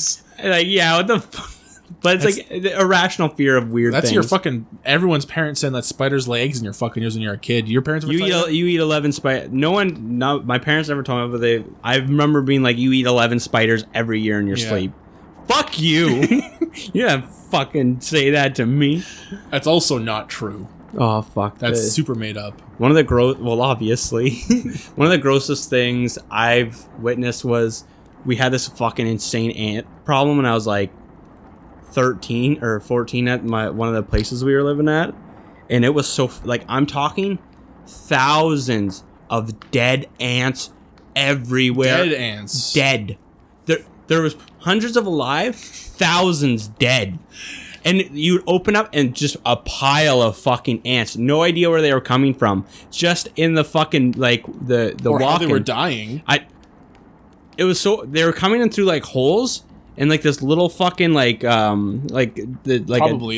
Like, yeah, what the fuck? But it's like irrational fear of weird things. That's your fucking... Everyone's parents saying that spiders lay eggs in your fucking ears when you're a kid. Your parents ever you eat 11 spiders. My parents never told me, but I remember being like, you eat 11 spiders every year in your sleep. Fuck you. You don't fucking say that to me. That's also not true. Oh, fuck. That's super made up. One of the well, obviously. One of the grossest things I've witnessed was we had this fucking insane ant problem, and I was like 13 or 14 at one of the places we were living at, and it was so, like, I'm talking thousands of dead ants everywhere. Dead ants. Dead. There was hundreds of alive, thousands dead. And you'd open up and just a pile of fucking ants. No idea where they were coming from. Just in the fucking, like, the or walk. How they were dying. It was so, they were coming in through, like, holes. And like this little fucking like probably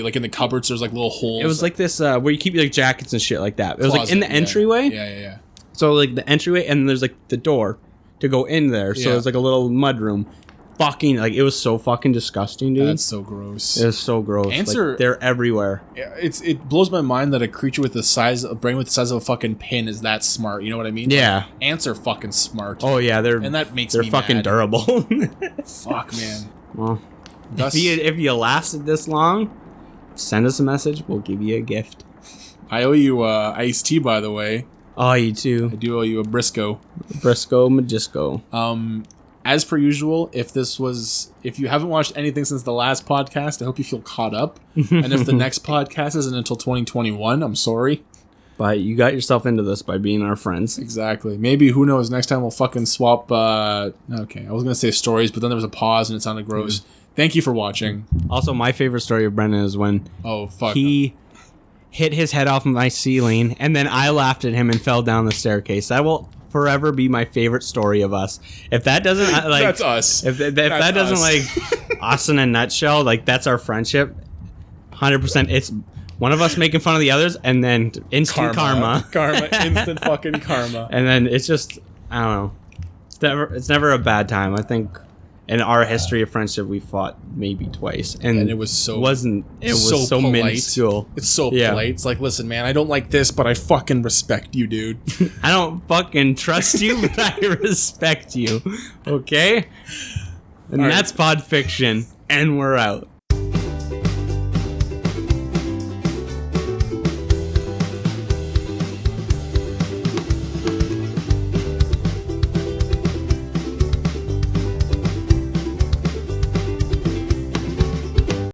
like in the cupboards there's like little holes. It was like this where you keep like jackets and shit like that. It was like in the entryway. Yeah. So like the entryway, and there's like the door to go in there. So it's like a little mud room. Fucking, like, it was so fucking disgusting, dude. That's so gross. It was so gross. Ants they're everywhere. It blows my mind that a creature with a brain with the size of a fucking pin is that smart. You know what I mean? Yeah. Ants are fucking smart. Oh yeah, and that makes me fucking mad. durable. Fuck, man. Well, if you lasted this long, send us a message. We'll give you a gift. I owe you iced tea, by the way. Oh, you too. I do owe you a Briscoe. Briscoe Majisco. As per usual, if you haven't watched anything since the last podcast, I hope you feel caught up. And if the next podcast isn't until 2021, I'm sorry. But you got yourself into this by being our friends. Exactly. Maybe, who knows, next time we'll fucking swap, okay, I was going to say stories, but then there was a pause and it sounded gross. Thank you for watching. Also, my favorite story of Brendan is when he hit his head off my ceiling, and then I laughed at him and fell down the staircase. That will forever be my favorite story of us. If that doesn't like that's us. If that doesn't like us in a nutshell, like that's our friendship. 100%. It's one of us making fun of the others, and then instant karma. Instant fucking karma. And then it's just, I don't know. It's never a bad time. I think in our history of friendship, we fought maybe twice, and it was so minuscule. It's so polite. It's like, listen, man, I don't like this, but I fucking respect you, dude. I don't fucking trust you, but I respect you. Okay, and that's Pod Fiction, and we're out.